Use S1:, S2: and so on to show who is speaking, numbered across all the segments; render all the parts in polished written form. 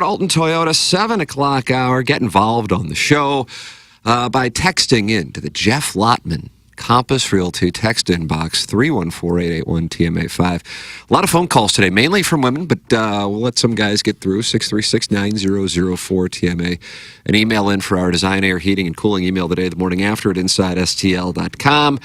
S1: Alton Toyota, 7 o'clock hour. Get involved on the show by texting in to the Jeff Lotman Compass Realty text inbox, 314-881-TMA5. A lot of phone calls today, mainly from women, but we'll let some guys get through, 636-9004-TMA. An email in for our Design, Air, Heating, and Cooling email today, the morning after at InsideSTL.com.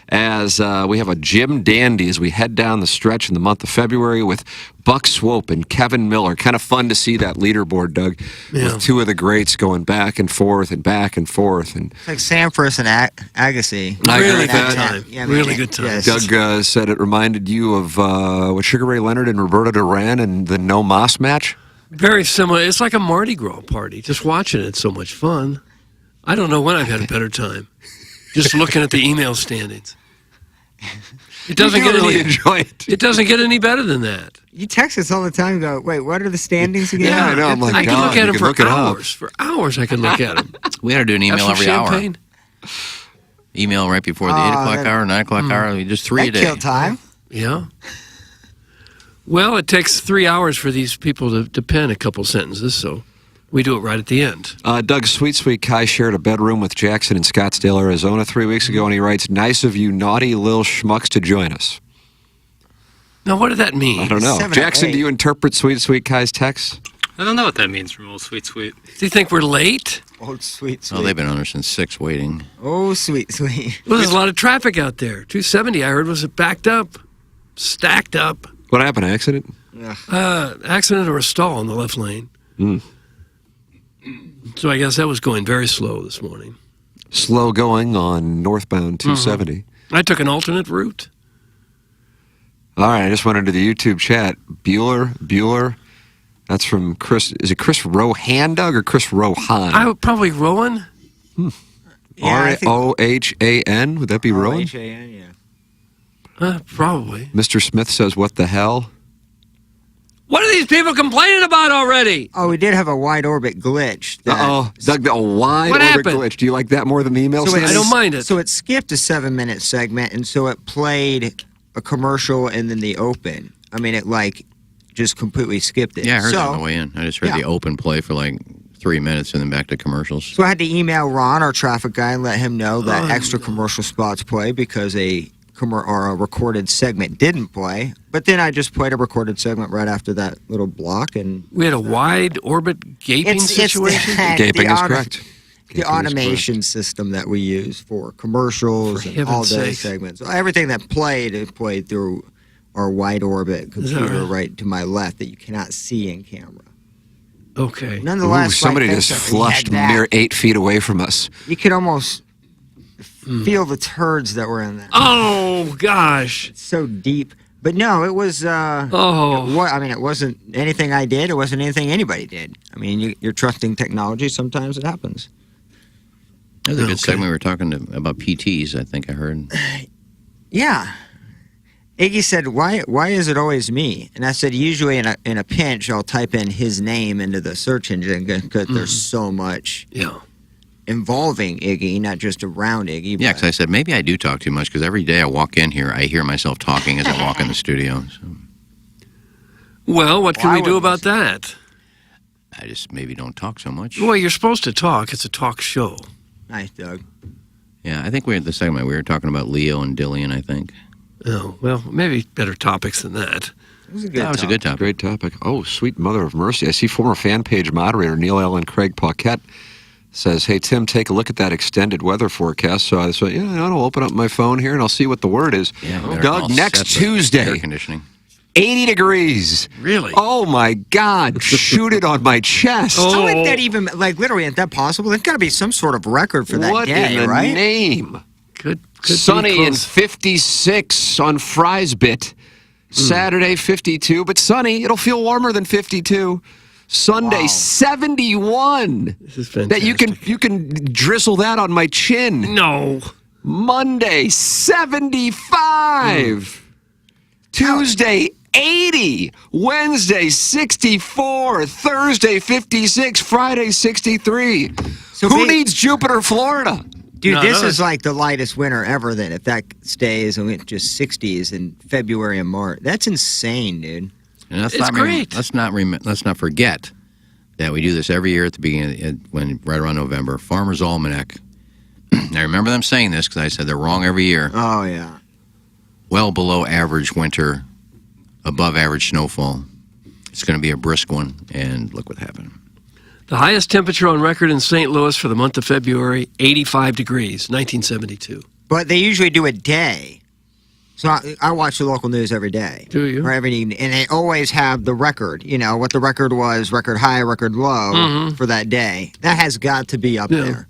S1: As we have a Jim Dandy as we head down the stretch in the month of February with Buck Swope and Kevin Miller. Kind of fun to see that leaderboard, Doug, with two of the greats going back and forth and back and forth. And
S2: it's like Sampras and Agassi.
S1: I agree
S3: Really
S1: with
S3: good
S1: that.
S3: time.
S2: Yeah,
S3: Really good time.
S2: yes.
S1: Doug said it reminded you of what Sugar Ray Leonard and Roberto Duran and the No Mas match.
S3: Very similar. It's like a Mardi Gras party. Just watching it's so much fun. I don't know when I've had a better time. Just looking at the email standings. It doesn't get
S1: really
S3: any.
S1: enjoy it.
S3: It doesn't get any better than that.
S2: You text us all the time and go, wait, what are the standings again?
S1: Yeah, I know. I'm like,
S3: I can
S1: God,
S3: look at
S1: you
S3: them
S1: can
S3: for
S1: look it up.
S3: hours. For hours, I can look at them.
S4: We got to do an email
S3: Have some
S4: every
S3: champagne?
S4: hour. Email right before the 8 o'clock hour, 9 o'clock hour. Just 3 a
S2: That
S4: day.
S2: killed time.
S3: Yeah. Well, it takes 3 hours for these people to pen a couple sentences, so we do it right at the end.
S1: Doug, Sweet Kai shared a bedroom with Jackson in Scottsdale, Arizona 3 weeks ago, and he writes, "Nice of you naughty lil schmucks to join us."
S3: Now, what did that mean?
S1: I don't know.
S2: 7 or
S1: Jackson,
S2: 8.
S1: do you interpret Sweet Kai's text?
S5: I don't know what that means from old Sweet.
S3: Do you think we're late?
S2: Oh, sweet.
S4: Oh, they've been on there since 6 waiting.
S2: Oh, sweet.
S3: Well, there's a lot of traffic out there. 270, I heard, was backed up, stacked up.
S1: What happened? Accident?
S3: Accident or a stall in the left lane. So I guess that was going very slow this morning.
S1: Slow going on northbound 270.
S3: I took an alternate route.
S1: All right, I just went into the YouTube chat. Bueller. That's from Chris. Is it Chris Rohan, Doug, or Chris Rohan?
S3: I would probably Rowan.
S1: R-O-H-A-N? Would that be Rowan?
S2: H-A-N, yeah.
S3: Probably.
S1: Mr. Smith says, "What the hell?"
S3: What are these people complaining about already?
S2: Oh, we did have a wide orbit glitch.
S1: Uh-oh. Doug, a wide
S3: What
S1: orbit
S3: happened?
S1: glitch. Do you like that more than the email?
S2: So
S3: I don't mind it.
S2: So it skipped a 7-minute segment, and so it played a commercial and then the open. I mean, it just completely skipped it.
S4: Yeah, I heard
S2: so,
S4: that on the way in. I just heard the open play for 3 minutes and then back to commercials.
S2: So I had to email Ron, our traffic guy, and let him know that extra commercial spots play because a recorded segment didn't play. But then I just played a recorded segment right after that little block, and
S3: We had a wide orbit gaping situation.
S1: Gaping is correct.
S2: The automation system that we use for commercials
S3: For
S2: and
S3: heaven's
S2: all-day
S3: sake.
S2: segments. So everything that played, it played through our wide orbit computer right to my left that you cannot see in camera.
S3: Okay.
S2: Nonetheless,
S1: Ooh, somebody
S2: like
S1: just
S2: this, we
S1: flushed
S2: had that.
S1: mere 8 feet away from us.
S2: You could almost feel the turds that were in that.
S3: Oh, gosh.
S2: It's so deep. But no, it was.
S3: Oh.
S2: It wasn't anything I did. It wasn't anything anybody did. I mean, you're trusting technology. Sometimes it happens.
S4: That was a good
S3: Okay.
S4: segment. We were talking about PTs, I think I heard.
S2: Yeah. Iggy said, "Why is it always me?" And I said, "Usually in a pinch, I'll type in his name into the search engine because there's so much
S3: Yeah.
S2: involving Iggy, not just around Iggy."
S4: Yeah,
S2: but-
S4: because I said, maybe I do talk too much because every day I walk in here, I hear myself talking as I walk in the studio. So
S3: Well, what can
S2: Well, I
S3: we do
S2: would
S3: about that?
S4: I just maybe don't talk so much.
S3: Well, you're supposed to talk. It's a talk show.
S2: Nice, Doug.
S4: Yeah, I think we're at the segment. We were talking about Leo and Dillian, I think.
S3: Oh, well, maybe better topics than that.
S2: It was a good.
S4: That was a good topic.
S1: Great topic. Oh, sweet mother of mercy. I see former fan page moderator Neil Allen Craig Paquette says, "Hey, Tim, take a look at that extended weather forecast." So I said, I'll open up my phone here and I'll see what the word is.
S4: Yeah, better
S1: Doug,
S4: all
S1: next
S4: set the air
S1: Tuesday,
S4: conditioning.
S1: 80 degrees.
S3: Really?
S1: Oh, my God. Shoot it on my chest.
S2: How would that even literally? Isn't that possible? There's got to be some sort of record for that
S1: what
S2: day,
S1: in the
S2: right?
S1: name?
S3: Could
S1: Sunny
S3: be
S1: and
S3: close.
S1: 56 on Friesbit. Saturday, 52, but sunny. It'll feel warmer than 52. Sunday,
S2: Wow.
S3: This
S1: 71.
S3: is fantastic.
S1: That you can drizzle that on my chin.
S3: No.
S1: Monday, 75. Tuesday, 80. Wednesday, 64. Thursday, 56. Friday, 63.
S2: So
S1: Who
S2: be-
S1: needs Jupiter, Florida?
S2: Dude,
S3: No,
S2: this
S3: no.
S2: is like the lightest winter ever. Then, if that stays and it's just 60s in February and March, that's insane, dude.
S4: And let's
S3: It's
S4: not
S3: great.
S4: let's not forget that we do this every year at the beginning, right around November. Farmer's Almanac. I remember them saying this because I said they're wrong every year.
S2: Oh, yeah.
S4: Well below average winter, above average snowfall. It's going to be a brisk one, and look what happened.
S3: The highest temperature on record in St. Louis for the month of February, 85 degrees, 1972.
S2: But they usually do a day. So I watch the local news every day.
S3: Do you?
S2: Or every evening. And they always have the record, what the record was, record high, record low for that day. That has got to be up there.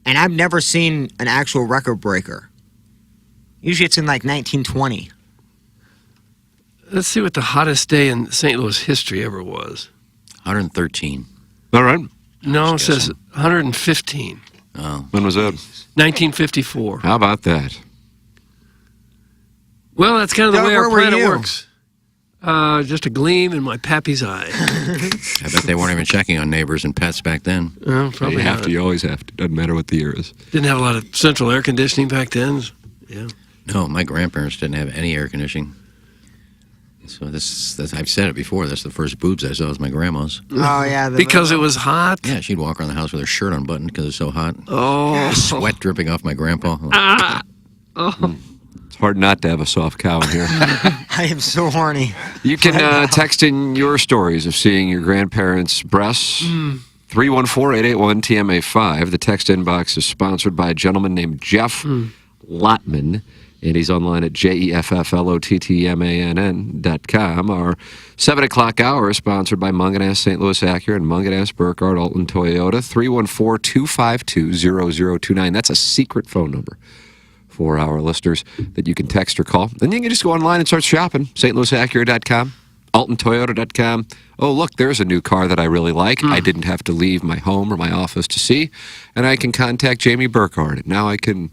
S2: And I've never seen an actual record breaker. Usually it's in like 1920.
S3: Let's see what the hottest day in St. Louis history ever was.
S4: 113.
S1: All right.
S3: No, it says 115.
S4: Oh.
S1: When was that?
S3: 1954.
S1: How about that?
S3: Well, that's kind of the
S2: Doug,
S3: way our
S2: where were
S3: planet
S2: you?
S3: works. Just a gleam in my pappy's eye.
S4: I bet they weren't even checking on neighbors and pets back then.
S3: Probably
S1: You have
S3: not.
S1: to. You always have to. Doesn't matter what the year is.
S3: Didn't have a lot of central air conditioning back then. Yeah.
S4: No, my grandparents didn't have any air conditioning. So this I've said it before. That's the first boobs I saw was my grandma's.
S2: Oh, yeah.
S3: Because it was hot.
S4: Yeah, she'd walk around the house with her shirt unbuttoned because it was so hot.
S3: Oh.
S4: Sweat dripping off my grandpa.
S1: It's hard not to have a soft cow in here.
S2: I am so horny.
S1: You can text in your stories of seeing your grandparents' breasts. 314-881-TMA5. The text inbox is sponsored by a gentleman named Jeff Lotman, and he's online at JEFFLOTTMANN.com. Our 7 o'clock hour is sponsored by Munganess St. Louis Acura and Munganess Burkhardt Alton Toyota. 314-252-0029. That's a secret phone number for our listeners that you can text or call. Then you can just go online and start shopping. stlouisacura.com, altontoyota.com. Oh, look, there's a new car that I really like. I didn't have to leave my home or my office to see. And I can contact Jamie Burkhardt. And now I can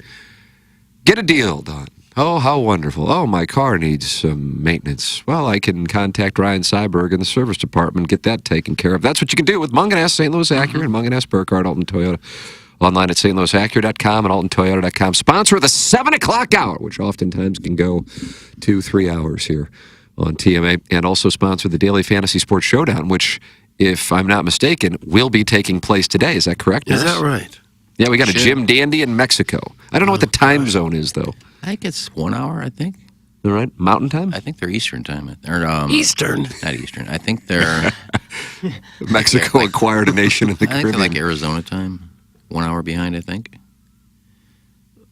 S1: get a deal done. Oh, how wonderful. Oh, my car needs some maintenance. Well, I can contact Ryan Seiberg in the service department and get that taken care of. That's what you can do with Munganess St. Louis Acura and Munganess Burkhardt Alton Toyota. Online at stlouisacura.com and altontoyota.com. Sponsor of the 7 o'clock hour, which oftentimes can go 2-3 hours here on TMA. And also sponsor the Daily Fantasy Sports Showdown, which, if I'm not mistaken, will be taking place today. Is that correct,
S3: Is
S1: Nurse?
S3: that right?
S1: Yeah, we got a
S4: Should.
S1: Jim Dandy in Mexico. I don't know what the time zone is, though.
S4: I think it's 1 hour, I think.
S1: All right, Mountain Time?
S4: I think they're Eastern time. Or,
S3: Eastern.
S4: Not Eastern. I think they're,
S1: Mexico acquired a nation in the
S4: I think they're
S1: Caribbean.
S4: like Arizona time. 1 hour behind, I think.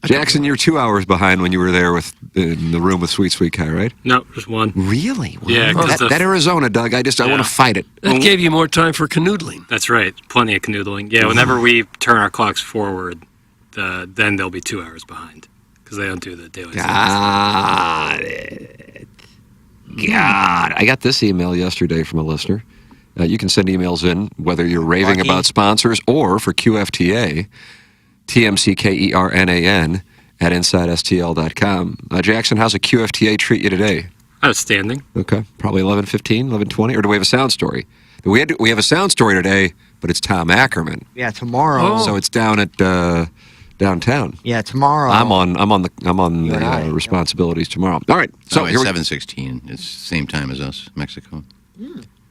S1: Jackson, you're 2 hours behind when you were there in the room with Sweet Sweet Kai, right?
S5: No, just one.
S1: Really? Wow.
S5: Yeah, 'cause
S1: that Arizona, Doug, I want
S5: Yeah.
S1: to fight it.
S3: That gave you more time for canoodling.
S5: That's right. Plenty of canoodling. Yeah, whenever we turn our clocks forward, then they'll be 2 hours behind because they don't do the daily.
S1: Got it. God. I got this email yesterday from a listener. You can send emails in, whether you're raving
S2: Lucky.
S1: about sponsors or for QFTA, TMCKERNAN at InsideSTL.com. Jackson, how's a QFTA treat you today?
S5: Outstanding.
S1: Okay, probably 11:15, 11:20, or do we have a sound story? We have a sound story today, but it's Tom Ackerman,
S2: Yeah, tomorrow.
S3: Oh.
S1: so it's down at downtown.
S2: Yeah, tomorrow.
S1: I'm on the
S2: You and I.
S1: responsibilities tomorrow. All right,
S4: So
S1: so
S4: it's
S1: here we,
S4: 7:16. It's the same time as us, Mexico.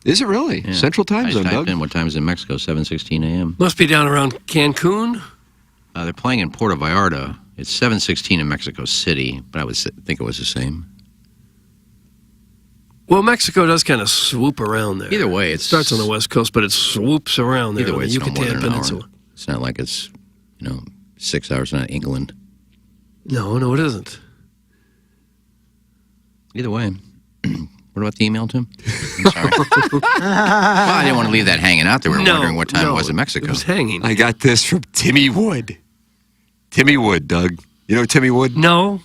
S1: is it really
S4: Yeah.
S1: Central Time
S4: I
S1: Zone,
S4: typed
S1: Doug?
S4: in what time is in Mexico, 7:16 a.m.
S3: Must be down around Cancun.
S4: They're playing in Puerto Vallarta. It's 7:16 in Mexico City, but I would think it was the same.
S3: Well, Mexico does kind of swoop around there.
S4: Either way,
S3: It
S4: it's
S3: starts on the west coast, but it swoops around there
S4: Either
S3: on
S4: way,
S3: the
S4: it's no more
S3: Yucatan
S4: than an
S3: Peninsula.
S4: hour. It's not like it's 6 hours, not England.
S3: No, it isn't.
S4: Either way. What about the email, Tim? I'm sorry. Well, I didn't want to leave that hanging out there. We were wondering what time it was in Mexico.
S3: It was hanging.
S1: I got this from Timmy Wood. Timmy Wood, Doug. You know Timmy Wood?
S3: No.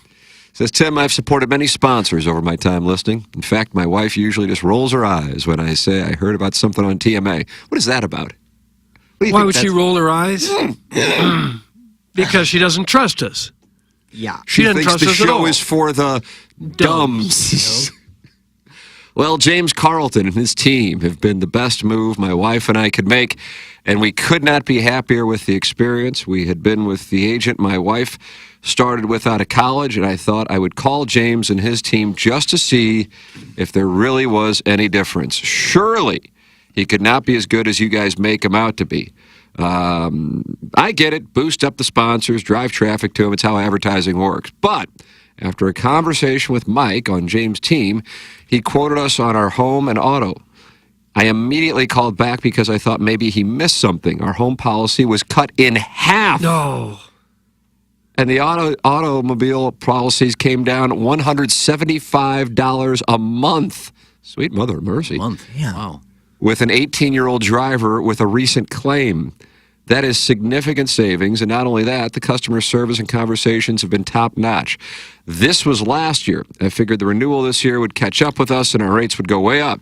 S1: Says, Tim, I've supported many sponsors over my time listening. In fact, my wife usually just rolls her eyes when I say I heard about something on TMA. What is that about? What do you
S3: Why
S1: think
S3: would she
S1: that's-
S3: roll her eyes? Because she doesn't trust us.
S2: Yeah.
S3: She doesn't
S1: thinks
S3: trust
S1: the
S3: us at
S1: show
S3: all.
S1: is for the dumbs. Well, James Carlton and his team have been the best move my wife and I could make, and we could not be happier with the experience. We had been with the agent my wife started with out of college, and I thought I would call James and his team just to see if there really was any difference. Surely He could not be as good as you guys make him out to be. I get it. Boost up the sponsors, drive traffic to him. It's how advertising works. But after a conversation with Mike on James' team, he quoted us on our home and auto. I immediately called back because I thought maybe he missed something. Our home policy was cut in half.
S3: No.
S1: And the automobile policies came down $175 a month. Sweet mother of mercy.
S4: Month.
S2: Yeah.
S4: Wow.
S1: With an 18-year-old driver with a recent claim. That is significant savings, and not only that, the customer service and conversations have been top-notch. This was last year. I figured the renewal this year would catch up with us and our rates would go way up.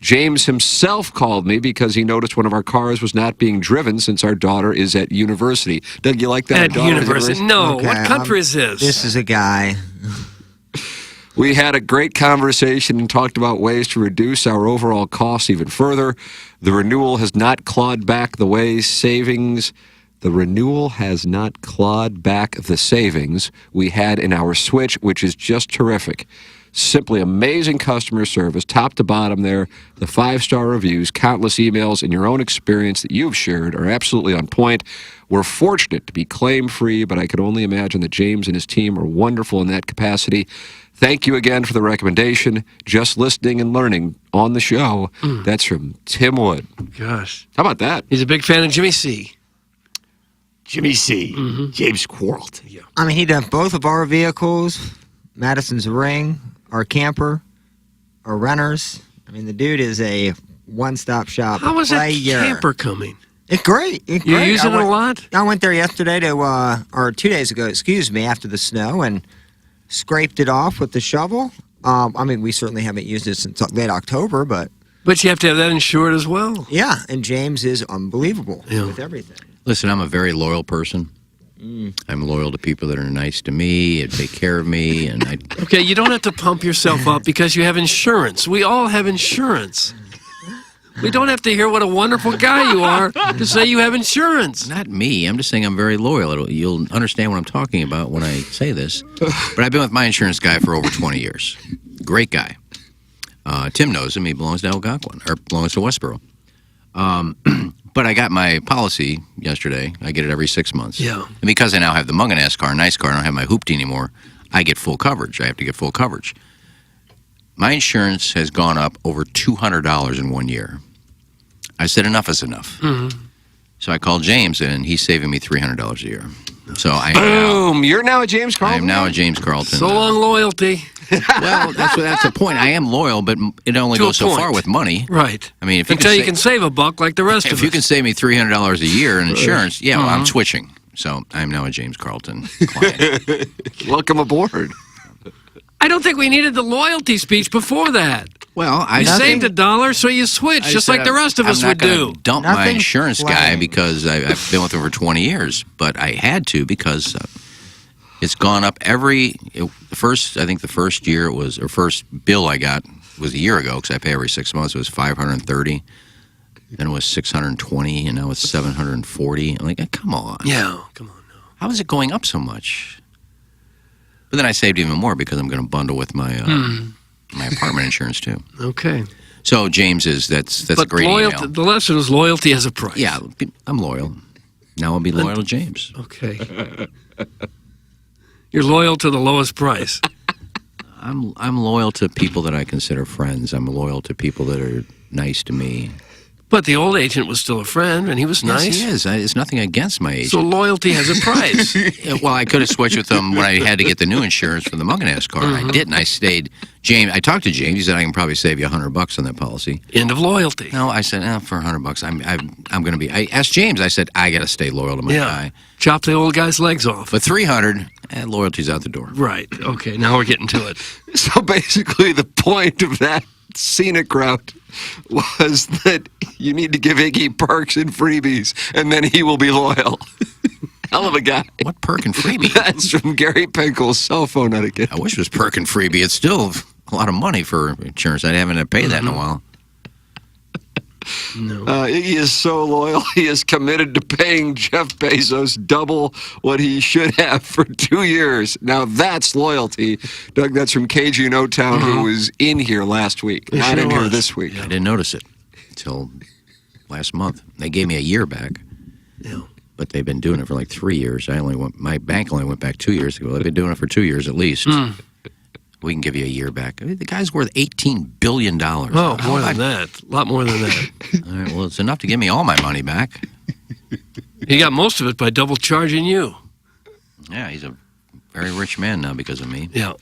S1: James himself called me because he noticed one of our cars was not being driven since our daughter is at university. Doug, you like that? Our
S3: At
S1: daughter is
S3: university? No.
S2: Okay,
S3: What country is this?
S2: This is a guy.
S1: We had a great conversation and talked about ways to reduce our overall costs even further. The renewal has not clawed back the savings we had in our switch, which is just terrific. Simply amazing customer service, top to bottom there. The 5-star reviews, countless emails, and your own experience that you've shared are absolutely on point. We're fortunate to be claim-free, but I can only imagine that James and his team are wonderful in that capacity. Thank you again for the recommendation. Just listening and learning on the show. That's from Tim Wood.
S3: Gosh.
S1: How about that?
S3: He's a big fan of Jimmy C.
S1: Jimmy C. James Quarlt.
S2: I mean, he done both of our vehicles, Madison's Ring, our camper, our renters. I mean, the dude is a one-stop shop
S3: How was that
S2: player.
S3: camper coming?
S2: It's great. It's
S3: You
S2: great.
S3: using it a lot?
S2: I went there yesterday or 2 days ago, after the snow, and scraped it off with the shovel. I mean, we certainly haven't used it since late October, but
S3: But you have to have that insured as well.
S2: yeah, and James is unbelievable
S3: Yeah.
S2: with everything.
S4: Listen, I'm a very loyal person. I'm loyal to people that are nice to me and take care of me, and I.
S3: Okay, you don't have to pump yourself up because you have insurance. We all have insurance. We don't have to hear what a wonderful guy you are to say you have insurance.
S4: Not me. I'm just saying I'm very loyal. You'll understand what I'm talking about when I say this. But I've been with my insurance guy for over 20 years. Great guy. Tim knows him. He belongs to Algonquin, or belongs to Westboro. But I got my policy yesterday. I get it every 6 months.
S3: Yeah.
S4: And because I now have the Munganess car, nice car, I don't have my Hoopty anymore, I get full coverage. I have to get full coverage. My insurance has gone up over $200 in 1 year. I said enough is enough. So I called James, and he's saving me $300 a year. So I am
S1: Boom! You're now a James
S4: I
S1: Carlton?
S4: am now a James Carlton.
S3: So long loyalty.
S4: Well, that's the point. I am loyal, but it only
S3: To a
S4: goes so
S3: point.
S4: far with money.
S3: Right.
S4: I mean, if you
S3: Until you
S4: sa-
S3: can save a buck like the rest of
S4: if
S3: us.
S4: you can save me $300 a year in insurance, yeah, well, I'm switching. So I'm now a James Carlton client.
S1: Welcome aboard.
S3: I don't think we needed the loyalty speech before that.
S4: Well,
S3: You saved $1, so you switch, just like the rest of us would do.
S4: Dump my
S2: Nothing
S4: insurance guy
S2: flagged.
S4: because I've been with him for 20 years, but I had to because it's gone up I think the first year it was, or first bill I got was a year ago because I pay every 6 months. It was $530, then it was $620, and now it's $740. I'm like, come on.
S3: Yeah, come on.
S4: How is it going up so much? But then I saved even more because I'm going to bundle with my my apartment insurance too.
S3: Okay.
S4: So James that's a
S3: But
S4: great
S3: loyalty,
S4: email.
S3: the lesson is loyalty has a price.
S4: Yeah, I'm loyal. Now I'll be loyal to James.
S3: Okay. You're loyal to the lowest price.
S4: I'm loyal to people that I consider friends. I'm loyal to people that are nice to me.
S3: But the old agent was still a friend, and he was nice.
S4: Yes, he is. It's nothing against my agent.
S3: So loyalty has a price.
S4: Yeah, well, I could have switched with them when I had to get the new insurance for the Munganess car. I didn't. I stayed. James, I talked to James. He said I can probably save you $100 on that policy.
S3: End of loyalty.
S4: No, I said for $100, I'm going to be. I asked James. I said I got to stay loyal to my guy.
S3: Chop the old guy's legs off.
S4: But $300, loyalty's out the door.
S3: Right. Okay, now we're getting to it.
S1: So basically, the point of that scenic route was that you need to give Iggy perks and freebies, and then he will be loyal. Hell of a guy.
S4: What perk and freebie?
S1: That's from Gary Pinkel's cell phone etiquette.
S4: I wish it was perk and freebie. It's still a lot of money for insurance. I haven't had to pay that in a while.
S3: No.
S1: Iggy is so loyal, he is committed to paying Jeff Bezos double what he should have for 2 years. Now that's loyalty. Doug, that's from KG in O-Town, who was in here last week.
S3: He
S1: Not
S3: sure
S1: in here
S3: was.
S1: this week.
S4: I didn't notice it. until last month. They gave me a year back.
S3: Yeah.
S4: But they've been doing it for like 3 years. My bank only went back 2 years ago. They've been doing it for 2 years at least. We can give you a year back. I mean, the guy's worth $18 billion.
S3: Oh, more than that. A lot more than that.
S4: All right, well, it's enough to give me all my money back.
S3: He got most of it by double charging you.
S4: Yeah, he's a very rich man now because of me.
S3: Yeah.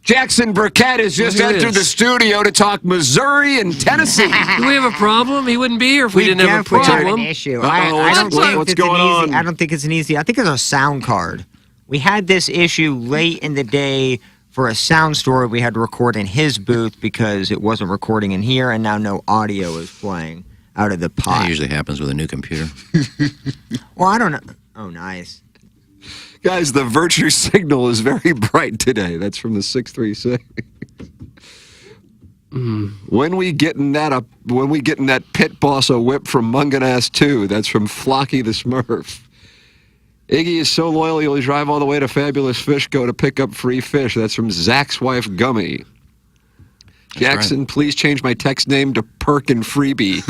S1: Jackson Burkett has just
S3: Well, here it
S1: entered the
S3: is.
S1: studio to talk Missouri and Tennessee.
S3: Do we have a problem? He wouldn't be here if we didn't have a
S2: definitely have
S3: problem.
S2: an issue.
S1: Uh-oh,
S2: I don't
S1: what's-
S2: think
S1: what's
S2: it's an
S1: going
S2: easy.
S1: on?
S2: I don't think it's an easy. I think it's a sound card. We had this issue late in the day for a sound story. We had to record in his booth because it wasn't recording in here, and now no audio is playing out of the
S4: That
S2: pot.
S4: usually happens with a new computer.
S2: Well, I don't know. Oh, nice.
S1: Guys, the virtue signal is very bright today. That's from the 636. When we getting that pit boss a whip from Munganass 2? That's from Flocky the Smurf. Iggy is so loyal he'll drive all the way to Fabulous Fish Go to pick up free fish. That's from Zach's wife Gummy. Jackson, please change my text name to Perk and Freebie.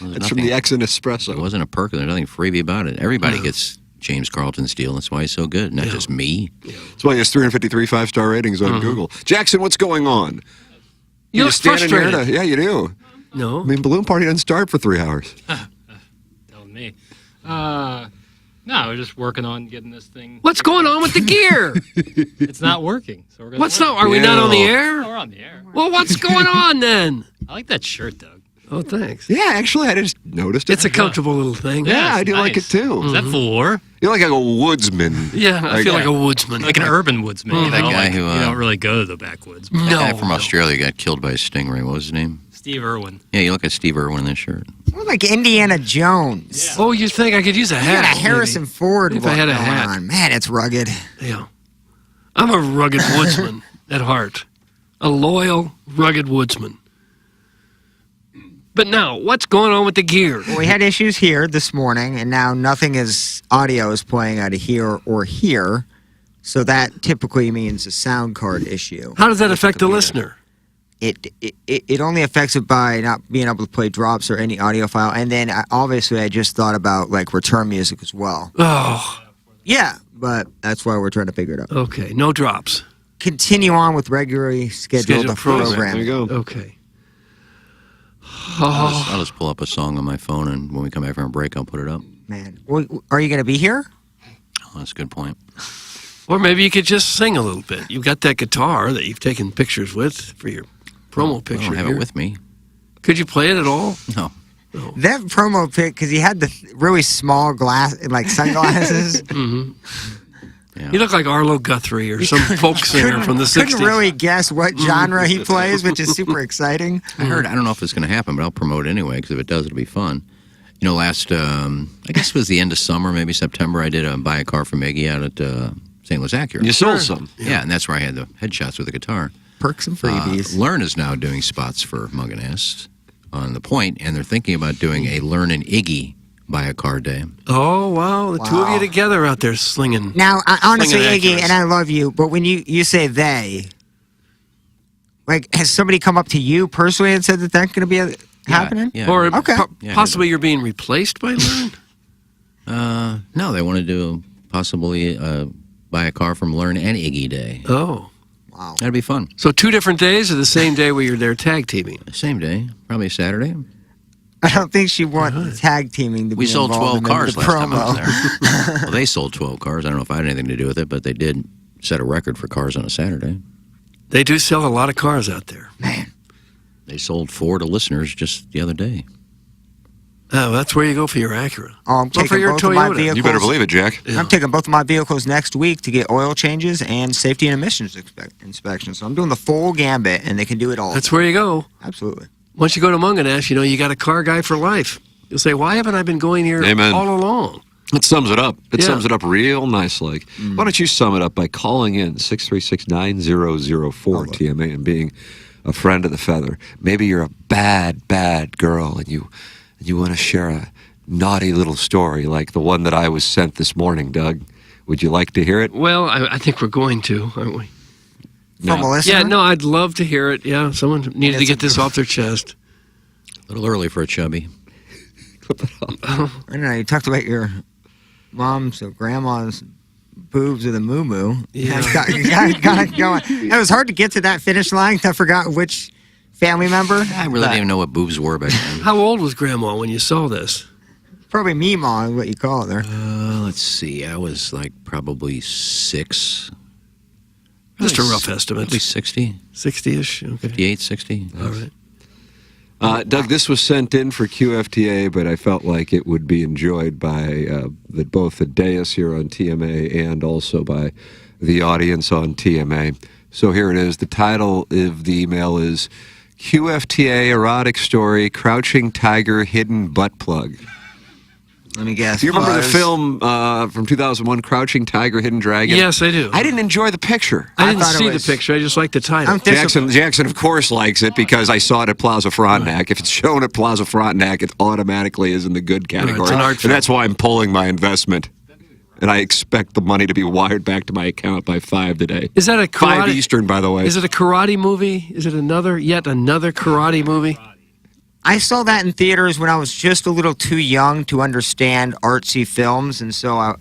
S4: Well,
S1: That's from the X and
S4: It
S1: Espresso.
S4: wasn't a perk. There's nothing freebie about it. Everybody gets James Carlton's deal. That's why he's so good. Not just me.
S1: That's why he has 353 five-star ratings on Google. Jackson, what's going on?
S3: You look
S1: standing here
S3: frustrated.
S1: yeah, you do.
S3: No.
S1: I mean, Balloon Party doesn't start for 3 hours.
S5: Telling me. No, we're just working on getting this thing.
S3: What's going on with the gear?
S5: It's not working. So we're gonna.
S3: What's
S5: work.
S3: not? Are we not on the
S5: Oh,
S3: air?
S5: we're on the air.
S3: Well, what's going on then?
S5: I like that shirt, Doug.
S3: Oh, thanks.
S1: Yeah, actually, I just noticed it.
S3: It's a comfortable little thing.
S1: Yeah, I
S5: it's
S1: do like it
S5: nice.
S1: too.
S5: Is that floor?
S1: You're like a woodsman.
S3: Yeah, I feel like a woodsman.
S5: Like an urban woodsman. You
S4: That
S5: know,
S4: guy
S5: like,
S4: who,
S5: you don't really go to the backwoods.
S3: No.
S4: That guy from Australia got killed by a stingray. What was his name?
S5: Steve Irwin.
S4: Yeah, you look at Steve Irwin in this shirt.
S2: We're like Indiana Jones.
S3: Oh, you think I could use a
S2: You
S3: hat?
S2: got a Harrison Ford
S3: If I had a
S2: look going
S3: hat.
S2: on. Man, it's rugged.
S3: maybe. Yeah. I'm a rugged woodsman at heart. A loyal, rugged woodsman. But now, what's going on with the gear?
S2: Well, we had issues here this morning, and now audio is playing out of here or here. So that typically means a sound card issue.
S3: How does that affect the listener?
S2: It only affects it by not being able to play drops or any audio file. And then obviously I just thought about like return music as well.
S3: Oh,
S2: Yeah, but that's why we're trying to figure it out.
S3: okay. No drops.
S2: Continue on with regularly scheduled
S3: Scheduled program.
S1: There
S2: programming.
S1: you go.
S3: Okay.
S4: I'll just pull up a song on my phone, and when we come back from a break, I'll put it up.
S2: Man, well, are you going to be here?
S4: Oh, that's a good point.
S3: Or maybe you could just sing a little bit. You've got that guitar that you've taken pictures with for your promo
S4: I
S3: picture.
S4: don't have
S3: here.
S4: it with me.
S3: Could you play it at all?
S4: No.
S2: That promo pic, because he had the really small glass, like sunglasses.
S4: Yeah.
S3: You look like Arlo Guthrie or some folk singer from the 60s.
S2: Couldn't really guess what genre he plays, which is super exciting.
S4: I don't know if it's going to happen, but I'll promote it anyway, because if it does, it'll be fun. You know, last, I guess it was the end of summer, maybe September, I did buy a car for Maggie out at St. Louis Acura.
S1: You sold some.
S4: Yeah, and that's where I had the headshots with the guitar.
S2: Perks and freebies.
S4: Learn is now doing spots for Munganass on the point, and they're thinking about doing a Learn and Iggy buy a car day.
S3: Oh, wow. The two of you
S2: Wow.
S3: together out there slinging.
S2: Now, honestly,
S3: Slinging
S2: Iggy,
S3: Acuras.
S2: and I love you, but when you say they, like, has somebody come up to you personally and said that that's going to be happening?
S4: Yeah.
S3: Or
S2: Okay.
S4: Yeah,
S3: possibly you're being replaced by Learn?
S4: No, they want to do possibly buy a car from Learn and Iggy Day.
S3: Oh.
S2: Wow.
S4: That'd be fun.
S3: So 2 different days or the same day where you're there tag teaming?
S4: Same day, probably Saturday.
S2: I don't think she wants tag teaming to
S4: We
S2: be
S4: sold
S2: involved
S4: 12
S2: in
S4: cars
S2: the
S4: last time I was
S2: promo.
S4: there. Well, they sold 12 cars. I don't know if I had anything to do with it, but they did set a record for cars on a Saturday.
S3: They do sell a lot of cars out there.
S4: They sold 4 to listeners just the other day.
S3: Oh, that's where you go for your Acura.
S2: Oh, I'm
S3: Go for
S2: taking
S3: your
S2: both of my
S3: Toyota.
S2: vehicles.
S1: You better believe it, Jack.
S3: Yeah.
S2: I'm taking both of my vehicles next week to get oil changes and safety and emissions inspections. So I'm doing the full gambit, and they can do it all.
S3: That's where you go.
S2: Absolutely.
S3: Once you go to Munganass, you got a car guy for life. You'll say, why haven't I been going here
S1: Amen.
S3: all along?
S1: It sums it up. It
S3: Yeah.
S1: sums it up real nice. Like, why don't you sum it up by calling in 636-9004 TMA and being a friend of the Feather? Maybe you're a bad girl and you want to share a naughty little story like the one that I was sent this morning, Doug. Would you like to hear it?
S3: Well, I think we're going to, aren't we?
S2: From a listener?
S3: Yeah, no, I'd love to hear it. Yeah, someone needed to
S2: It's
S3: get this off their chest.
S4: A little early for a chubby.
S2: I don't know. You talked about your mom's or grandma's boobs with a moo-moo.
S3: Yeah.
S2: You got going. It was hard to get to that finish line. I forgot which family member.
S4: I really didn't even know what boobs were back then.
S3: How old was Grandma when you saw this?
S2: Probably Meemaw is what you call it there.
S4: Let's see. I was like probably 6.
S3: Just a rough estimate.
S4: Probably 60,
S3: 60-ish. Okay.
S4: 58, 60.
S3: All right.
S1: Doug, this was sent in for QFTA, but I felt like it would be enjoyed by both the dais here on TMA and also by the audience on TMA. So here it is. The title of the email is QFTA Erotic Story, Crouching Tiger Hidden Butt Plug.
S2: Let me guess.
S1: Do you remember the
S2: Buzz.
S1: film from 2001, Crouching Tiger, Hidden Dragon?
S3: Yes, I do.
S1: I didn't enjoy the picture.
S3: I didn't
S2: thought it
S3: see
S2: was-
S3: the picture. I just like the title.
S2: I'm disappointed.
S1: Jackson, of course, likes it because I saw it at Plaza Frontenac. If it's shown at Plaza Frontenac, it automatically is in the good category.
S3: it's an art
S1: And that's why I'm pulling my investment. And I expect the money to be wired back to my account by 5 today.
S3: Is that a
S1: 5
S3: karate?
S1: Eastern, by the way.
S3: Is it a karate movie? Is it yet another karate movie?
S2: I saw that in theaters when I was just a little too young to understand artsy films, and so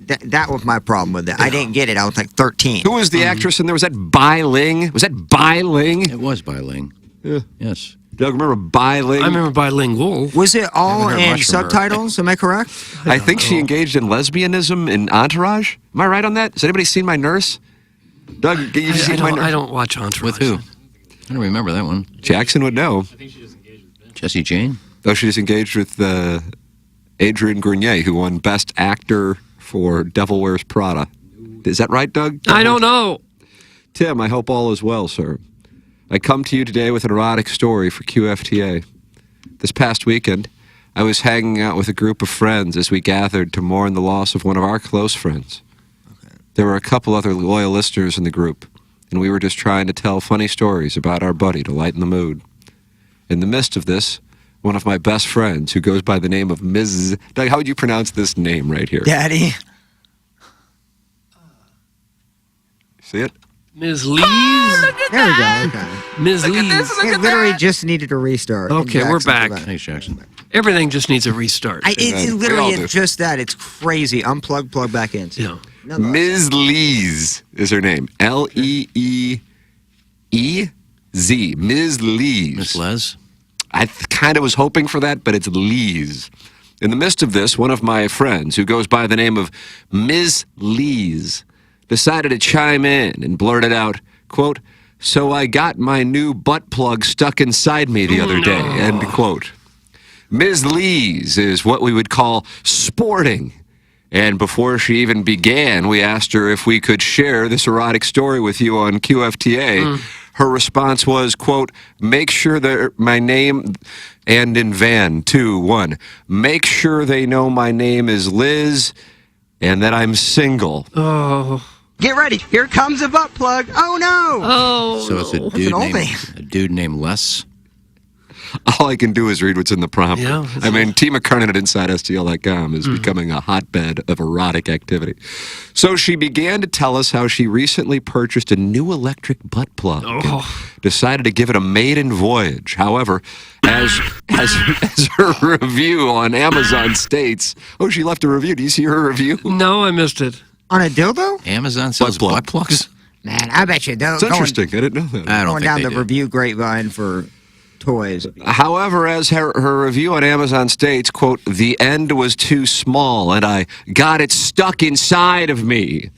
S2: that was my problem with it. I didn't get it. I was like 13.
S1: Who was the actress in there? Was that Bai Ling? Was that Bai Ling?
S4: It was Biling.
S1: Yeah.
S4: Yes.
S1: Doug, remember Bai Ling?
S3: I remember Bilingual.
S2: Was it all
S4: Haven't heard
S2: in
S4: much from her.
S2: subtitles? Am I correct?
S1: I think she engaged in lesbianism in Entourage. Am I right on that? Has anybody seen My Nurse? Doug, you've seen My Nurse?
S3: I don't watch Entourage.
S4: With who? I don't remember that one.
S1: Jackson would know.
S4: Jesse Jane?
S1: Oh, she's engaged with Adrian Grenier, who won Best Actor for Devil Wears Prada. Is that right, Doug?
S3: I don't know.
S1: Tim, I hope all is well, sir. I come to you today with an erotic story for QFTA. This past weekend, I was hanging out with a group of friends as we gathered to mourn the loss of one of our close friends. There were a couple other loyal listeners in the group, and we were just trying to tell funny stories about our buddy to lighten the mood. In the midst of this, one of my best friends, who goes by the name of Ms. Doug, how would you pronounce this name right here?
S2: Daddy.
S1: See it?
S3: Ms. Lees?
S2: There we go. Okay.
S3: Ms. Lees.
S2: It literally just needed a restart.
S3: Okay, we're
S2: Jackson's
S3: back.
S2: about-
S4: Thanks, Jackson.
S3: Everything just needs a restart.
S2: It
S1: We all
S2: literally
S1: do.
S2: is just that. It's crazy. Unplug, plug back in.
S3: Yeah.
S2: No,
S1: Ms. Lees is her name. Leeez. Ms. Lees.
S4: Miss Les?
S1: I kind of was hoping for that, but it's Lees. In the midst of this, one of my friends, who goes by the name of Ms. Lees, decided to chime in and blurted out, quote, "So I got my new butt plug stuck inside me the other day," end quote. Ms. Lees is what we would call sporting. And before she even began, we asked her if we could share this erotic story with you on QFTA. Her response was, quote, "Make sure that my name," and in Van, 2, 1, "Make sure they know my name is Liz and that I'm single."
S3: Oh.
S2: Get ready. Here comes a butt plug. Oh, no.
S3: Oh.
S4: So it's a
S3: no.
S4: dude,
S2: old
S4: named,
S2: name.
S4: a dude named Les?
S1: All I can do is read what's in the prompt.
S3: Yeah,
S1: I mean, T. McKernan at InsideSTL.com is becoming a hotbed of erotic activity. So she began to tell us how she recently purchased a new electric butt plug and decided to give it a maiden voyage. However, as her review on Amazon states, oh, she left a review. Do you see her review?
S3: No, I missed it.
S2: On a dildo?
S4: Amazon sells
S1: plug.
S4: butt plugs?
S2: Man, I bet you don't.
S1: It's interesting. I didn't know that.
S4: I don't
S2: Going
S4: think
S2: down
S4: they
S2: the
S4: do.
S2: review grapevine for toys.
S1: However, as her review on Amazon states, quote, "The end was too small and I got it stuck inside of me,"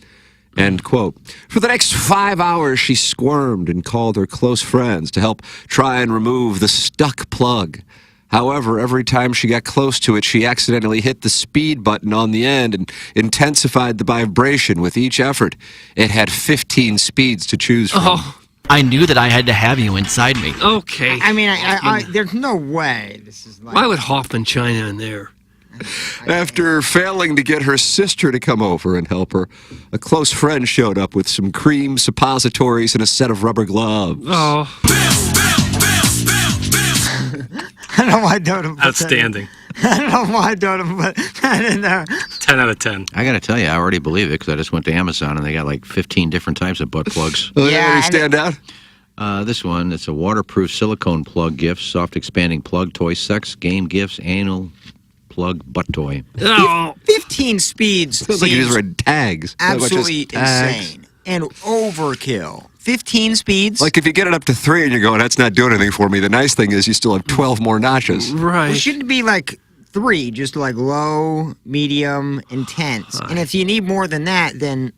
S1: end quote. For the next 5 hours, she squirmed and called her close friends to help try and remove the stuck plug. However, every time she got close to it, she accidentally hit the speed button on the end and intensified the vibration with each effort. It had 15 speeds to choose from.
S3: Oh,
S6: I knew that I had to have you inside me.
S3: okay.
S2: I mean, there's no way this is like.
S3: Why would Hoffman chime in there?
S1: After failing to get her sister to come over and help her, a close friend showed up with some cream suppositories and a set of rubber gloves.
S3: Oh,
S2: I don't know why Dotem.
S5: Outstanding.
S2: I don't know why Dotem put that in there.
S5: 10 out of 10.
S4: I got to tell you, I already believe it because I just went to Amazon and they got like 15 different types of butt plugs.
S1: Oh,
S2: Yeah,
S1: any
S2: and
S1: stand out?
S4: This one, it's a waterproof silicone plug gift, soft expanding plug toy, sex, game gifts, anal plug butt toy.
S3: Oh,
S2: 15 speeds
S1: Sounds like you just
S2: seems
S1: read tags. How about just
S2: absolutely
S1: tags?
S2: insane and overkill. 15 speeds?
S1: Like if you get it up to 3 and you're going, that's not doing anything for me. The nice thing is you still have 12 more notches.
S3: right.
S2: It shouldn't be like 3, just like low, medium, intense. And if you need more than that, then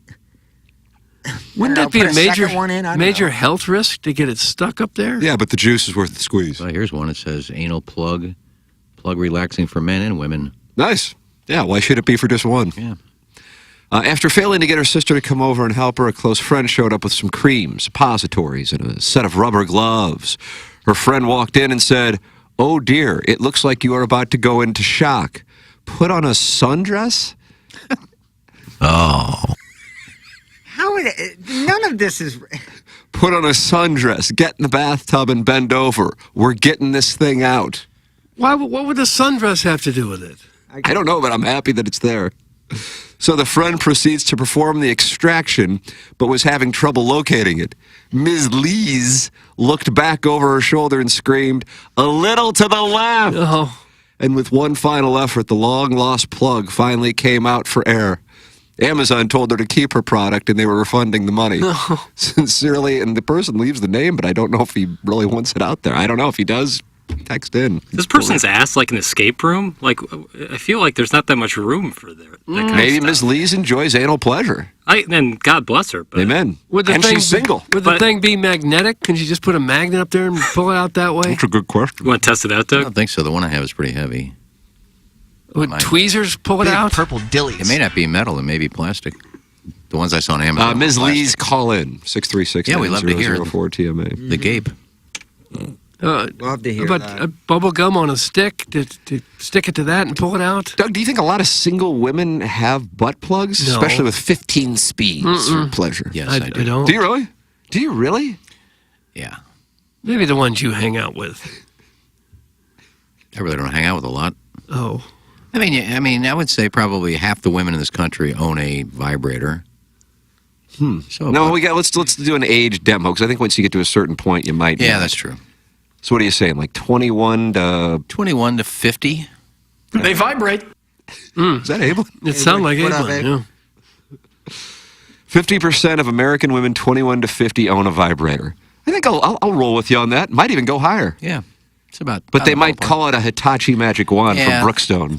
S3: Wouldn't
S2: I
S3: that
S2: don't
S3: be
S2: know,
S3: a
S2: put
S3: major
S2: second one in? I don't
S3: major
S2: know.
S3: health risk to get it stuck up there?
S1: Yeah, but the juice is worth the squeeze.
S4: Well, here's one. It says anal plug relaxing for men and women.
S1: Nice. Yeah, why should it be for just one?
S4: Yeah.
S1: After failing to get her sister to come over and help her, a close friend showed up with some creams, suppositories, and a set of rubber gloves. Her friend walked in and said, "Oh dear, it looks like you are about to go into shock. Put on a sundress?"
S4: Oh.
S2: how would it, none of this is.
S1: Put on a sundress, get in the bathtub and bend over. We're getting this thing out.
S3: What would the sundress have to do with it?
S1: I don't know, but I'm happy that it's there. So the friend proceeds to perform the extraction, but was having trouble locating it. Ms. Lees looked back over her shoulder and screamed, "A little to the left!"
S3: Oh,
S1: And with one final effort, the long-lost plug finally came out for air. Amazon told her to keep her product, and they were refunding the money. Sincerely, and the person leaves the name, but I don't know if he really wants it out there. I don't know if he does. Text in.
S5: This person's asked like an escape room. Like I feel like there's not that much room for that kind
S1: Maybe
S5: of
S1: Ms.
S5: stuff.
S1: Lees enjoys anal pleasure.
S5: And God bless her. But
S1: Amen.
S3: would the
S1: And
S3: thing
S1: she's single.
S3: Would the
S5: But-
S3: thing be magnetic? Can you just put a magnet up there and pull it out that way?
S1: That's a good question.
S5: You want to test it out,
S4: I
S5: Doug?
S4: don't think so. The one I have is pretty heavy.
S3: Would
S4: Mine.
S3: tweezers pull it
S6: Big
S3: out?
S6: purple dillies.
S4: It may not be metal. It may be plastic. The ones I saw on Amazon. were
S1: Ms.
S4: plastic.
S1: Lees, call in 636
S4: Yeah, we love to hear it.
S1: 9004 TMA.
S4: The gape.
S2: Love to hear
S3: But
S2: that.
S3: a bubble gum on a stick to stick it to that and pull it out?
S1: Doug, do you think a lot of single women have butt plugs,
S3: No.
S1: especially with 15 speeds for pleasure?
S4: Yes,
S3: I
S4: I do.
S3: don't.
S1: Do you really? Do you really?
S4: Yeah.
S3: Maybe the ones you hang out with.
S4: I really don't hang out with a lot.
S3: Oh.
S4: I mean, I would say probably half the women in this country own a vibrator. So,
S1: No, let's do an age demo because I think once you get to a certain point, you might.
S4: yeah,
S1: not.
S4: that's true.
S1: So what are you saying? Like 21 to
S4: 21 to 50.
S6: They vibrate.
S1: is that able?
S3: It sounds like
S2: what up,
S3: Abe.
S2: Abe?
S3: Yeah.
S1: 50% of American women 21 to 50 own a vibrator. I think I'll roll with you on that. Might even go higher.
S4: Yeah. It's about.
S1: But they
S4: the
S1: might
S4: ballpark.
S1: call it a Hitachi Magic Wand
S4: Yeah.
S1: from Brookstone.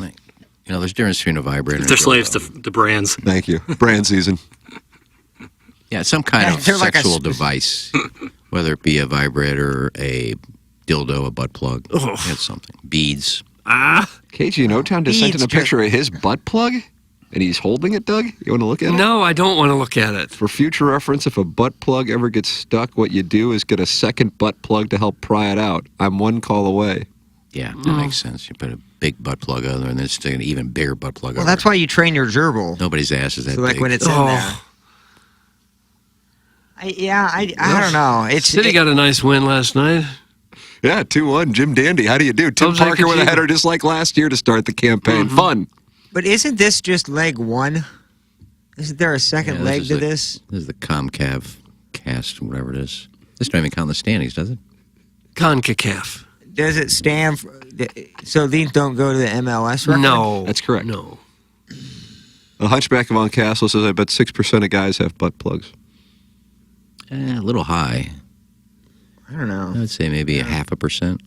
S4: You know, there's a difference between a vibrator.
S5: They're
S4: and a
S5: slaves
S4: dildo.
S5: to brands.
S1: Thank you. Brand season.
S4: Yeah, some kind of
S2: They're like a
S4: sexual
S2: sp-
S4: device, whether it be a vibrator, a dildo, a butt plug.
S3: Oh.
S4: It's something. Beads.
S1: KG in O-Town just sent in a
S2: Beads,
S1: picture of his butt plug, and he's holding it, Doug. You want to look at it?
S3: No, I don't want to look at it.
S1: For future reference, if a butt plug ever gets stuck, what you do is get a second butt plug to help pry it out. I'm one call away.
S4: Yeah, that makes sense. You put a big butt plug on there and then stick an even bigger butt plug
S2: Well,
S4: on
S2: that's why you train your gerbil.
S4: Nobody's ass is that
S2: So like
S4: big.
S2: when it's in
S3: Oh.
S2: there. I don't know. It's
S3: City got a nice win last night.
S1: Yeah, 2-1, Jim Dandy. How do you do? Tim
S3: Jose
S1: Parker with a
S3: Kojima.
S1: header just like last year to start the campaign. Fun.
S2: But isn't this just leg one? Isn't there a second
S4: Yeah,
S2: leg
S4: is
S2: to
S4: the-
S2: this?
S4: This is the Comcav cast, whatever it is. This don't even count the standings, does it?
S3: CONCACAF.
S2: Does it stand for, so these don't go to the MLS record?
S3: No.
S1: That's correct.
S3: No.
S1: The Hunchback of Von Castle says I bet 6% of guys have butt plugs.
S4: A little high.
S2: I don't know.
S4: I would say maybe a 0.5%.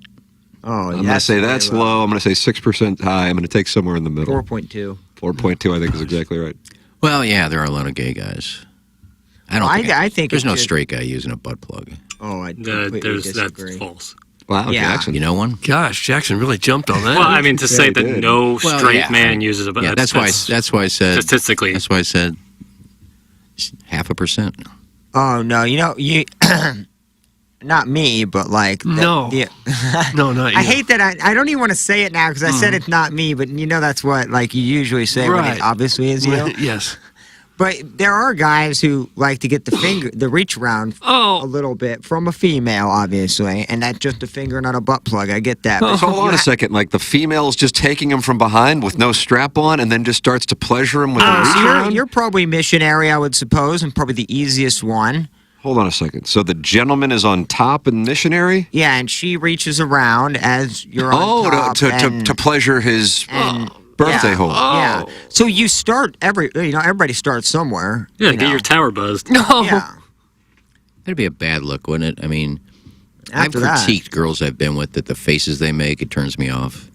S2: Oh,
S1: I'm going to say that's low. I'm going to say 6% high. I'm going to take somewhere in the middle.
S2: 4.2.
S1: 4.2, I think, is exactly right.
S4: Well, yeah, there are a lot of gay guys. I don't.
S2: I think
S4: there's
S2: it
S4: no
S2: should-
S4: straight guy using a butt plug.
S2: Oh, I completely
S5: That's
S2: disagree.
S5: false.
S1: Wow,
S2: Yeah.
S1: Jackson.
S4: You know one?
S3: Gosh, Jackson really jumped on that.
S5: Well, I mean, to say that
S1: did.
S5: no
S4: Well,
S5: straight
S4: yeah.
S5: man uses a
S4: Yeah, that's why I said
S5: statistically.
S4: That's why I said 0.5%.
S2: Oh no, you not me, but like
S3: No. No, not you.
S2: I hate that I don't even want to say it now because I said it's not me, but that's what like you usually say when
S3: Right.
S2: it obviously is you.
S3: Yes.
S2: But there are guys who like to get the reach around a
S3: Oh,
S2: little bit from a female, obviously, and that's just a finger, not a butt plug. I get that. But
S1: So hold on a second. Like the female's just taking him from behind with no strap on and then just starts to pleasure him with a reach
S2: So
S1: around?
S2: you're probably missionary, I would suppose, and probably the easiest one.
S1: Hold on a second. So the gentleman is on top in missionary?
S2: Yeah, and she reaches around as you're on
S1: Oh,
S2: top.
S1: to pleasure his birthday
S2: yeah,
S1: hole.
S2: Yeah. So you start everybody starts somewhere.
S5: Yeah,
S2: you
S5: get
S2: know.
S5: your tower buzzed.
S3: No.
S2: Yeah.
S4: That'd be a bad look, wouldn't it? I mean,
S2: After
S4: I've
S2: that.
S4: critiqued girls I've been with that the faces they make, it turns me off.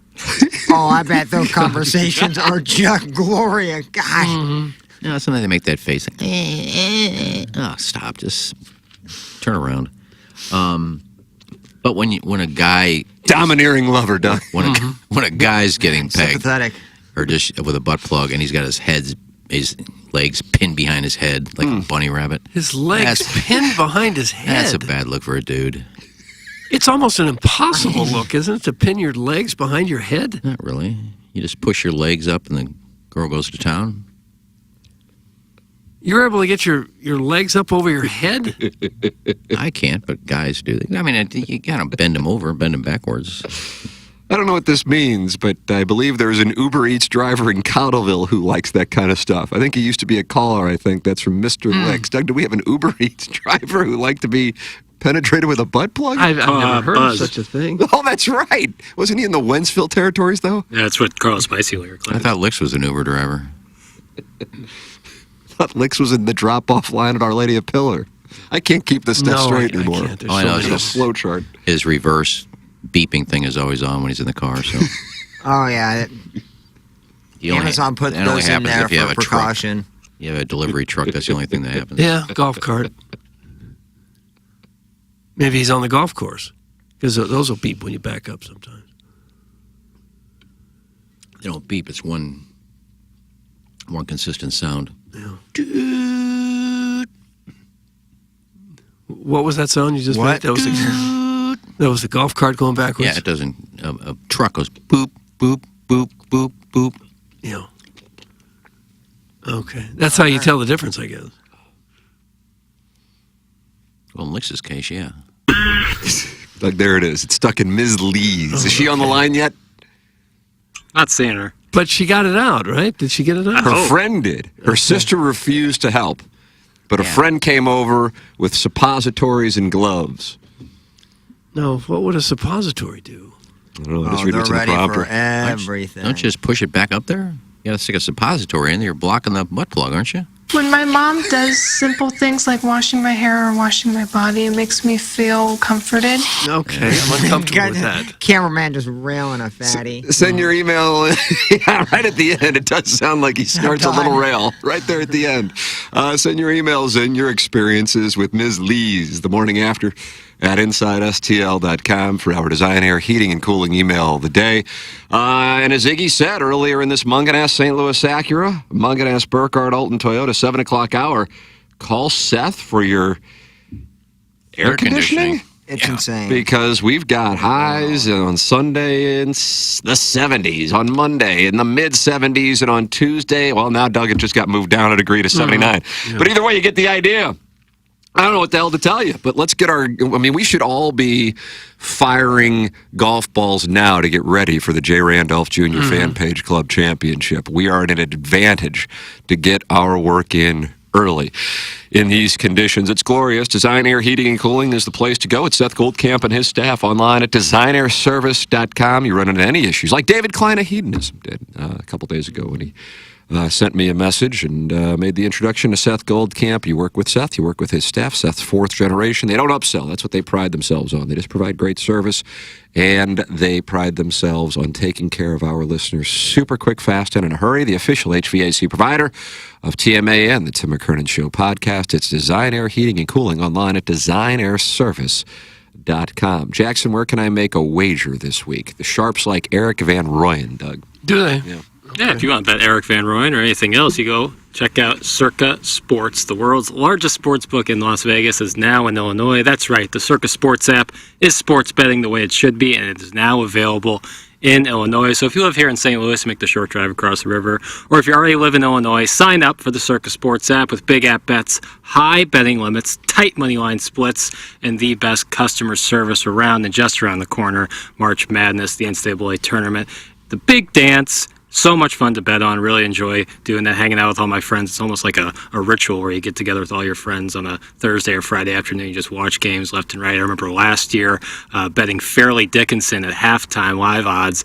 S2: Oh, I bet those conversations are just glorious. Gosh.
S4: You know, sometimes they make that face. Oh, stop. Just turn around. But when a guy
S1: Domineering lover, Doug.
S4: when a guy's getting pegged
S2: Sympathetic.
S4: or just with a butt plug and he's got his legs pinned behind his head like a bunny rabbit,
S3: His legs
S4: That's-
S3: pinned behind his head.
S4: that's a bad look for a dude.
S3: It's almost an impossible look, isn't it, to pin your legs behind your head?
S4: Not really. You just push your legs up and the girl goes to town.
S3: You're able to get your legs up over your head?
S4: I can't, but guys do. I mean, you gotta bend them over, bend them backwards.
S1: I don't know what this means, but I believe there's an Uber Eats driver in Cottleville who likes that kind of stuff. I think he used to be a caller, I think. That's from Mr. Licks. Doug, do we have an Uber Eats driver who liked to be penetrated with a butt plug?
S3: I've never heard
S5: Buzz.
S3: of such a thing.
S1: Oh, that's right. Wasn't he in the Wentzville territories, though?
S5: Yeah, that's what Carl Spicy lyric.
S4: I thought Licks was an Uber driver.
S1: I thought Licks was in the drop-off line at Our Lady of Pillar. I can't keep this stuff
S3: No,
S1: straight
S3: I
S1: anymore.
S3: can't. There's
S4: All I
S3: so
S4: know
S3: many-
S4: is
S1: It's a flow chart.
S4: his reverse beeping thing is always on when he's in the car. So
S2: Oh yeah.
S4: you only-
S2: Amazon put
S4: that only
S2: those in
S4: happens
S2: there
S4: if you
S2: for
S4: have a truck.
S2: precaution.
S4: You have a delivery truck. That's the only thing that happens.
S3: Yeah, golf cart. Maybe he's on the golf course because those will beep when you back up sometimes.
S4: They don't beep. It's one consistent sound.
S3: What was that sound you just
S2: What?
S3: made? That was the golf cart going backwards?
S4: Yeah, it doesn't. A truck goes boop, boop, boop, boop, boop.
S3: Yeah. Okay. That's how you tell the difference, I guess.
S4: Well, in Lick's case, yeah.
S1: Doug, there it is. It's stuck in Ms. Lee's. Is she on the line yet?
S5: Not seeing her.
S3: But she got it out, right? Did she get it out?
S1: Her
S5: Oh.
S1: friend did. Her sister refused to help. But a
S4: Yeah.
S1: friend came over with suppositories and gloves.
S3: No, what would a suppository do?
S1: I don't know. Just
S2: Oh,
S1: read
S2: they're
S1: what's in the
S2: ready
S1: prompter.
S2: for everything.
S4: Don't you just push it back up there? You gotta stick a suppository in there. You're blocking the butt plug, aren't you?
S7: When my mom does simple things like washing my hair or washing my body, it makes me feel comforted.
S3: Okay, I'm uncomfortable with that.
S2: Cameraman just railing a fatty.
S1: Send your email. Yeah, right at the end. It does sound like he starts a little rail right there at the end. Send your emails and your experiences with Ms. Lee's the morning after at InsideSTL.com for our Design Air Heating and Cooling email of the day. And as Iggy said earlier in this Munganess St. Louis Acura, Munganess Burkhardt Alton Toyota, 7 o'clock hour, call Seth for your air conditioning.
S2: It's insane.
S1: Because we've got highs on Sunday in the 70s, on Monday in the mid 70s, and on Tuesday, well, now Doug, it just got moved down a degree to 79. But either way, you get the idea. I don't know what the hell to tell you, but let's get we should all be firing golf balls now to get ready for the J. Randolph Jr. Fan Page Club Championship. We are at an advantage to get our work in early in these conditions. It's glorious. Design Air Heating and Cooling is the place to go. It's Seth Goldcamp and his staff online at designairservice.com. You run into any issues, like David Klein of Hedonism did a couple days ago when he sent me a message and made the introduction to Seth Goldcamp. You work with Seth. You work with his staff. Seth's fourth generation. They don't upsell. That's what they pride themselves on. They just provide great service, and they pride themselves on taking care of our listeners super quick, fast, and in a hurry. The official HVAC provider of TMA and the Tim McKernan Show podcast. It's Design Air Heating and Cooling online at designairservice.com. Jackson, where can I make a wager this week? The Sharps like Eric Van Rooyen, Doug.
S3: Do they?
S5: Yeah, if you want that Eric Van Rooyen or anything else, you go check out Circa Sports. The world's largest sports book in Las Vegas is now in Illinois. That's right, the Circa Sports app is sports betting the way it should be, and it is now available in Illinois. So if you live here in St. Louis, make the short drive across the river, or if you already live in Illinois, sign up for the Circa Sports app with big app bets, high betting limits, tight money line splits, and the best customer service around. And just around the corner, March Madness, the NCAA tournament, the big dance, so much fun to bet on. Really enjoy doing that, hanging out with all my friends. It's almost like a ritual where you get together with all your friends on a Thursday or Friday afternoon. You just watch games left and right. I remember last year betting Fairleigh Dickinson at halftime live odds,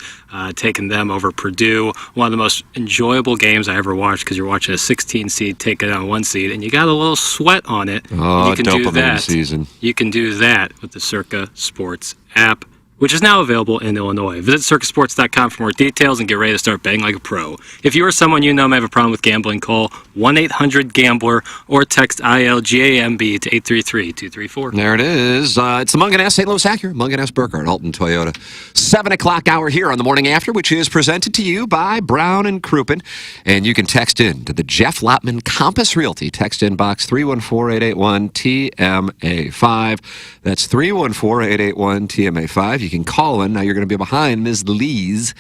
S5: taking them over Purdue. One of the most enjoyable games I ever watched because you're watching a 16 seed take it on 1 seed, and you got a little sweat on it.
S1: Oh,
S5: you can do
S1: dopamine
S5: that.
S1: season.
S5: You can do that with the Circa Sports app, which is now available in Illinois. Visit circasports.com for more details and get ready to start betting like a pro. If you or someone you know may have a problem with gambling, call 1-800-GAMBLER or text ILGAMB to 833-234.
S1: There it is. It's the Munganess St. Louis Acura, Munganess Burkhardt, Alton Toyota. 7 o'clock hour here on the morning after, which is presented to you by Brown and Crouppen. And you can text in to the Jeff Lotman Compass Realty. Text in box 314-881-TMA5. That's 314-881-TMA5. You can call in. Now you're going to be behind Ms. Lees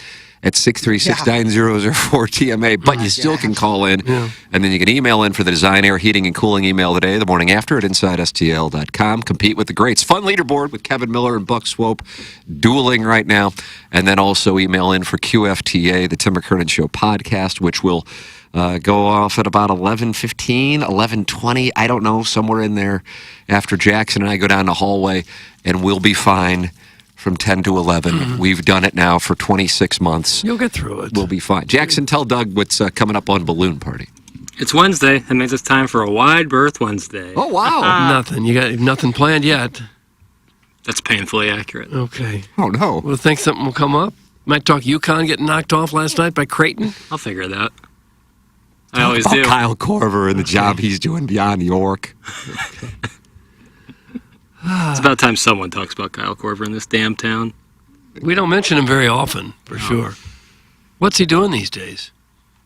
S1: at 636-9004-TMA, but you still can call in. And then you can email in for the Design, Air, Heating, and Cooling email today, the morning after at InsideSTL.com. Compete with the greats. Fun leaderboard with Kevin Miller and Buck Swope dueling right now. And then also email in for QFTA, the Tim McKernan Show podcast, which will go off at about 11:15, 11:20, I don't know, somewhere in there after Jackson and I go down the hallway, and we'll be fine from 10 to 11. We've done it now for 26 months.
S3: You'll get through it.
S1: We'll be fine. Jackson, tell Doug what's coming up on Balloon Party.
S5: It's Wednesday. That means it's time for a wide berth Wednesday.
S1: Oh, wow.
S3: Nothing. You got nothing planned yet.
S5: That's painfully accurate.
S3: Okay.
S1: Oh, no.
S3: Well, think something will come up. Might talk UConn getting knocked off last night by Creighton.
S5: I'll figure it out. I always do.
S1: Kyle Korver and the job he's doing beyond York.
S5: It's about time someone talks about Kyle Korver in this damn town.
S3: We don't mention him very often, for sure. What's he doing these days?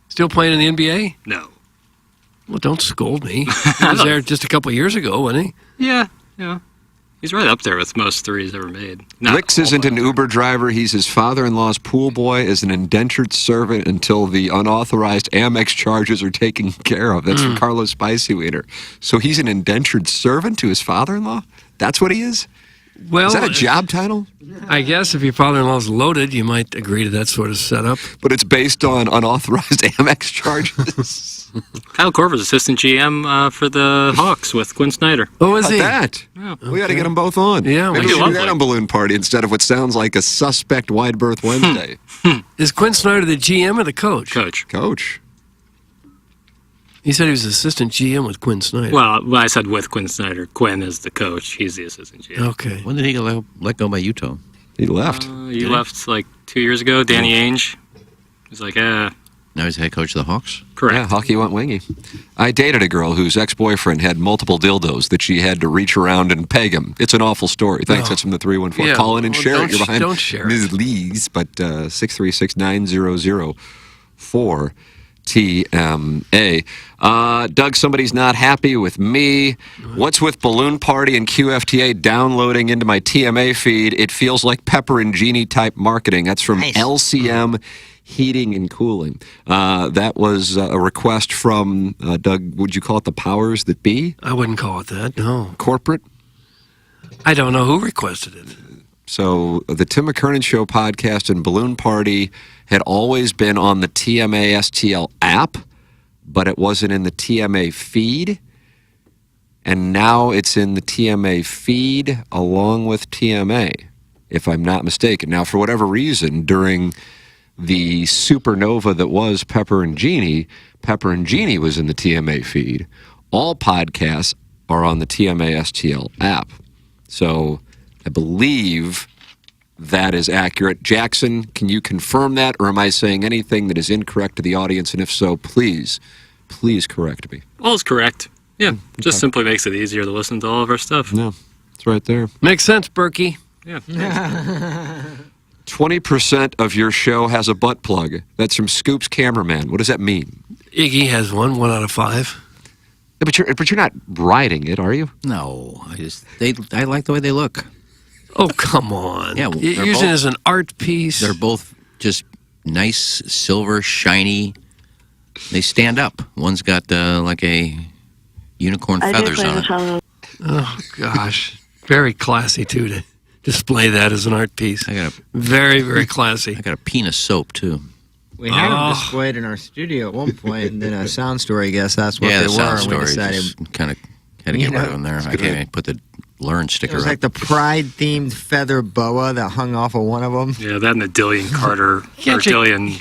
S3: Still playing in the NBA?
S5: No.
S3: Well, don't scold me. He was there just a couple years ago, wasn't he?
S5: Yeah. He's right up there with most threes ever made. Not
S1: Licks
S5: all,
S1: isn't
S5: but-
S1: an Uber driver. He's his father-in-law's pool boy, is an indentured servant until the unauthorized Amex charges are taken care of. That's from Carlos Spicyweeder. So he's an indentured servant to his father-in-law? That's what he is?
S3: Well,
S1: Is that a job title?
S3: I guess if your father-in-law's loaded, you might agree to that sort of setup.
S1: But it's based on unauthorized Amex charges?
S5: Kyle Korver's assistant GM for the Hawks with Quinn Snyder.
S3: Oh, is
S1: How
S3: he?
S1: about that? We got to get them both on.
S3: Yeah,
S1: Maybe
S3: we
S1: we
S5: do.
S1: should do that on Balloon Party instead of what sounds like a suspect wide berth Wednesday.
S3: Is Quinn Snyder the GM or the coach?
S5: Coach.
S1: Coach.
S3: He said he was assistant GM with Quinn Snyder.
S5: Well, when I said with Quinn Snyder, Quinn is the coach. He's the assistant GM.
S3: Okay.
S4: When did he get let go by Utah?
S1: He left.
S5: He left like 2 years ago. Danny Ainge. He's like,
S4: Now he's head coach of the Hawks.
S5: correct.
S1: Yeah, hockey went wingy. I dated a girl whose ex-boyfriend had multiple dildos that she had to reach around and peg him. It's an awful story. Thanks.
S3: Oh.
S1: That's from the 314.
S3: Yeah,
S1: Call in and
S3: well,
S1: share it.
S3: don't
S1: You're behind
S3: don't share
S1: Ms.
S3: it.
S1: Lees, but 636-900-4TMA. Doug, somebody's not happy with me. What's with Balloon Party and QFTA downloading into my TMA feed? It feels like Pepper and Genie type marketing. That's from
S2: Nice.
S1: LCM Heating and Cooling. That was a request from, Doug, would you call it the powers that be?
S3: I wouldn't call it that, no.
S1: Corporate?
S3: I don't know who requested it.
S1: So the Tim McKernan Show podcast and Balloon Party had always been on the TMA STL app, but it wasn't in the TMA feed. And now it's in the TMA feed along with TMA, if I'm not mistaken. Now, for whatever reason, during the supernova that was Pepper and Genie was in the TMA feed. All podcasts are on the TMA STL app. So I believe that is accurate. Jackson, can you confirm that, or am I saying anything that is incorrect to the audience? And if so, please correct me.
S5: All is correct. Yeah, just simply makes it easier to listen to all of our stuff.
S1: No, it's right there.
S3: Makes sense, Berkey.
S5: Yeah.
S1: 20% of your show has a butt plug. That's from Scoops Cameraman. What does that mean?
S3: Iggy has one out of 5.
S1: Yeah, but you're not writing it, are you?
S4: No, I like the way they look.
S3: Oh, come on.
S4: Yeah, well,
S3: You're
S4: they're
S3: using
S4: both-
S3: it as an art piece.
S4: They're both just nice, silver, shiny. They stand up. One's got like a unicorn feathers on it.
S3: Oh, gosh. Very classy, too, to display that as an art piece.
S4: I got
S3: Very, very classy.
S4: a penis soap too.
S2: We had
S3: Oh.
S2: them displayed in our studio at one point, and then a sound story. I guess that's what
S4: Yeah,
S2: they
S4: the
S2: were.
S4: sound
S2: and we
S4: story
S2: decided
S4: just kind of had to
S2: You
S4: get rid
S2: know,
S4: of them there. I can't put the Learn
S2: it
S4: sticker
S2: was
S4: up.
S2: like the Pride-themed feather boa that hung off of one of them.
S5: Yeah, that and the Dillian Carter, or
S3: Can't you-
S5: Dillian,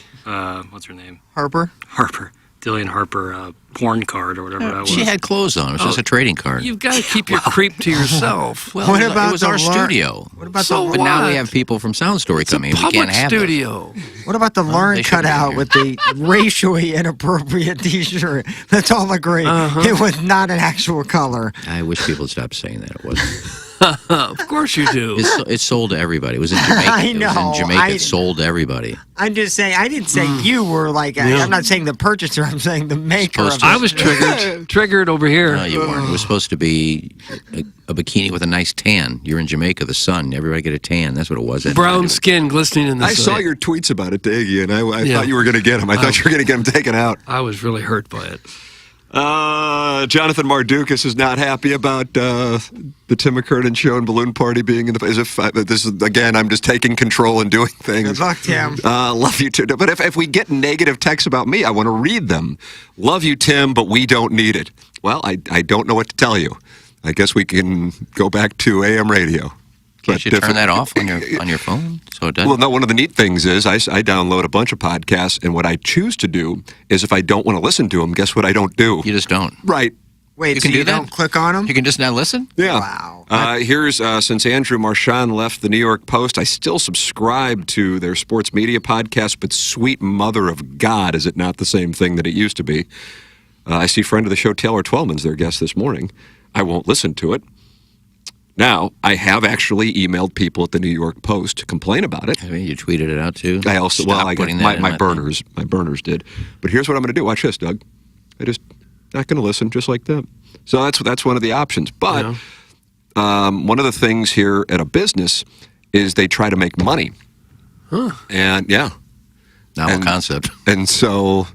S5: what's her name?
S2: Harper.
S5: Harper. Dillian Harper porn card or whatever that was.
S4: She had clothes on. It was just a trading card.
S3: You've got to keep your creep to yourself.
S4: Well,
S2: What
S4: it was-
S2: about
S4: it was
S2: the
S4: our
S2: Learn-
S4: studio.
S2: What about
S3: So
S2: the
S4: But now we
S3: What?
S4: have people from Sound Story
S3: It's a
S4: coming in. We
S3: public
S4: can't have them.
S3: studio.
S2: What about the Learn
S4: they shouldn't be
S2: cutout
S4: here.
S2: with the racially inappropriate T-shirt? Let's all agree it was not an actual color.
S4: I wish people would stop saying that. It wasn't.
S3: Of course you do.
S4: It's sold to everybody. It was in Jamaica.
S2: I
S4: It was
S2: know.
S4: in Jamaica. It sold to everybody.
S2: I'm just saying. I didn't say you were like. I'm not saying the purchaser. I'm saying the maker of
S4: Supposed
S2: it.
S4: to-
S3: I was triggered over here.
S4: No, you weren't. It was supposed to be a bikini with a nice tan. You're in Jamaica, the sun. Everybody get a tan. That's what it was.
S3: Brown skin glistening in the
S1: I
S3: sun.
S1: saw your tweets about it, Daggy, and I
S3: Yeah.
S1: thought you were going to get him. I thought you were going to get him taken out.
S3: I was really hurt by it.
S1: Jonathan Mardukas is not happy about the Tim McKernan show and balloon party being in the. As if this is again, I'm just taking control and doing things.
S2: Good luck, Tim.
S1: Love you, Tim. But if we get negative texts about me, I want to read them. Love you, Tim, but we don't need it. Well, I don't know what to tell you. I guess we can go back to AM radio.
S4: Can't you
S1: But if-
S4: turn that off on your phone so it doesn't?
S1: Well, no, one of the neat things is I download a bunch of podcasts, and what I choose to do is if I don't want to listen to them, guess what I don't do?
S4: You just don't.
S1: Right.
S2: Wait,
S4: You
S2: so
S4: can do
S2: you
S4: that?
S2: don't click on them?
S4: You can just not listen?
S1: Yeah.
S2: Wow.
S1: Here's since Andrew Marchand left the New York Post, I still subscribe to their sports media podcast, but sweet mother of God, is it not the same thing that it used to be? I see friend of the show Taylor Twellman's their guest this morning. I won't listen to it. Now, I have actually emailed people at the New York Post to complain about it.
S4: I mean, you tweeted it out too.
S1: I also, well,
S4: Stop
S1: I got
S4: putting that in
S1: my
S4: that
S1: burners. My burners did. But here's what I'm going to do. Watch this, Doug. I just not going to listen, just like that. So that's one of the options. But one of the things here at a business is they try to make money. And yeah,
S4: Novel
S1: and-
S4: concept.
S1: and so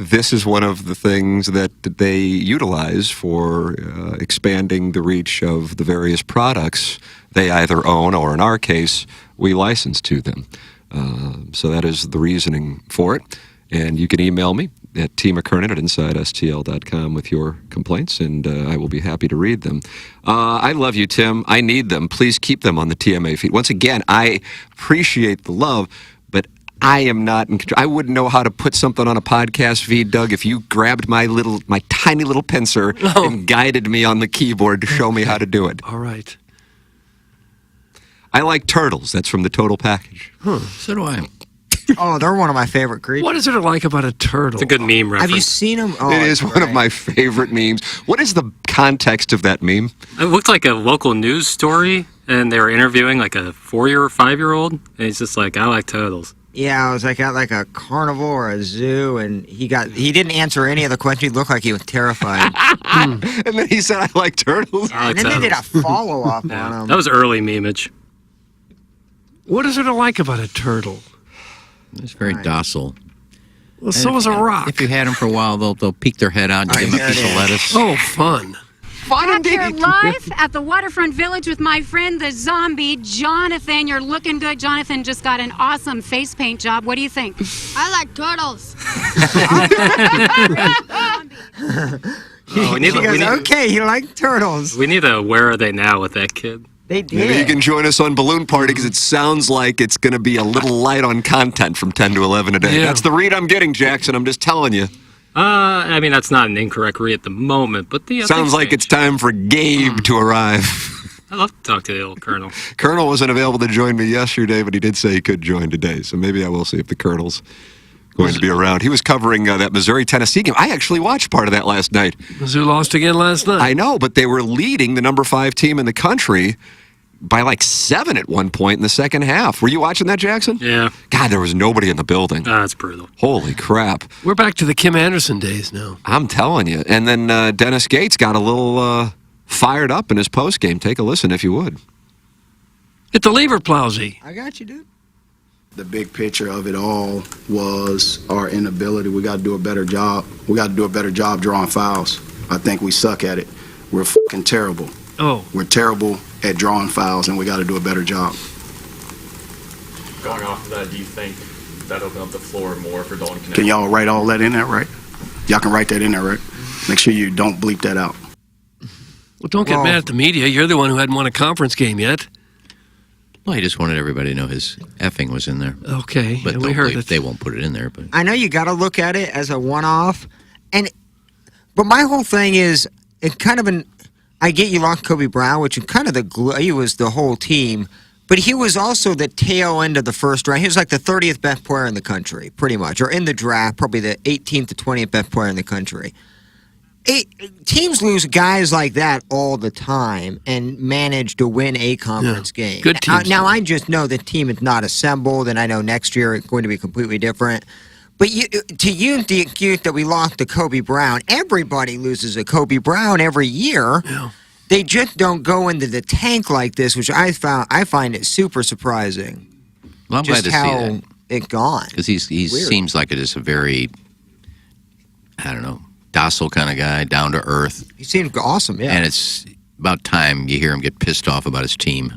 S1: this is one of the things that they utilize for expanding the reach of the various products they either own or, in our case, we license to them. So that is the reasoning for it. And you can email me at tmckernan@InsideSTL.com with your complaints, and I will be happy to read them. I love you, Tim. I need them. Please keep them on the TMA feed. Once again, I appreciate the love, but I am not in control. I wouldn't know how to put something on a podcast feed, Doug, if you grabbed my tiny little pincer and guided me on the keyboard to show me how to do it.
S3: All right.
S1: I like turtles. That's from the Total Package.
S4: So do I.
S2: Oh, they're one of my favorite creatures.
S3: What is there to like about a turtle?
S5: It's a good meme reference.
S2: Have you seen them? Oh,
S1: It is
S2: it's
S1: one of
S2: great.
S1: my favorite memes. What is the context of that meme?
S5: It looked like a local news story, and they were interviewing like a 4-year or 5-year-old, and he's just like, I like turtles.
S2: Yeah, I was like at like a carnival or a zoo, and he didn't answer any of the questions. He looked like he was terrified.
S1: And then he said, I like turtles.
S5: I like
S2: And then they did a
S5: turtles.
S2: follow up
S5: Yeah,
S2: on him.
S5: that was early memeage.
S3: What is there to like about a turtle?
S4: It's very docile.
S3: Well, so is a rock.
S4: If you had them for a while, they'll peek their head out and you give them a
S2: here it
S4: piece of
S2: is.
S4: lettuce.
S3: Oh, fun.
S1: Fun
S8: Back here
S1: indeed.
S8: live at the Waterfront Village with my friend the zombie, Jonathan. You're looking good. Jonathan just got an awesome face paint job. What do you think?
S9: I like turtles.
S5: Oh, we need,
S2: He
S5: we,
S2: goes,
S5: need,
S2: okay, you like turtles.
S5: we need a Where Are They Now with that kid.
S2: They
S1: Maybe you
S2: did.
S1: can join us on Balloon Party because it sounds like it's going to be a little light on content from 10 to 11 a day.
S3: Yeah.
S1: That's the read I'm getting, Jackson. I'm just telling you.
S5: I mean, that's not an incorrect read at the moment, but the
S1: Sounds like it's time for Gabe to arrive.
S5: I'd love to talk to the old Colonel.
S1: Colonel wasn't available to join me yesterday, but he did say he could join today. So maybe I will see if the Colonel's going to be around. He was covering that Missouri-Tennessee game. I actually watched part of that last night.
S3: Mizzou lost again last night.
S1: I know, but they were leading the number 5 team in the country by like 7 at one point in the second half. Were you watching that, Jackson?
S5: Yeah,
S1: God, there was nobody in the building.
S5: that's brutal.
S1: Holy crap.
S3: We're back to the Kim Anderson days now.
S1: I'm telling you. And then Dennis Gates got a little fired up in his postgame. Take a listen if you would.
S3: Get the lever, Plowsy.
S2: I got you, dude.
S10: The big picture of it all was our inability. We got to do a better job. We got to do a better job drawing fouls. I think we suck at it. We're fucking terrible.
S3: Oh,
S10: We're terrible at drawing fouls, and we got to do a better job.
S11: Going off of that, do you think
S9: that open up the floor more for Dalton Connect?
S10: Can y'all write all that in there, right? Y'all can write that in there, right? Make sure you don't bleep that out.
S3: Well, don't get mad at the media. You're the one who hadn't won a conference game yet.
S4: Well, he just wanted everybody to know his effing was in there.
S3: Okay,
S4: But
S3: and we heard it.
S4: they won't put it in there. But
S2: I know you got to look at it as a one-off, but my whole thing is it kind of I get you lost Kobe Brown, which is kind of he was the whole team, but he was also the tail end of the first round. He was like the 30th best player in the country, pretty much, or in the draft, probably the 18th to 20th best player in the country. Teams lose guys like that all the time and manage to win a conference game.
S3: Good teams.
S2: Now I just know the team is not assembled, and I know next year it's going to be completely different. But the acute that we lost to Kobe Brown, everybody loses a Kobe Brown every year.
S3: Yeah.
S2: They just don't go into the tank like this, which I find it super surprising.
S4: well, I'm glad to see that.
S2: It gone.
S4: Because he
S2: Weird.
S4: seems like it is a very, I don't know, docile kind of guy, down to earth.
S2: He seemed awesome, yeah.
S4: And it's about time you hear him get pissed off about his team.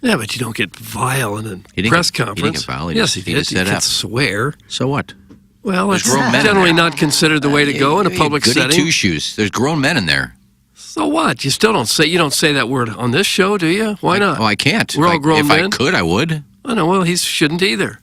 S3: Yeah, but you don't get vile in a
S4: didn't
S3: press
S4: get- he
S3: conference.
S4: didn't get vile. He
S3: Yes,
S4: just-
S3: he
S4: he
S3: did.
S4: just
S3: You
S4: said
S3: can
S4: F.
S3: swear.
S4: So what?
S3: Well,
S4: There's
S3: it's
S4: grown men in
S3: generally
S4: there.
S3: not considered the way to go in a public
S4: Goody
S3: setting.
S4: two-shoes. There's grown men in there.
S3: So what? You don't say that word on this show, do you? Why not?
S4: Oh, I can't.
S3: We're all grown
S4: if
S3: men.
S4: I could, I would.
S3: I know. Well, he shouldn't either.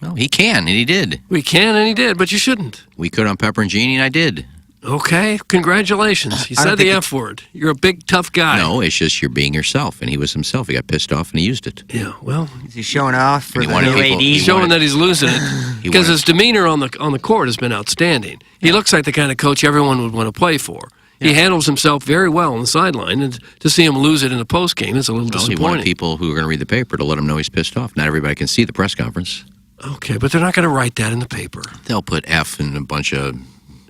S4: Well, he can, and he did.
S3: We can, and he did, but you shouldn't.
S4: We could on Pepper and Genie, and I did.
S3: Okay, congratulations. You
S2: I don't
S3: said the
S2: think
S3: F word. You're a big, tough guy.
S4: No, it's just you're being yourself, and he was himself. He got pissed off, and he used it.
S3: Yeah, well,
S2: Is he showing off for
S4: And he
S2: the
S4: wanted
S2: new
S4: people-
S2: AD?
S3: he's showing that he's losing it
S4: He
S3: because
S4: wanted-
S3: his demeanor on the court has been outstanding. He looks like the kind of coach everyone would want to play for. He handles himself very well on the sideline, and to see him lose it in a post game is a little
S4: Well, he wanted
S3: disappointing.
S4: people who are going to read the paper to let him know he's pissed off. Not everybody can see the press conference.
S3: Okay, but they're not going to write that in the paper.
S4: They'll put F in a bunch of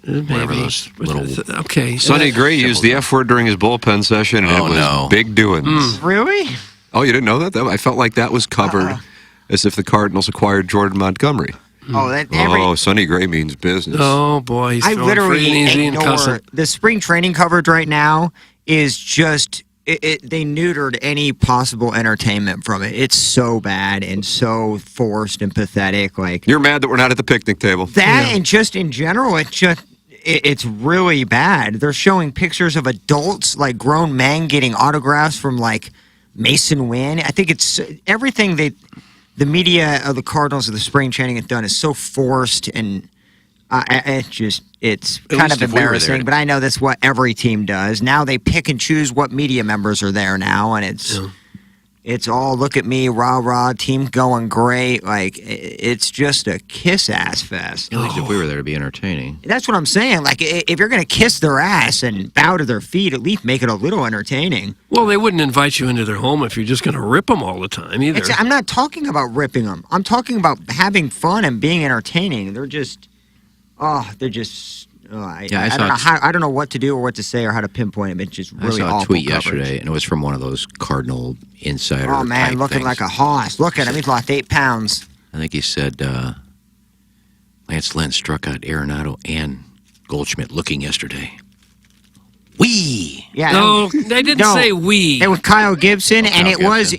S4: whatever
S3: Maybe.
S4: those
S3: But,
S4: little.
S3: okay.
S1: Sonny Gray used the F word during his bullpen session, and
S4: Oh,
S1: it was
S4: no.
S1: big doings.
S2: Really?
S1: Oh, you didn't know that? I felt like that was covered as if the Cardinals acquired Jordan Montgomery.
S2: Oh, that
S1: Sonny Gray means business.
S3: Oh boy, he's
S2: I
S3: throwing free and
S2: literally
S3: easy and cussing.
S2: ignore the spring training coverage right now is just they neutered any possible entertainment from it. It's so bad and so forced and pathetic. Like
S1: You're mad that we're not at the picnic table.
S2: that, and just in general, it's really bad. They're showing pictures of adults, like grown men, getting autographs from like Mason Wynn. I think it's everything the media of the Cardinals of the spring training have done is so forced, and it's kind
S4: least
S2: of
S4: if we were
S2: embarrassing.
S4: there.
S2: But I know that's what every team does. Now they pick and choose what media members are there now, and it's all look at me, rah rah, team going great. Like it's just a kiss ass fest.
S4: At least if we were there to be entertaining.
S2: That's what I'm saying. Like, if you're going to kiss their ass and bow to their feet, at least make it a little entertaining.
S3: Well, they wouldn't invite you into their home if you're just going to rip them all the time either.
S2: I'm not talking about ripping them. I'm talking about having fun and being entertaining. They're just, I don't know what to do or what to say or how to pinpoint them. It's just really
S4: I saw
S2: awful
S4: a tweet
S2: coverage.
S4: yesterday, and it was from one of those Cardinal insider.
S2: Oh man,
S4: type
S2: looking
S4: things.
S2: like a hoss. Look at him. He's lost 8 pounds.
S4: I think he said Lance Lynn struck out Arenado and Goldschmidt looking yesterday. Wee!
S2: Yeah.
S3: No, they didn't
S2: No.
S3: say we.
S2: It was Kyle Gibson, and
S4: Kyle
S2: it was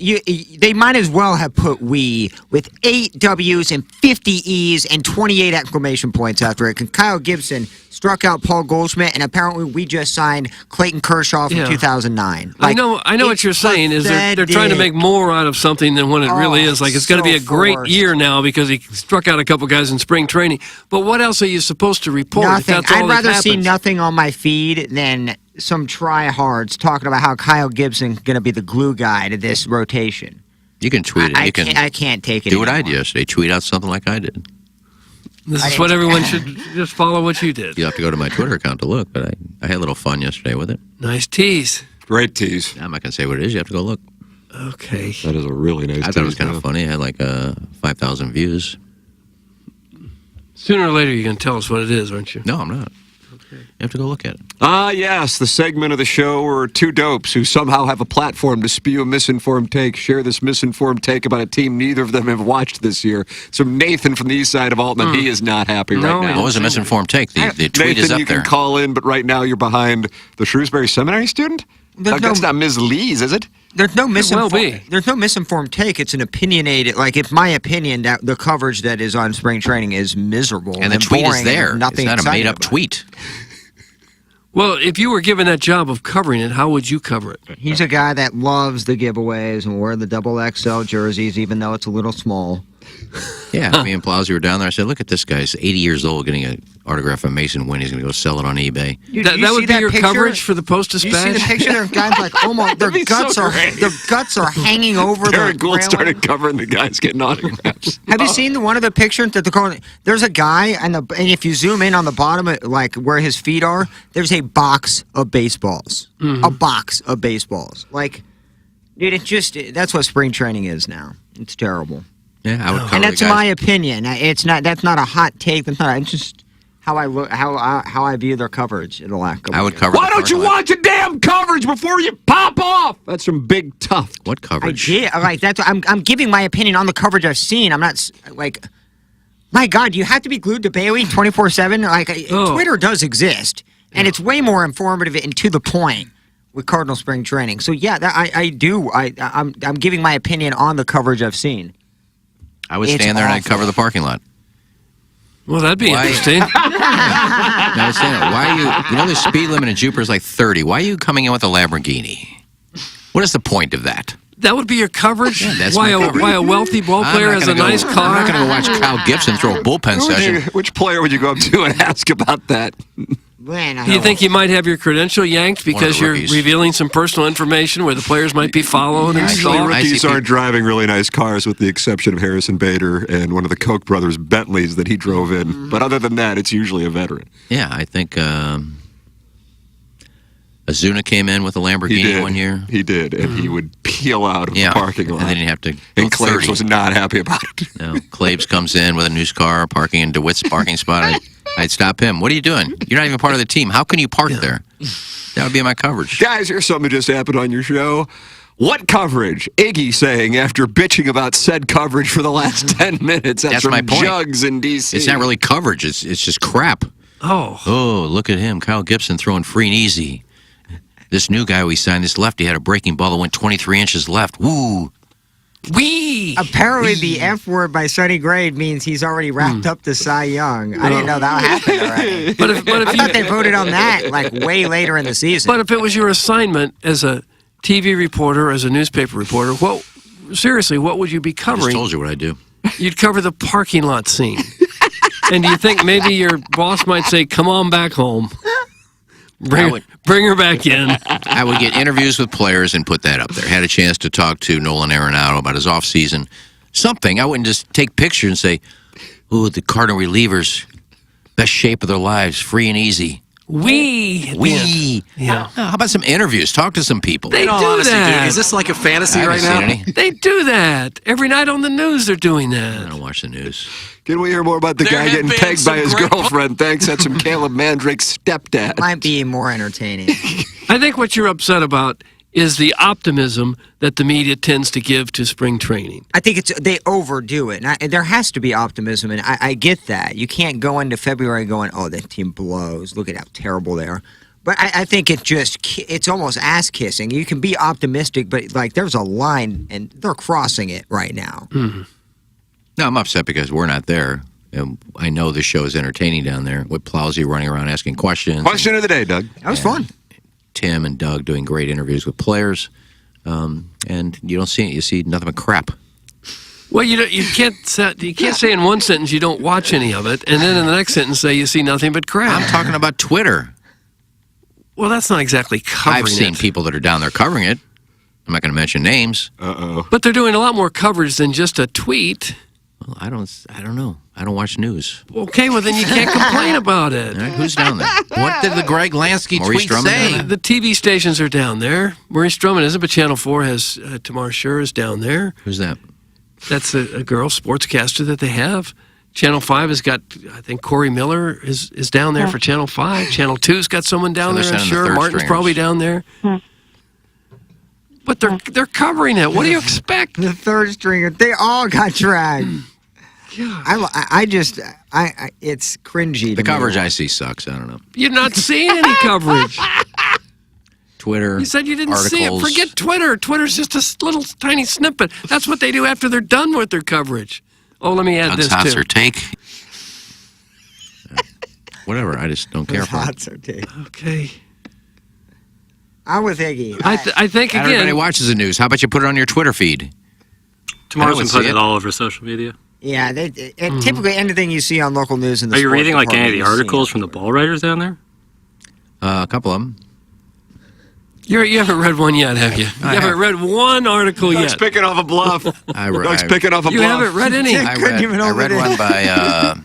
S2: they might as well have put "we" with 8 W's and 50 E's and 28 exclamation points after it. And Kyle Gibson struck out Paul Goldschmidt, and apparently we just signed Clayton Kershaw from
S3: Yeah.
S2: 2009.
S3: I know what you're saying is they're trying to make more out of something than what it really is. Like it's going to be a great
S2: forced.
S3: year now because he struck out a couple guys in spring training. But what else are you supposed to report? if
S2: Nothing.
S3: that's all
S2: I'd rather
S3: that
S2: see
S3: happens?
S2: nothing on my feed than some tryhards talking about how Kyle Gibson's going to be the glue guy to this rotation.
S4: You can tweet it.
S2: I
S4: You can
S2: can't take it.
S4: do what I
S2: anymore.
S4: did yesterday. Tweet out something like I did.
S3: This
S2: I
S3: is
S2: didn't-
S3: what everyone should just follow what you did.
S4: You have to go to my Twitter account to look, but I had a little fun yesterday with it.
S3: Nice tease.
S1: Great tease.
S4: I'm not going to say what it is. You have to go look.
S3: Okay.
S1: That is a really nice
S4: I
S1: tease.
S4: thought it was kind
S1: yeah.
S4: of funny. I had like 5,000 views.
S3: Sooner or later, you're going to tell us what it is, aren't you?
S4: No, I'm not. You have to go look at it.
S1: Yes, the segment of the show where two dopes who somehow have a platform to spew a misinformed take share this misinformed take about a team neither of them have watched this year. So Nathan from the east side of Alton, he is not happy
S3: No,
S1: right now.
S4: What was a misinformed take? The tweet
S1: Nathan,
S4: is up
S1: you
S4: there.
S1: can call in, but right now you're behind the Shrewsbury Seminary student?
S2: There's
S1: That's
S2: no-
S1: not Ms. Lee's, is it?
S2: There's no
S3: well be.
S2: there's no misinformed take. It's an opinionated. Like, it's my opinion that the coverage that is on spring training is miserable
S4: And the tweet
S2: boring
S4: is there.
S2: and nothing
S4: It's not a
S2: exciting
S4: made-up
S2: about it.
S4: tweet.
S3: Well, if you were given that job of covering it, how would you cover it?
S2: He's a guy that loves the giveaways and wear the XXL jerseys, even though it's a little small.
S4: Yeah, me and Plowsy were down there. I said, look at this guy. He's 80 years old getting an autograph of Mason Wynn. He's going to go sell it on eBay.
S2: Dude,
S3: That,
S2: you
S3: that would
S2: see
S3: be
S2: that
S3: your
S2: picture?
S3: coverage for the Post-Dispatch?
S2: You see the picture? There's guys like almost their guts are hanging over
S1: Derek
S2: the
S1: Gould
S2: railing.
S1: started covering the guys getting autographs.
S2: Have you seen one of the pictures that they're calling? There's a guy, and if you zoom in on the bottom, like where his feet are, there's a box of baseballs. A box of baseballs. Like, dude, that's what spring training is now. It's terrible.
S4: Yeah, I would cover
S2: And
S4: the
S2: that's
S4: guys.
S2: my opinion. It's not. That's not a hot take. That's not. It's just how I look. How I view their coverage in the last couple
S4: I would
S2: years.
S4: cover
S1: Why
S4: the
S1: don't you
S4: parking lot.
S1: watch a damn coverage before you pop off? That's from Big Tough.
S4: What
S2: I
S4: coverage?
S2: did. Like that's. I'm giving my opinion on the coverage I've seen. I'm not like. My God, you have to be glued to Bailey 24/7. Like Twitter does exist, and it's way more informative and to the point with Cardinal spring training. So yeah, I do. I'm giving my opinion on the coverage I've seen.
S4: I would
S2: It's
S4: stand there and I'd
S2: awful.
S4: cover the parking lot.
S3: Well, that'd be
S4: Why-
S3: interesting.
S4: Now, I would stand there. Why are you know the speed limit in Jupiter is like 30. Why are you coming in with a Lamborghini? What is the point of that?
S3: That would be your coverage?
S4: Yeah, that's
S3: why,
S4: my coverage.
S3: why a wealthy ball
S4: I'm
S3: player
S4: not
S3: has a
S4: gonna go-
S3: nice car?
S4: I'm not going to go watch Kyle Gibson throw a bullpen session.
S1: Which player would you go up to and ask about that?
S2: Man,
S3: Do you think you might have your credential yanked because
S4: the
S3: you're
S4: rookies.
S3: revealing some personal information where the players might be followed and
S4: Actually,
S3: stalked?
S4: I see
S1: Rookies aren't driving really nice cars with the exception of Harrison Bader and one of the Koch brothers' Bentleys that he drove in. But other than that, it's usually a veteran.
S4: Yeah, I think Azuna came in with a
S1: He
S4: Lamborghini
S1: did.
S4: one year.
S1: He did. And he would peel out of
S4: Yeah,
S1: the parking lot.
S4: and then you have to go
S1: And Claves
S4: 30.
S1: was not happy about it.
S4: No, Claves comes in with a news car, parking in DeWitt's parking spot. I'd stop him. What are you doing? You're not even part of the team. How can you park there? That would be my coverage.
S1: Guys, here's something that just happened on your show. What coverage? Iggy saying after bitching about said coverage for the last 10 minutes. That's from
S4: my point.
S1: Jugs in D.C.
S4: It's not really coverage. It's just crap.
S3: Oh,
S4: Oh, look at him. Kyle Gibson throwing free and easy. This new guy we signed, this lefty, had a breaking ball that went 23 inches left. Woo.
S3: wee!
S2: Apparently, the F word by Sonny Gray means he's already wrapped up the Cy Young. I didn't know that happened already.
S3: But if
S2: I thought they
S3: you,
S2: voted on that like way later in the season.
S3: but if it was your assignment as a TV reporter, as a newspaper reporter, seriously, what would you be
S4: I just
S3: covering?
S4: told you what I do.
S3: You'd cover the parking lot scene. And do you think maybe your boss might say, "Come on back home, bring her back in"?
S4: I would get interviews with players and put that up there. Had a chance to talk to Nolan Arenado about his offseason. Something. I wouldn't just take pictures and say, ooh, the Cardinal relievers, best shape of their lives, free and easy.
S3: Wee!
S4: Wee.
S3: Yeah.
S4: How about some interviews? Talk to some people.
S3: They
S1: In all
S3: do
S1: honesty,
S3: that.
S1: dude, is this like a fantasy
S4: I haven't
S1: right
S4: seen
S1: now?
S4: any.
S3: They do that. Every night on the news, they're doing
S4: I
S3: that.
S4: don't watch the news.
S1: Can we hear more about the
S5: There
S1: guy
S5: have
S1: getting
S5: been
S1: pegged by
S5: some
S1: his
S5: great
S1: girlfriend? Thanks. That's from Caleb Mandrake's stepdad.
S2: Might be more entertaining.
S3: I think what you're upset about is the optimism that the media tends to give to spring training.
S2: I think they overdo it. And there has to be optimism, and I get that. You can't go into February going, oh, that team blows. Look at how terrible they are. But I think it's almost ass-kissing. You can be optimistic, but like there's a line, and they're crossing it right now.
S4: No, I'm upset because we're not there. And I know the show is entertaining down there with Plowsy running around asking questions.
S1: Question of the day, Doug.
S2: That was fun.
S4: Tim and Doug doing great interviews with players. And you don't see it. You see nothing but crap.
S3: Well, you can't say in one sentence you don't watch any of it, and then in the next sentence say you see nothing but crap.
S4: I'm talking about Twitter.
S3: Well, that's not exactly covering
S4: I've seen
S3: it.
S4: people that are down there covering it. I'm not going to mention names.
S3: But they're doing a lot more coverage than just a tweet.
S4: Well, I don't know. I don't watch news.
S3: Okay, well then you can't complain about it.
S4: All right, who's down there?
S6: What did the Greg Lansky
S4: Maurice
S6: tweet
S4: Drummond
S6: say?
S4: down
S3: The TV stations are down there. Maurice Drummond isn't, but Channel 4 has Tamar Shure is down there.
S4: Who's that?
S3: That's a girl sportscaster that they have. Channel 5 has got, I think Corey Miller is down there for Channel 5. Channel 2's got someone down
S4: So
S3: there,
S4: they're
S3: I'm
S4: sending the
S3: sure.
S4: third
S3: Martin's
S4: stringers.
S3: probably down there. But they're covering it. What do you expect?
S2: The third stringer, they all got dragged. It's cringy.
S4: The coverage I see sucks. I don't know.
S3: You're not seeing any coverage.
S4: Twitter.
S3: You said you didn't see it.
S4: articles.
S3: Forget Twitter. Twitter's just a little tiny snippet. That's what they do after they're done with their coverage. Oh, let me add
S4: Doug's
S3: this
S4: Hots
S3: too.
S4: or take. Whatever. I just don't care for it.
S2: Hots or take.
S3: Okay.
S2: I'm with Iggy.
S3: I think
S4: Not everybody
S3: again.
S4: watches the news. How about you put it on your Twitter feed?
S5: Tomorrow's
S4: I
S5: been
S4: would
S5: putting
S4: see
S5: it
S4: it.
S5: all over social media.
S2: Yeah, typically anything you see on local news in the
S5: Are you
S2: sports
S5: reading like any of
S2: department,
S5: the
S2: you see
S5: articles
S2: it.
S5: from the ball writers down there?
S4: A couple of them.
S3: You haven't read one yet, have you? You
S4: I
S3: haven't
S4: have.
S3: read one article
S1: Doug's
S3: yet.
S1: picking off a bluff.
S4: I
S1: Doug's picking off a
S3: You
S1: bluff.
S3: haven't read any.
S4: I
S2: couldn't
S4: read,
S2: even
S4: I
S2: hold
S4: read
S2: it in.
S4: one by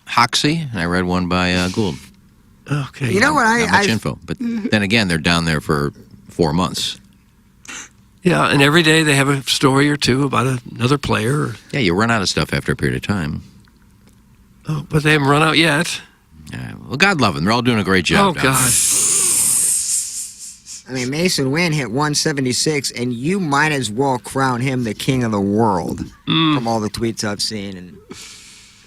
S4: Hoxie, and I read one by Gould.
S3: Okay.
S2: You know what?
S4: Not much info. But then again, they're down there for 4 months.
S3: Yeah, and every day they have a story or two about another player.
S4: Yeah, you run out of stuff after a period of time.
S3: Oh, but they haven't run out yet.
S4: Yeah, well, God love them. They're all doing a great job.
S3: Oh,
S4: down
S3: God.
S2: I mean, Mason Wynn hit 176, and you might as well crown him the king of the world from all the tweets I've seen. And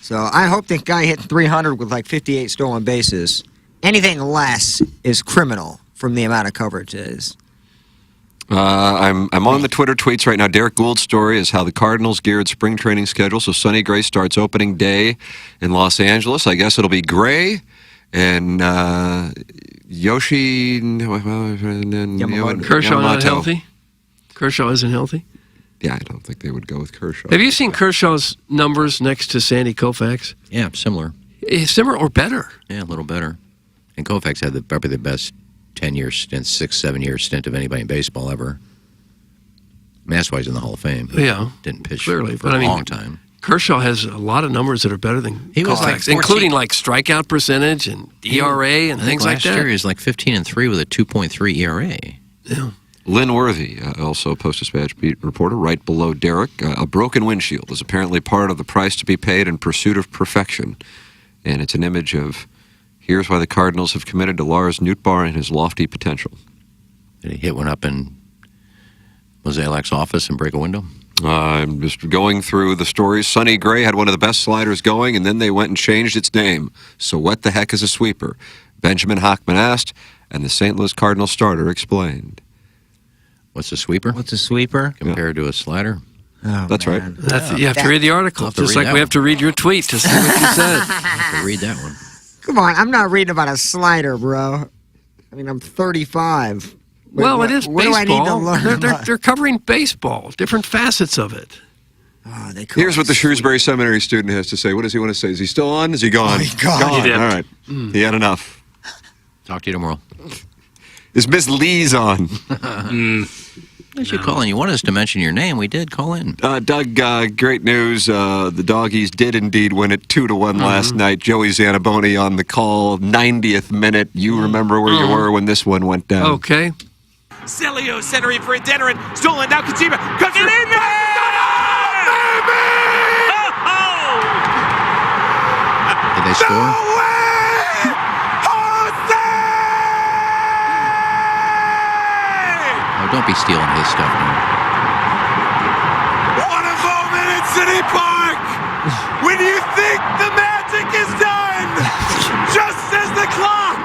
S2: so I hope the guy hit 300 with like 58 stolen bases. Anything less is criminal from the amount of coverage it is.
S1: I'm on the Twitter tweets right now. Derek Gould's story is how the Cardinals geared spring training schedule. So Sonny Gray starts opening day in Los Angeles. I guess it'll be Gray and Yoshi and
S3: Kershaw not
S1: Yamamoto.
S3: healthy? Kershaw isn't healthy?
S1: Yeah, I don't think they would go with Kershaw.
S3: Have you seen Kershaw's numbers next to Sandy Koufax?
S4: Yeah, similar.
S3: Similar or better?
S4: Yeah, a little better. And Koufax had probably the best 10-year stint, 6-7-year stint of anybody in baseball ever. That's why he's in the Hall of Fame.
S3: Yeah,
S4: Didn't pitch
S3: clearly,
S4: for
S3: but
S4: a
S3: I mean,
S4: long time.
S3: Kershaw has a lot of numbers that are better than
S4: He was
S3: Koufax,
S4: like 14.
S3: including like strikeout percentage and ERA and
S4: I think
S3: things like
S4: last year
S3: that.
S4: he was like 15-3 with a 2.3 ERA.
S3: Yeah.
S1: Lynn Worthy, also Post-Dispatch beat reporter, right below Derek. A broken windshield is apparently part of the price to be paid in pursuit of perfection. And it's an image of, here's why the Cardinals have committed to Lars Nootbaar and his lofty potential.
S4: Did he hit one up in Mosaic office and break a window?
S1: I'm just going through the stories. Sonny Gray had one of the best sliders going, and then they went and changed its name. So what the heck is a sweeper? Benjamin Hockman asked, and the St. Louis Cardinals starter explained.
S4: What's a sweeper
S2: What's a sweeper?
S4: compared to a slider?
S2: Oh,
S1: That's right.
S3: You have to read the article,
S4: I'll have to
S3: just
S4: read
S3: like
S4: that
S3: we have to read your tweet to see what you said.
S4: I have to read that one.
S2: Come on, I'm not reading about a slider, bro. I mean, I'm 35.
S3: Well, it is
S2: what
S3: baseball.
S2: do I need to learn?
S3: They're covering baseball, different facets of it.
S2: Oh, they call
S1: Here's
S2: it
S1: what the
S2: sweeper.
S1: Shrewsbury Seminary student has to say. What does he want to say? Is he still on? Is he gone?
S2: he's gone.
S1: Gone.
S5: He dipped.
S1: All right. He had enough.
S4: Talk to you tomorrow.
S1: Is Miss Lee's on?
S4: As you call in, you want us to mention your name. We did call in.
S1: Doug, great news. The Doggies did indeed win it 2-1 last night. Joey Zanaboni on the call, 90th minute. You remember where you were when this one went down.
S3: Okay.
S11: Celio centering for Denerin. Stolen now. Kojima comes it in.
S4: Did they score? Oh, don't be stealing his stuff now.
S11: What a moment at City Park! When you think the magic is done, just as the clock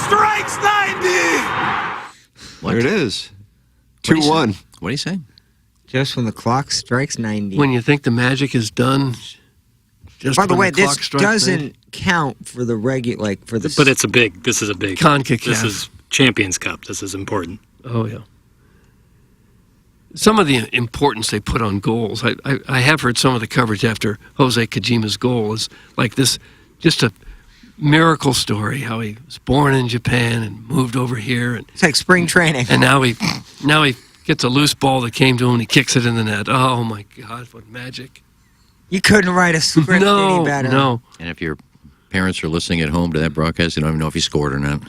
S11: strikes 90.
S4: What?
S1: There it is.
S4: What'd he
S1: 2-1.
S4: What do you say?
S2: Just when the clock strikes 90.
S3: When you think the magic is done, just
S2: By the
S3: when
S2: way,
S3: clock
S2: this
S3: strikes
S2: doesn't count for the regular, like for the.
S5: But this is a big.
S3: CONCACAF.
S5: This is Champions Cup. This is important.
S3: Oh, yeah. Some of the importance they put on goals. I have heard some of the coverage after Jose Kojima's goal is like this, just a miracle story, how he was born in Japan and moved over here. And
S2: It's like spring training.
S3: And now he gets a loose ball that came to him and he kicks it in the net. Oh, my God, what magic.
S2: You couldn't write a script any better.
S3: No.
S4: And if your parents are listening at home to that broadcast, they don't even know if he scored or not.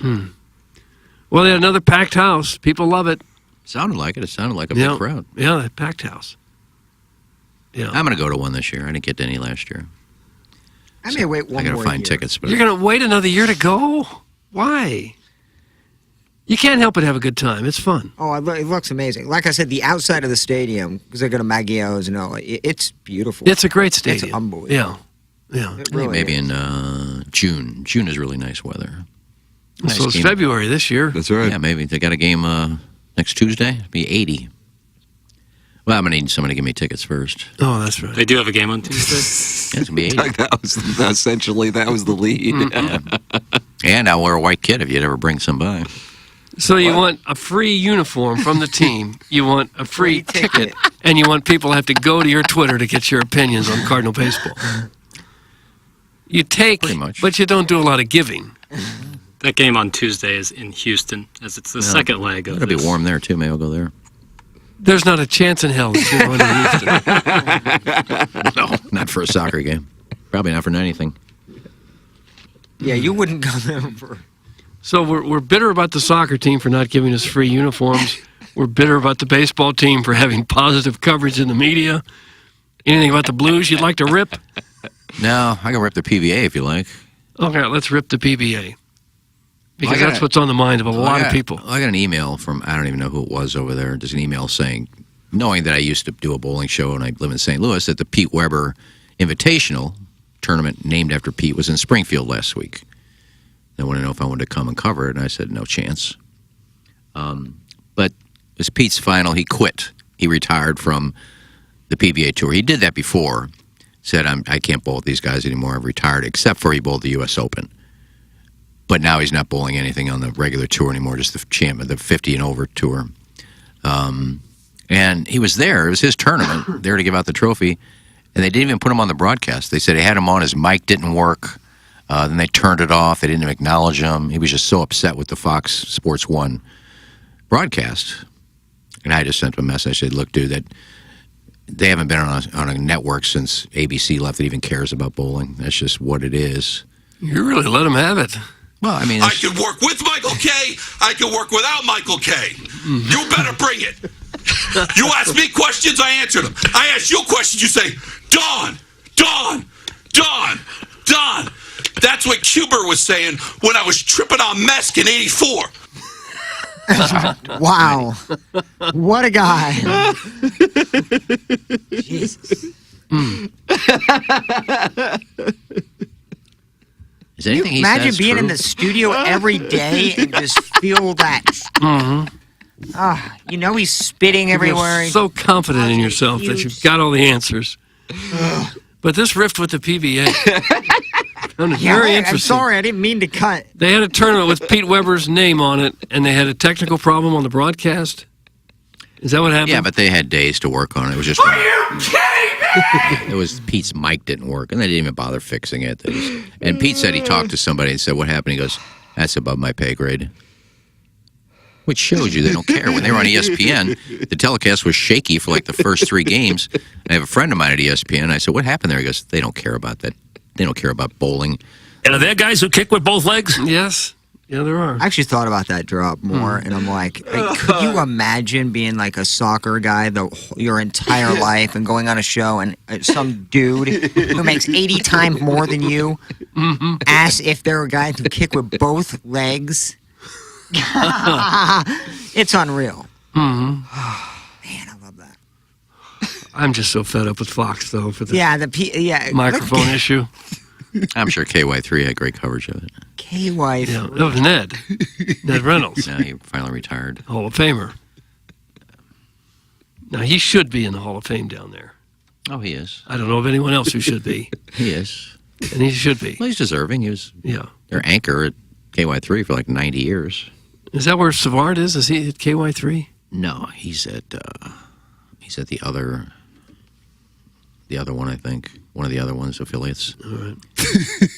S3: Well, they had another packed house. People love it.
S4: Sounded like it. It sounded like a big crowd.
S3: Yeah, that packed house. Yeah.
S4: I'm going to go to one this year. I didn't get to any last year.
S2: I may wait one
S4: I got to
S2: more
S4: find
S2: year.
S4: tickets. But
S3: You're going to wait another year to go? Why? You can't help but have a good time. It's fun.
S2: Oh, it looks amazing. Like I said, the outside of the stadium, because they're going to Maggio's and all, it's beautiful.
S3: It's a great stadium.
S2: It's unbelievable.
S3: Yeah. Yeah.
S2: It
S4: I think
S2: really
S4: maybe
S2: is.
S4: in June. June is really nice weather. Nice
S3: So it's
S4: game.
S3: February this year.
S1: That's right.
S4: Yeah, maybe they got a game next Tuesday. It'll be 80. Well, I'm gonna need somebody to give me tickets first.
S3: Oh, that's right.
S5: They do have a game on Tuesday.
S4: Yeah, it's gonna be 80.
S1: That was essentially that was the lead.
S4: And I'll wear a white kit if you'd ever bring some by.
S3: So you want a free uniform from the team, you want a free ticket, and you want people to have to go to your Twitter to get your opinions on Cardinal baseball. You take,
S4: Pretty much.
S3: but you don't do a lot of giving.
S5: That game on Tuesday is in Houston, as it's the second leg of
S4: It'll be
S5: this.
S4: warm there too. Maybe I'll go there.
S3: There's not a chance in hell that you're going to Houston.
S4: No, not for a soccer game. Probably not for anything.
S2: Yeah, you wouldn't go there for.
S3: So we're bitter about the soccer team for not giving us free uniforms. We're bitter about the baseball team for having positive coverage in the media. Anything about the Blues you'd like to rip?
S4: No, I can rip the PBA if you like.
S3: Okay, let's rip the PBA. Because
S4: I got
S3: that's
S4: it.
S3: what's on the mind of a lot of people.
S4: I got an email from, I don't even know who it was over there, just an email saying, knowing that I used to do a bowling show and I live in St. Louis, that the Pete Weber Invitational tournament named after Pete was in Springfield last week. They wanted to know if I wanted to come and cover it, and I said no chance. But it was Pete's final. He quit. He retired from the PBA Tour. He did that before. Said, I can't bowl with these guys anymore. I've retired, except for he bowled the U.S. Open. But now he's not bowling anything on the regular tour anymore, just the 50 and over tour. And he was there. It was his tournament, there to give out the trophy. And they didn't even put him on the broadcast. They said they had him on. His mic didn't work. Then they turned it off. They didn't even acknowledge him. He was just so upset with the Fox Sports 1 broadcast. And I just sent him a message. I said, look, dude, that they haven't been on a network since ABC left that even cares about bowling. That's just what it is.
S3: You really let him have it.
S4: Well, I mean,
S11: I can work with Michael K. I can work without Michael K. You better bring it. You ask me questions, I answer them. I ask you questions, you say, Don, Don, Don, Don. That's what Cuber was saying when I was tripping on Mesk in '84.
S2: Wow. What a guy. Jesus.
S4: is anything he
S2: Imagine
S4: says
S2: being
S4: true?
S2: in the studio every day and just feel that. You know he's spitting everywhere.
S3: You're so confident in yourself that you've got all the answers. But this rift with the PBA. Found it very
S2: I'm
S3: interesting.
S2: sorry, I didn't mean to cut.
S3: They had a tournament with Pete Weber's name on it, and they had a technical problem on the broadcast. Is that what happened?
S4: Yeah, but they had days to work on it. It was just.
S11: Are you kidding me?
S4: It was Pete's mic didn't work, and they didn't even bother fixing it. And Pete said he talked to somebody and said, "What happened?" He goes, "That's above my pay grade." Which shows you they don't care. When they were on ESPN, the telecast was shaky for like the first 3 games. I have a friend of mine at ESPN, and I said, "What happened there?" He goes, "They don't care about that. They don't care about bowling."
S6: And are there guys who kick with both legs?
S3: Yes. Yeah, there are.
S2: I actually thought about that drop more, and I'm like, could you imagine being like a soccer guy your entire life and going on a show and some dude who makes 80 times more than you asks if they're a guy to kick with both legs? It's unreal. Man, I love that.
S3: I'm just so fed up with Fox, though, for the
S2: look,
S3: microphone issue.
S4: I'm sure KY3 had great coverage of it.
S2: KY.
S3: Yeah, that was Ned Reynolds,
S4: Now he finally retired.
S3: Hall of Famer. Now, he should be in the Hall of Fame down there.
S4: Oh, he is.
S3: I don't know of anyone else who should be,
S4: He is.
S3: and he should be.
S4: Well, he's deserving. He was
S3: Yeah.
S4: their anchor at KY3 for like 90 years.
S3: Is that where Savard is? Is he at KY3?
S4: No, he's at the other one, I think. One of the other ones, affiliates.
S3: All right.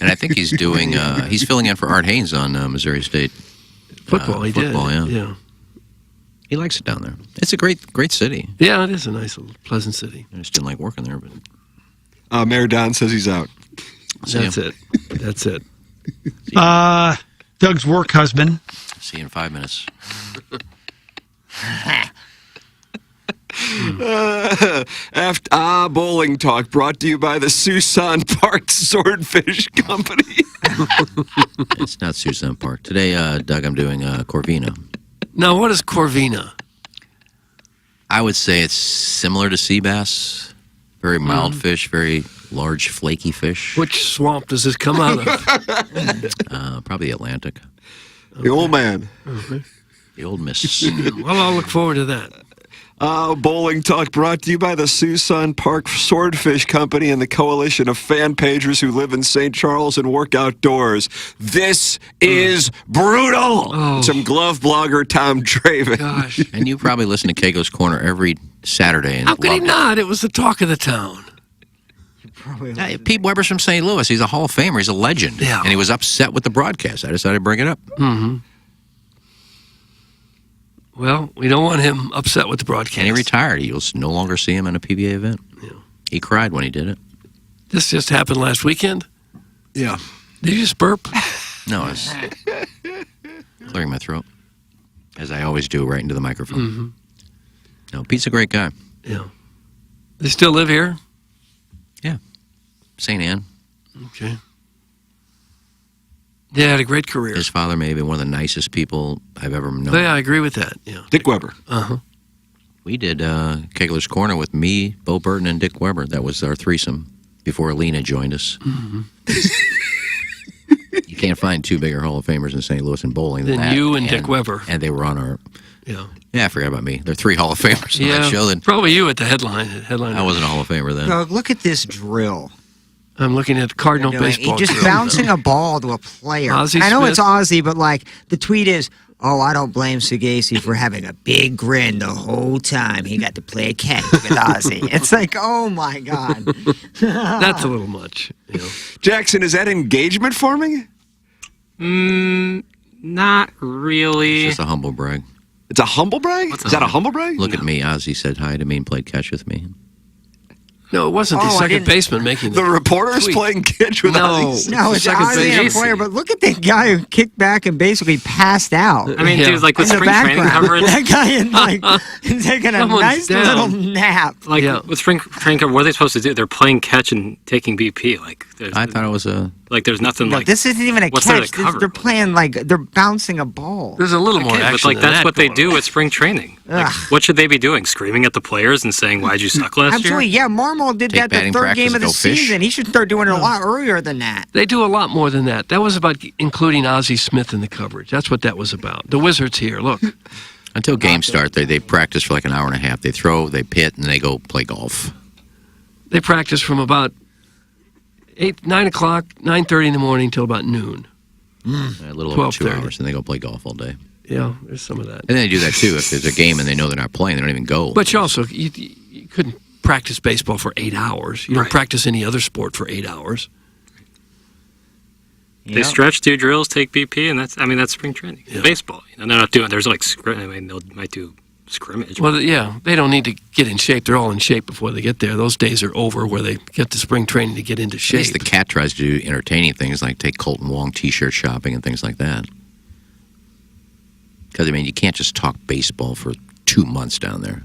S4: And I think he's doing, he's filling in for Art Haynes on Missouri State.
S3: Football, he
S4: football,
S3: did.
S4: yeah. He likes it down there. It's a great city.
S3: Yeah, it is a nice little pleasant city.
S4: I just didn't like working there, but
S1: Mayor Don says he's out.
S3: That's it. That's it.
S12: Doug's work husband.
S4: see you in 5 minutes.
S1: Bowling Talk brought to you by the Suisun Park Swordfish Company.
S4: It's not Susan Park. Today, Doug, I'm doing Corvina.
S3: Now, what is Corvina?
S4: I would say it's similar to sea bass. Very mild fish, very large, flaky fish.
S3: Which swamp does this come out of?
S4: Probably the Atlantic.
S1: The old man.
S4: The old miss.
S3: Well, I'll look forward to that.
S1: Bowling Talk brought to you by the Suisun Park Swordfish Company and the Coalition of Fan Pagers who live in St. Charles and work outdoors. This is brutal.
S3: Oh.
S1: Some glove blogger Tom Draven.
S3: Gosh.
S4: And you probably listen to Keiko's Corner every Saturday. And
S3: How could he
S4: loved it.
S3: not? It was the talk of the town.
S4: Yeah, Pete Weber's from St. Louis. He's a Hall of Famer. He's a legend.
S3: Yeah.
S4: And he was upset with the broadcast. I decided to bring it up.
S3: Mm-hmm. Well, we don't want him upset with the broadcast.
S4: And he retired. You'll no longer see him in a PBA event.
S3: Yeah.
S4: He cried when he did it.
S3: This just happened last weekend?
S1: Yeah.
S3: Did you just burp?
S4: No, I was clearing my throat, as I always do, right into the microphone.
S3: Mm-hmm.
S4: No, Pete's a great guy.
S3: Yeah. They still live here?
S4: St. Anne.
S3: Okay. Yeah, had a great career.
S4: His father may have been one of the nicest people I've ever known.
S3: Yeah, I agree with that. Yeah.
S1: Dick Weber.
S3: Uh-huh.
S4: We did Kegler's Corner with me, Bo Burton, and Dick Weber. That was our threesome before Alina joined us.
S3: Mm-hmm.
S4: You can't find two bigger Hall of Famers in St. Louis in bowling than
S3: Then
S4: that.
S3: you and Dick Weber.
S4: And they were on our...
S3: Yeah.
S4: Yeah, I forgot about me. They're three Hall of Famers on that show. Then
S3: Probably you at the headline.
S4: I wasn't a Hall of Famer then.
S2: Doug, look at this drill.
S3: I'm looking at Cardinal
S2: Doing.
S3: baseball.
S2: He's just
S3: drill.
S2: bouncing a ball to a player.
S3: Ozzie
S2: And I know
S3: Smith.
S2: it's Ozzie, but like the tweet is, "Oh, I don't blame Sagasi for having a big grin the whole time he got to play catch with Ozzie." It's like, oh my god,
S3: That's a little much. You know.
S1: Jackson, is that engagement forming?
S5: Not really.
S4: It's just a humble brag.
S1: It's a humble brag? Is that a humble brag?
S4: Look at me. Ozzie said hi to me and played catch with me.
S3: No, it wasn't the
S2: Oh, I
S3: second
S2: didn't-
S3: baseman making
S1: The reporter's
S3: tweet.
S1: playing catch with
S3: No.
S1: Ozzie.
S2: no, it's
S3: second
S2: Ozzie and a
S3: base.
S2: player. But look at the guy who kicked back and basically passed out.
S5: I mean,
S3: Yeah.
S5: dude, like with
S2: in the
S5: spring training
S2: background,
S5: coverage,
S2: that guy is like taking a
S3: Someone's
S2: nice
S3: down.
S2: little nap.
S5: like
S3: Yeah.
S5: with spring training coverage, what are they supposed to do? They're playing catch and taking BP. Like, there's,
S4: I thought it was a...
S5: like there's nothing
S2: No,
S5: like.
S2: this isn't even a
S5: what's there to
S2: catch. This-
S5: cover?
S2: they're playing like they're bouncing a ball.
S3: There's a little more
S5: Okay,
S3: action
S5: but like
S3: than
S5: that's
S3: that
S5: what they
S3: going
S5: do
S3: on.
S5: at spring training. Like,
S2: Ugh.
S5: what should they be doing? Screaming at the players and saying, "Why'd you suck last
S2: Absolutely,
S5: year?"
S2: yeah. Marmol did
S4: Take
S2: that the
S4: batting
S2: third
S4: practice
S2: game of
S4: and
S2: the
S4: go fish.
S2: season. He should start doing it a lot earlier than that.
S3: They do a lot more than that. That was about including Ozzie Smith in the coverage. That's what that was about. The Wizards here, look.
S4: Until games start, they practice for like an hour and a half. They throw, they pit, and they go play golf.
S3: They practice from about 9 o'clock, 9:30 in the morning till about noon.
S4: A little over 2
S3: 12:30.
S4: hours, and they go play golf all day.
S3: Yeah, there's some of that.
S4: And then they do that too. If there's a game and they know they're not playing, they don't even go.
S3: But you also, you couldn't practice baseball for 8 hours. You don't
S5: Right.
S3: practice any other sport for 8 hours.
S5: They stretch, do drills, take BP, and that's spring training.
S3: Yeah.
S5: Baseball, they're not doing. There's like I mean, they might do scrimmage.
S3: Well, yeah, they don't need to get in shape. They're all in shape before they get there. Those days are over where they get to spring training to get into
S4: At least
S3: shape.
S4: the cat tries to do entertaining things like take Colton Wong T-shirt shopping and things like that. Because, I mean, you can't just talk baseball for 2 months down there.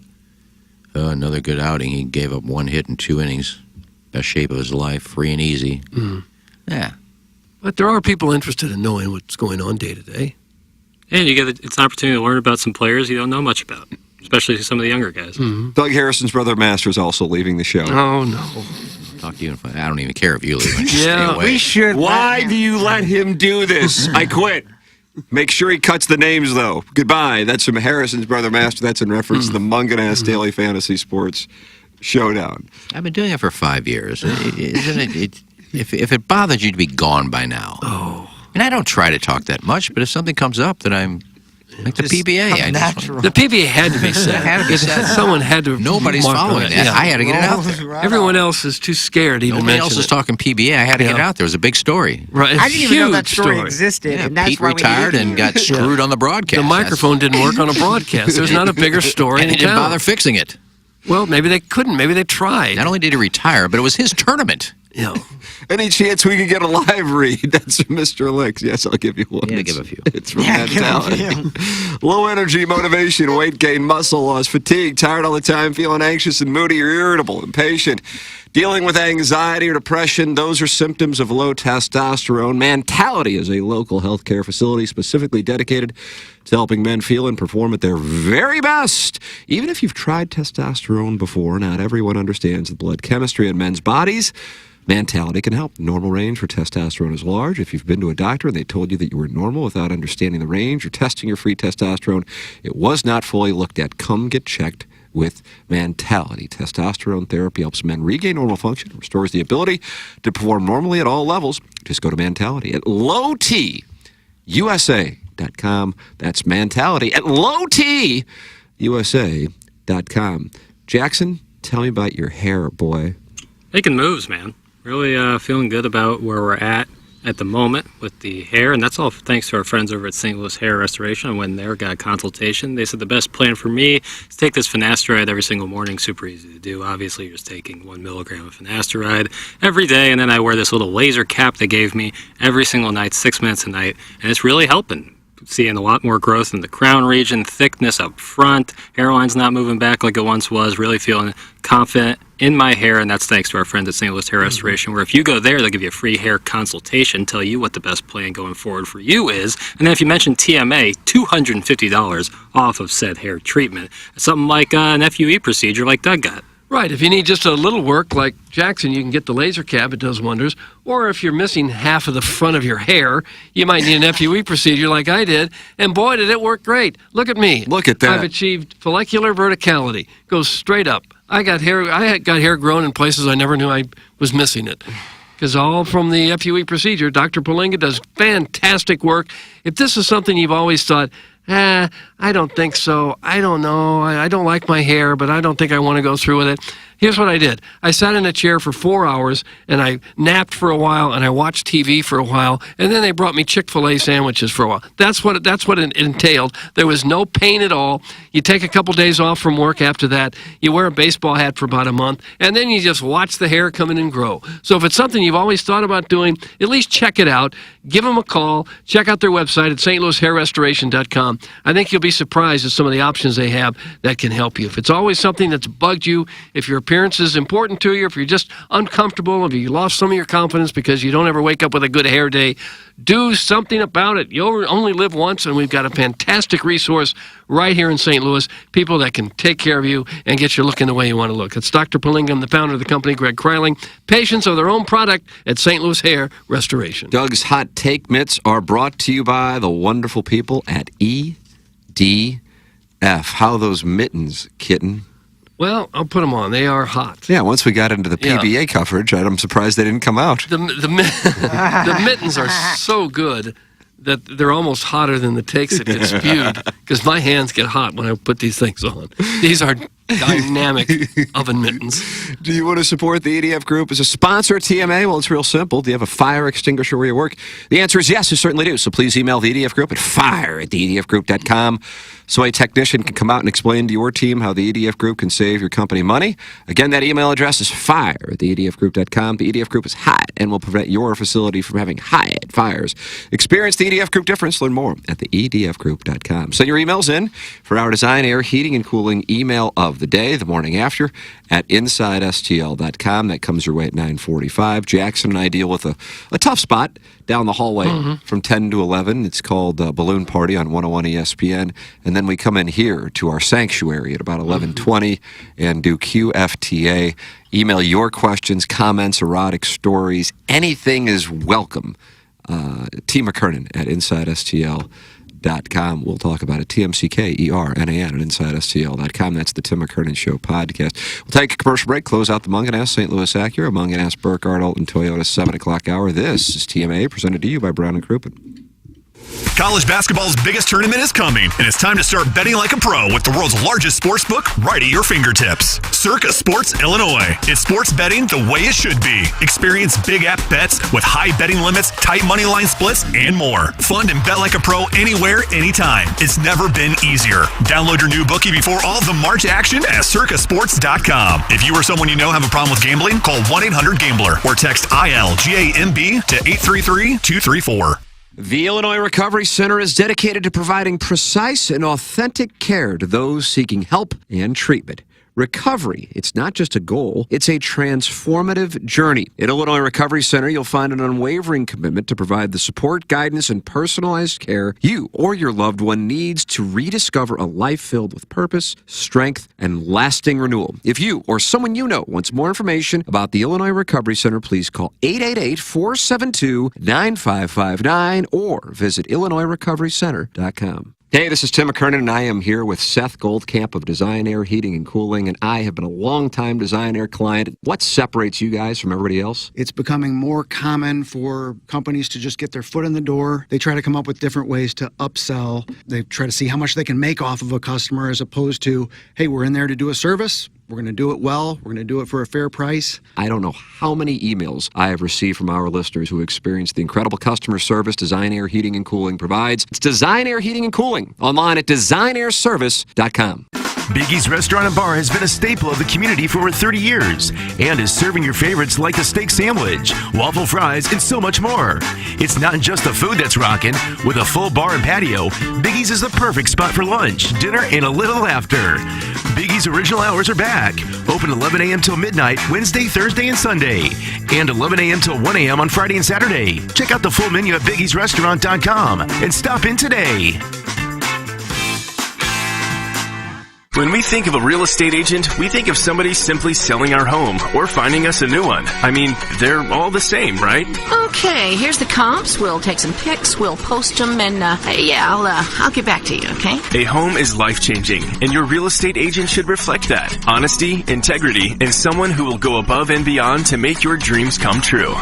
S4: Another good outing. He gave up 1 hit in 2 innings. Best shape of his life. Free and easy. Yeah.
S3: But there are people interested in knowing what's going on day to day.
S5: And it's an opportunity to learn about some players you don't know much about, especially some of the younger guys.
S1: Doug Harrison's brother Master is also leaving the show.
S3: Oh, no.
S4: Talk to you. I don't even care if you leave. I just
S3: Yeah,
S4: stay away.
S2: We should.
S1: Why do you let him do this? I quit. Make sure he cuts the names, though. Goodbye. That's from Harrison's brother Master. That's in reference to the Munganess Daily Fantasy Sports Showdown.
S4: I've been doing it for 5 years. Isn't it? If it bothered you to be gone by now.
S3: Oh.
S4: And I don't try to talk that much, but if something comes up that I'm like the PBA, I just,
S2: Natural.
S3: The PBA had to be said.
S4: It had to be said.
S3: Someone had to.
S4: nobody's
S3: mark on
S4: following
S3: it.
S4: that.
S3: Yeah.
S4: I had to get it out there.
S3: Everyone else is too scared to even
S4: Nobody
S3: mention
S4: else is
S3: it.
S4: talking PBA. I had to get it
S3: Yeah.
S4: out there. It was a big story.
S3: Right,
S2: I didn't even know that
S3: huge
S2: story existed,
S4: Yeah,
S2: and that's
S4: Pete
S2: why
S4: retired
S2: we needed
S4: and got screwed on the broadcast.
S3: The microphone didn't work on a broadcast. There's not a bigger story
S4: and
S3: in
S4: they didn't
S3: town.
S4: bother fixing it.
S3: Well, maybe they couldn't. Maybe they tried.
S4: Not only did he retire, but it was his tournament.
S3: Yeah.
S1: Any chance we could get a live read? That's from Mr. Licks. Yes, I'll give you one.
S4: Yeah,
S1: It's-
S4: give a few.
S1: It's from
S2: Yeah,
S1: that
S2: give a
S1: talent. Low energy, motivation, weight gain, muscle loss, fatigue, tired all the time, feeling anxious and moody or irritable, impatient. Dealing with anxiety or depression, those are symptoms of low testosterone. Mentality is a local healthcare facility specifically dedicated to helping men feel and perform at their very best. Even if you've tried testosterone before, not everyone understands the blood chemistry in men's bodies. Mentality can help. Normal range for testosterone is large. If you've been to a doctor and they told you that you were normal without understanding the range or testing your free testosterone, it was not fully looked at. Come get checked with Mentality. Testosterone therapy helps men regain normal function, restores the ability to perform normally at all levels. Just go to Mentality at lowtusa.com. That's Mentality at lowtusa.com. Jackson, tell me about your hair, boy.
S5: Making moves, man. Really feeling good about where we're at the moment with the hair, and that's all thanks to our friends over at St. Louis Hair Restoration. I went there, got a consultation. They said the best plan for me is take this finasteride every single morning. Super easy to do. Obviously, you're just taking 1 milligram of finasteride every day, and then I wear this little laser cap they gave me every single night, 6 minutes a night, and it's really helping. Seeing a lot more growth in the crown region, thickness up front, hairline's not moving back like it once was, really feeling confident in my hair, and that's thanks to our friends at St. Louis Hair Restoration, where if you go there, they'll give you a free hair consultation, tell you what the best plan going forward for you is, and then if you mention TMA, $250 off of said hair treatment. Something like an FUE procedure like Doug got.
S3: Right. If you need just a little work like Jackson, you can get the laser cap. It does wonders. Or if you're missing half of the front of your hair, you might need an FUE procedure like I did. And boy, did it work great. Look at me.
S1: Look at that.
S3: I've achieved follicular verticality. Goes straight up. I got hair grown in places I never knew I was missing it. Because all from the FUE procedure, Dr. Polinga does fantastic work. If this is something you've always thought, I don't think so. I don't know. I don't like my hair, but I don't think I want to go through with it. Here's what I did. I sat in a chair for 4 hours, and I napped for a while, and I watched TV for a while, and then they brought me Chick-fil-A sandwiches for a while. That's what it entailed. There was no pain at all. You take a couple days off from work after that. You wear a baseball hat for about a month, and then you just watch the hair come in and grow. So if it's something you've always thought about doing, at least check it out. Give them a call. Check out their website at stlouishairrestoration.com. I think you'll be surprised at some of the options they have that can help you. If it's always something that's bugged you, if your appearance is important to you, if you're just uncomfortable, if you lost some of your confidence because you don't ever wake up with a good hair day, do something about it. You'll only live once, and we've got a fantastic resource right here in St. Louis, people that can take care of you and get you looking the way you want to look. It's Dr. Polinga, the founder of the company, Greg Kreiling. Patients of their own product at St. Louis Hair Restoration.
S1: Doug's Hot Take Mitts are brought to you by the wonderful people at EDF. How are those mittens, kitten?
S3: Well, I'll put them on. They are hot.
S1: Yeah, once we got into the PBA coverage, I'm surprised they didn't come out.
S3: The mittens are so good that they're almost hotter than the takes that get spewed, because my hands get hot when I put these things on. These are dynamic oven mittens.
S1: Do you want to support the EDF Group as a sponsor at TMA? Well, it's real simple. Do you have a fire extinguisher where you work? The answer is yes, you certainly do. So please email the EDF Group at fire@theedfgroup.com so a technician can come out and explain to your team how the EDF Group can save your company money. Again, that email address is fire@theedfgroup.com. The EDF Group is hot and will prevent your facility from having high fires. Experience the EDF Group difference. Learn more at theedfgroup.com. Send your emails in for our design, air, heating, and cooling email of the day, the morning after, at InsideSTL.com. That comes your way at 9:45. Jackson and I deal with a tough spot down the hallway from 10 to 11. It's called Balloon Party on 101 ESPN. And then we come in here to our sanctuary at about 11:20 and do QFTA. Email your questions, comments, erotic stories. Anything is welcome. T. McKernan at InsideSTL.com. We'll talk about it. TMCKERNAN at InsideSTL.com. That's the Tim McKernan Show podcast. We'll take a commercial break, close out the Munganess St. Louis Acura, Munganess Burkhardt Alton Toyota 7 o'clock hour. This is TMA, presented to you by Brown & Crouppen.
S12: College basketball's biggest tournament is coming, and it's time to start betting like a pro with the world's largest sports book right at your fingertips. Circa Sports Illinois. It's sports betting the way it should be. Experience big app bets with high betting limits, tight money line splits, and more. Fun and bet like a pro anywhere, anytime. It's never been easier. Download your new bookie before all of the March action at circasports.com. If you or someone you know have a problem with gambling, call 1-800-GAMBLER or text ILGAMB to 833-234.
S1: The Illinois Recovery Center is dedicated to providing precise and authentic care to those seeking help and treatment. Recovery, it's not just a goal, it's a transformative journey. At Illinois Recovery Center, you'll find an unwavering commitment to provide the support, guidance, and personalized care you or your loved one needs to rediscover a life filled with purpose, strength, and lasting renewal. If you or someone you know wants more information about the Illinois Recovery Center, please call 888-472-9559 or visit IllinoisRecoveryCenter.com. Hey, this is Tim McKernan, and I am here with Seth Goldcamp of Design Air Heating and Cooling, and I have been a long-time Design Air client. What separates you guys from everybody else?
S13: It's becoming more common for companies to just get their foot in the door. They try to come up with different ways to upsell. They try to see how much they can make off of a customer as opposed to, hey, we're in there to do a service. We're going to do it well. We're going to do it for a fair price.
S1: I don't know how many emails I have received from our listeners who experience the incredible customer service Design Air Heating and Cooling provides. It's Design Air Heating and Cooling, online at designairservice.com.
S12: Biggie's Restaurant and Bar has been a staple of the community for over 30 years and is serving your favorites like the steak sandwich, waffle fries, and so much more. It's not just the food that's rocking. With a full bar and patio, Biggie's is the perfect spot for lunch, dinner, and a little laughter. Biggie's original hours are back. Open 11 a.m. till midnight, Wednesday, Thursday, and Sunday. And 11 a.m. till 1 a.m. on Friday and Saturday. Check out the full menu at biggiesrestaurant.com and stop in today.
S14: When we think of a real estate agent, we think of somebody simply selling our home or finding us a new one. I mean, they're all the same, right?
S15: Okay, here's the comps. We'll take some pics, we'll post them, and I'll get back to you, okay?
S14: A home is life-changing, and your real estate agent should reflect that. Honesty, integrity, and someone who will go above and beyond to make your dreams come true.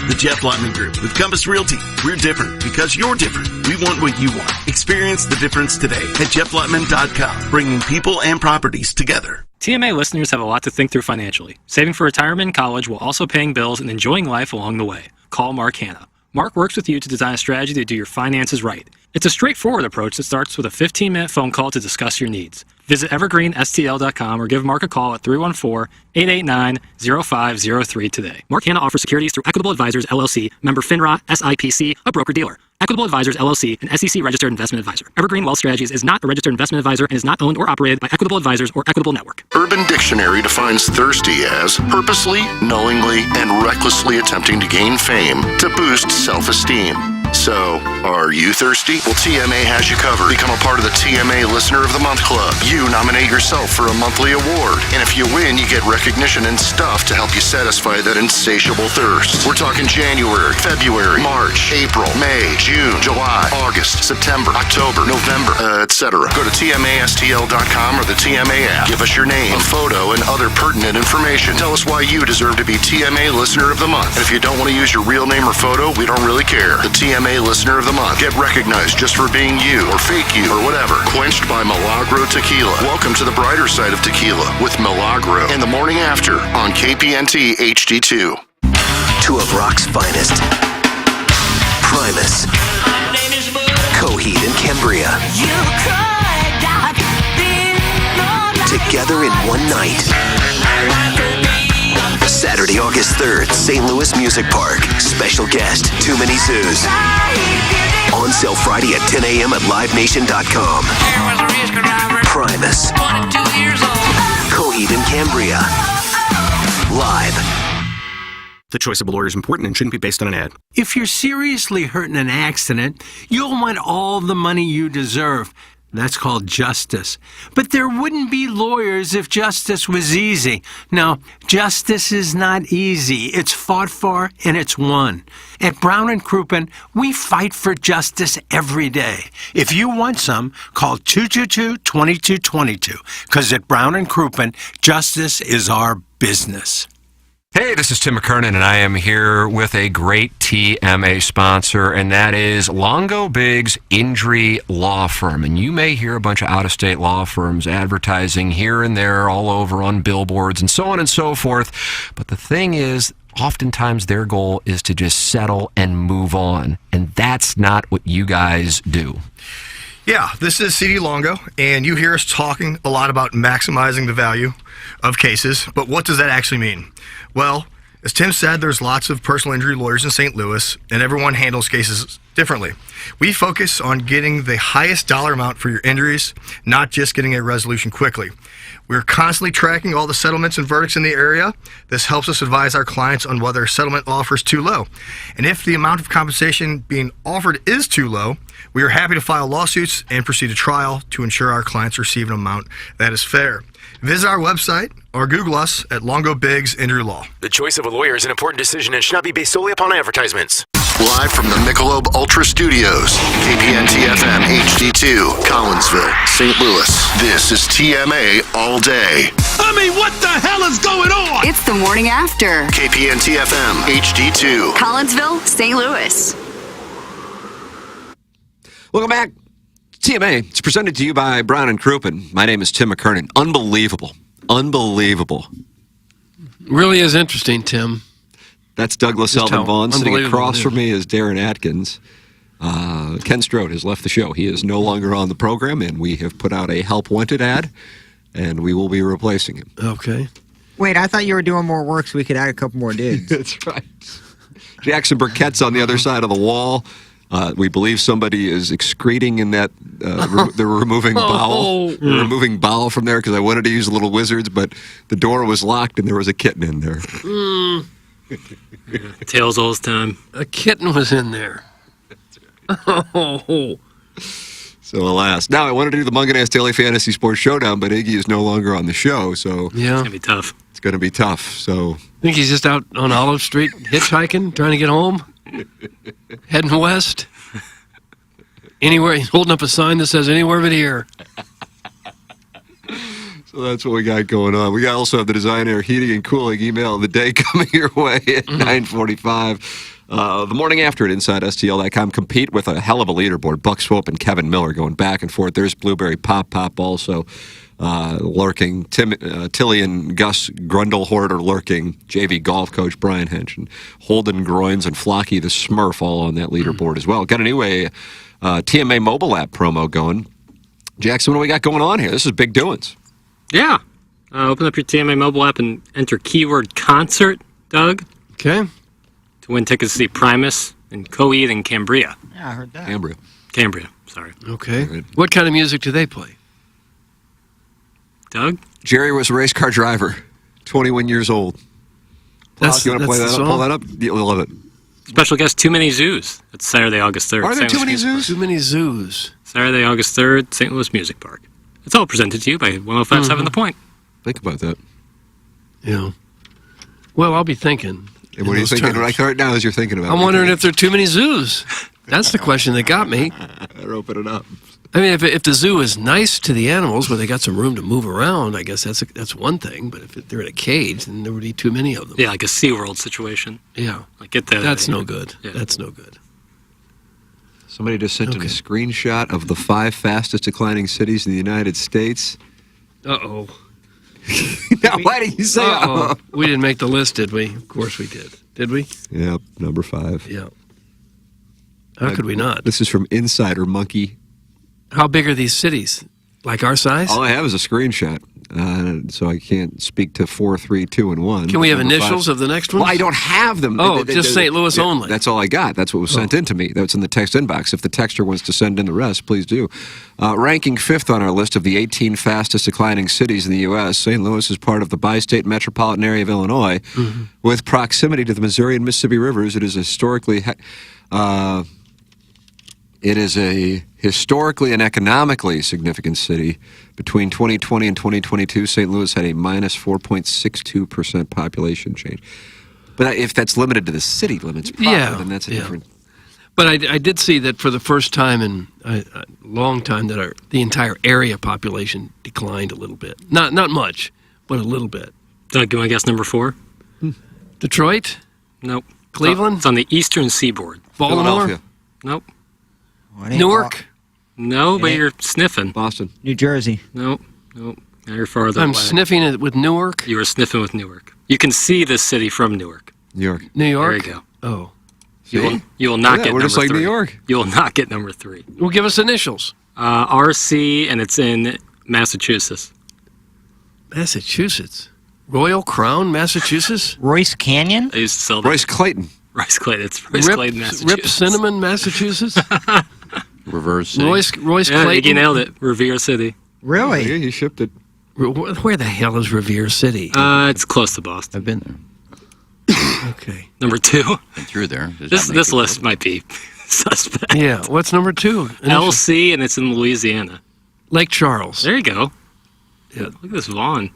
S16: The Jeff Lotman Group with Compass Realty. We're different because you're different. We want what you want. Experience the difference today at jefflotman.com, bringing people and properties together.
S5: TMA listeners have a lot to think through financially. Saving for retirement and college while also paying bills and enjoying life along the way. Call Mark Hanna. Mark works with you to design a strategy to do your finances right. It's a straightforward approach that starts with a 15-minute phone call to discuss your needs. Visit evergreenstl.com or give Mark a call at 314-889-0503 today. Mark Hanna offers securities through Equitable Advisors, LLC, member FINRA, SIPC, a broker-dealer. Equitable Advisors, LLC, an SEC-registered investment advisor. Evergreen Wealth Strategies is not a registered investment advisor and is not owned or operated by Equitable Advisors or Equitable Network.
S17: Urban Dictionary defines thirsty as purposely, knowingly, and recklessly attempting to gain fame to boost self-esteem. So, are you thirsty? Well, TMA has you covered. Become a part of the TMA Listener of the Month Club. You nominate yourself for a monthly award. And if you win, you get recognition and stuff to help you satisfy that insatiable thirst. We're talking January, February, March, April, May, June, July, August, September, October, November, etc. Go to TMASTL.com or the TMA app. Give us your name, a photo, and other pertinent information. Tell us why you deserve to be TMA Listener of the Month. And if you don't want to use your real name or photo, we don't really care. The TMA Listener of the Month. Get recognized just for being you or fake you or whatever. Quenched by Milagro Tequila. Welcome to the brighter side of tequila with Milagro in the morning after on KPNT HD2.
S18: Two of rock's finest. Primus. Coheed and Cambria. Together in one night. Saturday, August 3rd, St. Louis Music Park. Special guest, Too Many Zoos. On sale Friday at 10 a.m. at LiveNation.com. Primus. Coheed and Cambria. Live.
S19: The choice of a lawyer is important and shouldn't be based on an ad.
S20: If you're seriously hurt in an accident, you'll want all the money you deserve. That's called justice. But there wouldn't be lawyers if justice was easy. No, justice is not easy. It's fought for and it's won. At Brown & Crouppen, we fight for justice every day. If you want some, call 222-2222. Because at Brown & Crouppen, justice is our business.
S1: Hey, this is Tim McKernan, and I am here with a great TMA sponsor, and that is Longo Biggs Injury Law Firm. And you may hear a bunch of out-of-state law firms advertising here and there all over on billboards and so on and so forth. But the thing is, oftentimes their goal is to just settle and move on, and that's not what you guys do.
S21: Yeah, this is CD Longo, and you hear us talking a lot about maximizing the value of cases, but what does that actually mean? Well, as Tim said, there's lots of personal injury lawyers in St. Louis, and everyone handles cases differently. We focus on getting the highest dollar amount for your injuries, not just getting a resolution quickly. We're constantly tracking all the settlements and verdicts in the area. This helps us advise our clients on whether a settlement offer is too low. And if the amount of compensation being offered is too low, we are happy to file lawsuits and proceed to trial to ensure our clients receive an amount that is fair. Visit our website or Google us at Longo Biggs Injury Law.
S7: The choice of a lawyer is an important decision and should not be based solely upon advertisements.
S17: Live from the Michelob Ultra Studios, KPNT-FM HD2, Collinsville, St. Louis. This is TMA All Day.
S11: I mean, what the hell is going on?
S22: It's the morning after.
S17: KPNT-FM HD2.
S22: Collinsville, St. Louis.
S1: Welcome back. TMA. It's presented to you by Brown and Crouppen. My name is Tim McKernan. Unbelievable.
S3: Really is interesting, Tim.
S1: That's Douglas
S3: Just
S1: Elvin
S3: how
S1: Vaughn. Sitting
S3: unbelievable
S1: across
S3: it is.
S1: from me is Darren Atkins. Ken Strode has left the show. He is no longer on the program, and we have put out a help wanted ad, and we will be replacing him.
S3: Okay.
S2: Wait, I thought you were doing more work so we could add a couple more dudes.
S1: That's right. Jackson Burkett's on the other side of the wall. We believe somebody is excreting in that. They're removing bowel.
S3: Oh.
S1: They're removing bowel from there because I wanted to use Little Wizards, but the door was locked and there was a kitten in there.
S5: Tails all his time.
S3: A kitten was in there. Oh.
S1: So alas. Now I wanted to do the Munganess Daily Fantasy Sports Showdown, but Iggy is no longer on the show, so
S3: Yeah.
S5: It's gonna be tough.
S1: it's going to be tough. So
S3: Think he's just out on Olive Street hitchhiking, trying to get home? Heading west? Anywhere, he's holding up a sign that says anywhere but here.
S1: So that's what we got going on. We also have the Design Air Heating and Cooling email of the day coming your way at 9:45. The morning after at InsideSTL.com. Compete with a hell of a leaderboard. Buck Swope and Kevin Miller going back and forth. There's Blueberry Pop also lurking. Tilly and Gus Grundlehort are lurking. JV golf coach Brian Hench and Holden Groins and Flocky the Smurf all on that leaderboard as well. Got a new TMA mobile app promo going. Jackson, what do we got going on here? This is big doings.
S5: Yeah. Open up your TMA mobile app and enter keyword concert, Doug.
S3: Okay.
S5: To win tickets to see Primus and Coed and Cambria.
S2: Yeah, I heard that.
S5: Cambria, sorry.
S3: Okay. What kind of music do they play?
S5: Doug?
S1: Jerry was a race car driver, 21 years old.
S3: That's-
S1: You want to play
S3: that's
S1: that
S3: the
S1: up? Pull
S3: song?
S1: that up? You'll love it.
S5: Special guest, Too Many Zoos. It's Saturday, August 3rd.
S1: Are there
S5: St.
S1: too
S5: Louis
S1: many
S5: Music
S1: zoos?
S3: Too many zoos.
S5: Park. Saturday, August 3rd, St. Louis Music Park. It's all presented to you by 105.7 The Point.
S1: Think about that.
S3: Yeah. Well, I'll be thinking.
S1: And what are you thinking right now as you're thinking about it?
S3: I'm wondering if there are too many zoos. That's the question that got me.
S1: Better open it up.
S3: I mean, if the zoo is nice to the animals, where they got some room to move around, I guess that's one thing. But if they're in a cage, then there would be too many of them.
S5: Yeah, like a SeaWorld situation.
S3: Yeah.
S5: Like get the.
S3: That's no good.
S5: Yeah.
S3: That's no good.
S1: Somebody just sent in a screenshot of the 5 fastest declining cities in the United States.
S3: Uh-oh.
S1: Now, why did you say
S3: Uh-oh. We didn't make the list, did we? Of course we did. Did we?
S1: Yep, number 5.
S3: Yeah. How could we not?
S1: This is from Insider Monkey.
S3: How big are these cities? Like our size?
S1: All I have is a screenshot, so I can't speak to 4, 3, 2, and 1.
S3: Can we have
S1: Number
S3: initials
S1: 5.
S3: of the next one?
S1: Well, I don't have them.
S3: Oh, just St. Louis only.
S1: That's all I got. That's what was sent in to me. That's in the text inbox. If the texter wants to send in the rest, please do. Ranking 5th on our list of the 18 fastest declining cities in the U.S., St. Louis is part of the bi-state metropolitan area of Illinois. With proximity to the Missouri and Mississippi rivers, it is historically... It is a historically and economically significant city. Between 2020 and 2022, St. Louis had a minus 4.62% population change. But if that's limited to the city limits, proper, then that's a different...
S3: But I did see that for the first time in a long time that the entire area population declined a little bit. Not much, but a little bit.
S5: Doug, you want to guess number 4?
S3: Detroit?
S5: Nope.
S3: Cleveland?
S5: It's on the eastern seaboard.
S3: Baltimore?
S5: Nope.
S3: Newark?
S5: No, but you're sniffing.
S1: Boston.
S2: New Jersey.
S5: Nope. Now you're farther
S3: I'm
S5: away.
S3: sniffing it with Newark?
S5: You were sniffing with Newark. You can see this city from Newark.
S1: New York.
S3: New York?
S5: There you go.
S3: Oh.
S5: You will not
S1: Yeah,
S5: get
S1: we're
S5: number
S1: just like
S5: 3.
S1: New York.
S5: You will not get number 3.
S3: Well, give us initials.
S5: RC, and it's in Massachusetts.
S3: Massachusetts. Royal Crown, Massachusetts?
S2: Royce Canyon?
S5: I used to sell that.
S1: Royce Clayton.
S5: Rice Clayton. It's Rice Clayton, Massachusetts.
S3: Rip Cinnamon, Massachusetts.
S4: Reverse City.
S3: Royce
S5: Yeah,
S3: Clayton.
S5: Iggy nailed it. Revere City.
S2: Really?
S1: Yeah, he shipped it.
S3: Where the hell is Revere City?
S5: It's close to Boston.
S4: I've been there.
S3: Okay.
S5: Number 2.
S4: Been through there.
S5: This list might be suspect.
S3: Yeah. What's number 2?
S5: LC, and it's in Louisiana.
S3: Lake Charles.
S5: There you go.
S3: Yeah.
S5: Look at this Vaughn.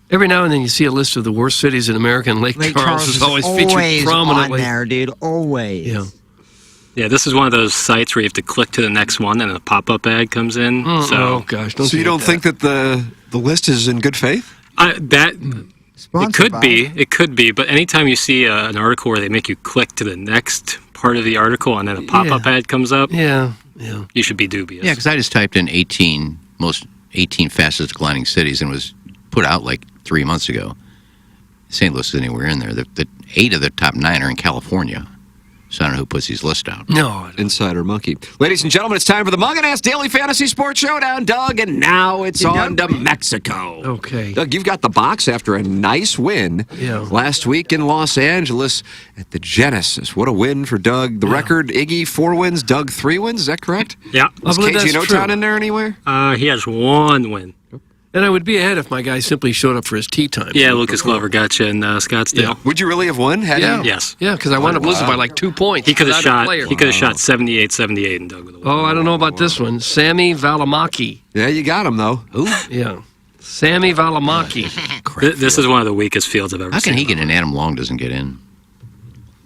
S3: Every now and then you see a list of the worst cities in America, and Lake Charles is always featured prominently.
S2: on there, dude. Always.
S3: Yeah.
S5: Yeah, this is one of those sites where you have to click to the next one, and a pop-up ad comes in.
S3: Oh gosh!
S1: So you don't think that the list is in good faith?
S5: It could be, but anytime you see an article where they make you click to the next part of the article and then a pop-up ad comes up, you should be dubious.
S4: Yeah, because I just typed in 18 fastest declining cities and it was put out like 3 months ago. St. Louis is anywhere in there. The 8 of the top 9 are in California. So I don't know who puts these lists out.
S3: No.
S1: Insider Monkey. Ladies and gentlemen, it's time for the Mug and Ass Daily Fantasy Sports Showdown, Doug, and now it's on to Mexico.
S3: Okay.
S1: Doug, you've got the box after a nice win last week in Los Angeles at the Genesis. What a win for Doug. The record, Iggy, 4 wins, Doug, 3 wins. Is that correct?
S5: Yeah.
S1: Is KG No Town in there anywhere?
S5: He has 1 win.
S3: And I would be ahead if my guy simply showed up for his tea time.
S5: Yeah, Lucas Glover got you in Scottsdale.
S3: Yeah.
S1: Would you really have won?
S5: Yes.
S3: Yeah, because I wound up losing by like 2 points.
S5: He could have
S3: without a
S5: shot.
S3: player.
S5: He could have shot 78-78 and Doug with a win.
S3: Oh, I don't know about this one. Sammy Valimaki.
S1: Yeah, you got him though.
S4: Who?
S3: Yeah. Sammy Valimaki.
S5: This is one of the weakest fields I've ever
S4: How
S5: seen.
S4: can he get in? Adam Long doesn't get in.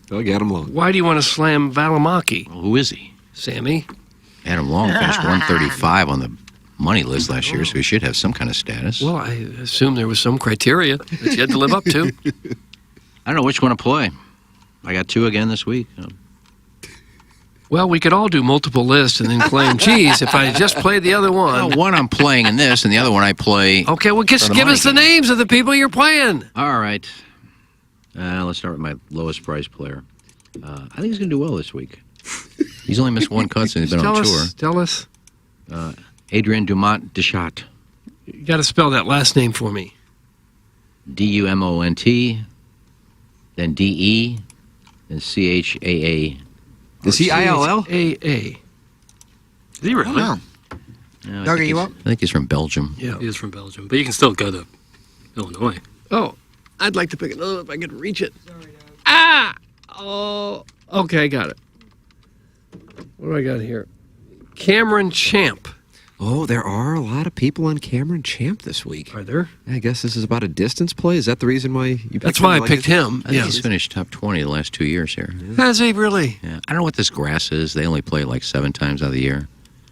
S1: Doug, Adam Long.
S3: Why do you want to slam Valimaki?
S4: Well, who is he?
S3: Sammy.
S4: Adam Long finished 135 on the money list last year, so he should have some kind of status.
S3: Well, I assume there was some criteria that you had to live up to.
S4: I don't know which one to play. I got 2 again this week.
S3: Well, we could all do multiple lists and then claim, geez, if I just played the other one.
S4: Well, one I'm playing in this, and the other one I play.
S3: Okay, well, just give us the names of the people you're playing.
S4: All right. Let's start with my lowest price player. I think he's going to do well this week. He's only missed 1 cut since he's been on tour.
S3: Tell us.
S4: Adrian Dumont Deschat.
S3: You got to spell that last name for me.
S4: Dumont, then DE, then CHAA.
S1: Is he ILL?
S3: CHAA.
S5: Is he really?
S2: Oh.
S4: No,
S2: Doug, are you up?
S4: I think he's from Belgium.
S3: Yeah.
S5: He is from Belgium, but you can still go to Illinois.
S3: Oh, I'd like to pick another if I could reach it. Ah! Oh, okay, got it. What do I got here? Cameron Champ.
S1: Oh, there are a lot of people on Cameron Champ this week.
S3: Are there?
S1: I guess this is about a distance play. Is that the reason why you picked
S3: That's
S1: him?
S3: why I
S1: Like
S3: picked
S1: this?
S3: him.
S4: I think he's finished top 20 the last 2 years here.
S3: Has he really?
S4: Yeah. I don't know what this grass is. They only play like 7 times out of the year.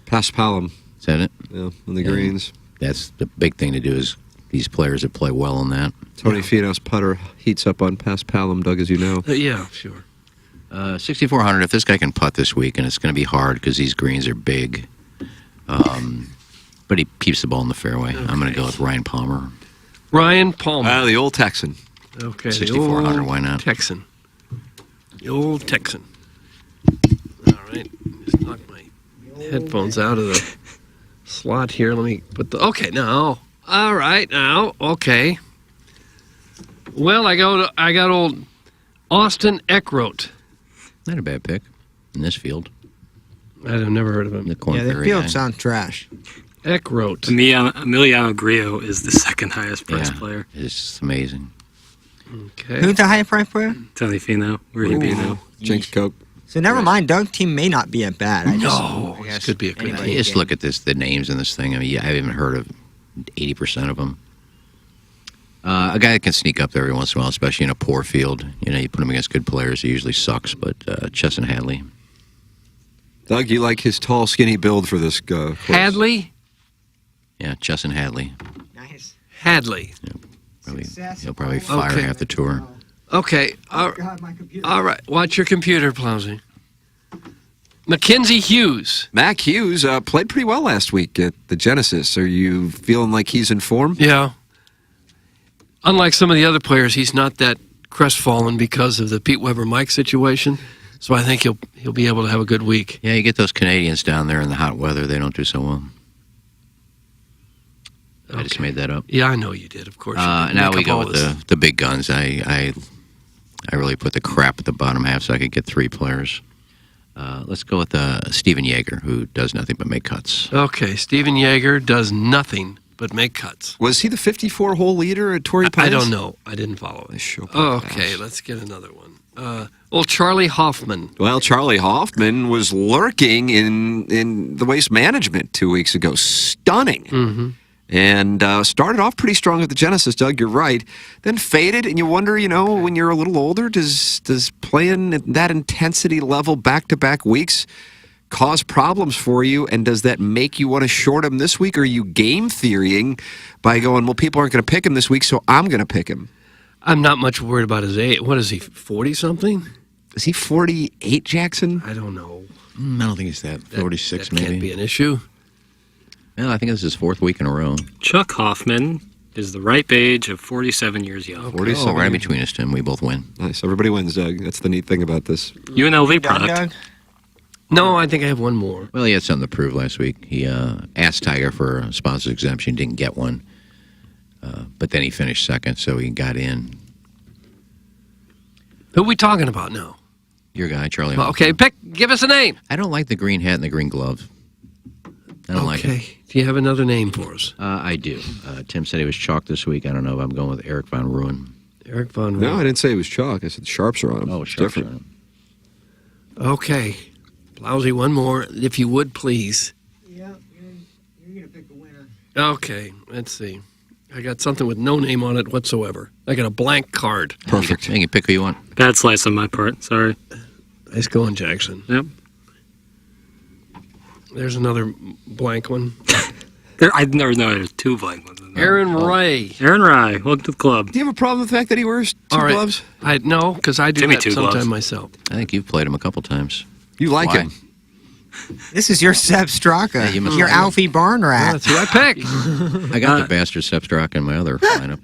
S1: Paspalum.
S4: Is that it?
S1: Yeah, on the greens.
S4: That's the big thing to do is these players that play well on that.
S1: Tony Finau's putter heats up on Paspalum, Doug, as you know.
S3: Yeah, sure.
S4: 6,400. If this guy can putt this week, and it's going to be hard because these greens are big, but he keeps the ball in the fairway. Okay. I'm going to go with Ryan Palmer.
S3: Ryan Palmer.
S1: The old Texan.
S3: Okay.
S4: 6,400. Why not?
S3: Texan. The old Texan. All right. Just knock my headphones out of the slot here. Let me put the. Okay, now. All right, now. Okay. Well, I got old Austin Eckroat.
S4: Not a bad pick in this field.
S3: I've never heard of him.
S4: The Corn
S2: Yeah, the
S4: Ferry
S2: field
S4: guy.
S2: sounds trash.
S3: Eckroat.
S5: Emiliano Grillo is the second highest priced player.
S4: It's amazing.
S3: Okay.
S2: Who's the highest price player?
S5: Tony Finau. Where he be now?
S1: Jinx Coke.
S2: So never mind. Doug's team may not be that bad.
S3: This could be a good
S2: anybody
S3: team.
S4: Just look at the names in this thing. I mean, I haven't heard of 80% of them. A guy that can sneak up there every once in a while, especially in a poor field. You know, you put him against good players, he usually sucks. But Chesson Hadley.
S1: Doug, you like his tall, skinny build for this course.
S3: Hadley?
S4: Yeah, Chesson Hadley.
S2: Nice.
S3: Hadley.
S4: He'll probably fire
S3: Okay.
S4: half the tour.
S3: Okay. All right. Watch your computer, Plowsy. Mackenzie Hughes.
S1: Mac Hughes played pretty well last week at the Genesis. Are you feeling like he's in form?
S3: Yeah. Unlike some of the other players, he's not that crestfallen because of the Pete Weber Mike situation. So I think he'll be able to have a good week.
S4: Yeah, you get those Canadians down there in the hot weather, they don't do so well. I just made that up.
S3: Yeah, I know you did, of course. You did.
S4: Now
S3: Make
S4: we
S3: up
S4: go
S3: all
S4: with
S3: this.
S4: the big guns. I I really put the crap at the bottom half so I could get 3 players. Let's go with Steven Yeager, who does nothing but make cuts.
S3: Okay, Steven Yeager does nothing but make cuts.
S1: Was he the 54-hole leader at Torrey Pines?
S3: I don't know. I didn't follow it. Okay, let's get another one. Charlie Hoffman.
S1: Well, Charlie Hoffman was lurking in the Waste Management 2 weeks ago. Stunning.
S3: Mm-hmm.
S1: And started off pretty strong at the Genesis, Doug, you're right. Then faded, and you wonder, when you're a little older, does playing at that intensity level back-to-back weeks cause problems for you, and does that make you want to short him this week, or are you game theorying by going, well, people aren't going to pick him this week, so I'm going to pick him?
S3: I'm not much worried about his age. What is he, 40-something?
S1: Is he 48, Jackson?
S3: I don't know.
S4: I don't think he's that. 46, maybe.
S3: Can't be an issue.
S4: Well, I think this is his 4th week in a row.
S5: Chuck Hoffman is the ripe age of 47 years young.
S1: 47.
S4: Right between us, Tim. We both win.
S1: Nice. Everybody wins, Doug. That's the neat thing about this.
S5: UNLV product.
S3: No, I think I have one more.
S4: Well, he had something to prove last week. He asked Tiger for a sponsor's exemption, didn't get one. But then he finished second, so he got in.
S3: Who are we talking about now?
S4: Your guy, Charlie.
S3: Well, okay, give us a name.
S4: I don't like the green hat and the green glove. I don't like it.
S3: Do you have another name for us?
S4: I do. Tim said he was chalk this week. I don't know if I'm going with Eric Von Ruin.
S3: Eric Von Ruin.
S1: No, I didn't say it was chalk. I said sharps are on him.
S4: Oh,
S1: It's
S4: sharps
S1: different.
S4: on him.
S3: Okay. Blousy, one more, if you would, please.
S13: Yeah, you're going to pick a winner.
S3: Okay, let's see. I got something with no name on it whatsoever. I got a blank card.
S4: Perfect. You can pick who you want.
S5: Bad slice on my part. Sorry.
S3: Nice going, Jackson.
S5: Yep.
S3: There's another blank one.
S5: I never know there's 2 blank ones.
S3: Aaron Ray.
S5: Aaron Ray, welcome to the club.
S1: Do you have a problem with the fact that he wears 2
S3: All right.
S1: gloves?
S3: No, because I do
S5: Give me
S3: that
S5: 2
S3: sometime
S5: gloves.
S3: myself.
S4: I think you've played him a couple times.
S1: You like
S4: Why?
S1: him.
S2: This is your Seb Straka.
S4: Yeah, you must
S2: Your
S4: like him.
S2: Alfie Barn rat.
S3: That's who I picked.
S4: I got the bastard Sepstrock in my other lineup.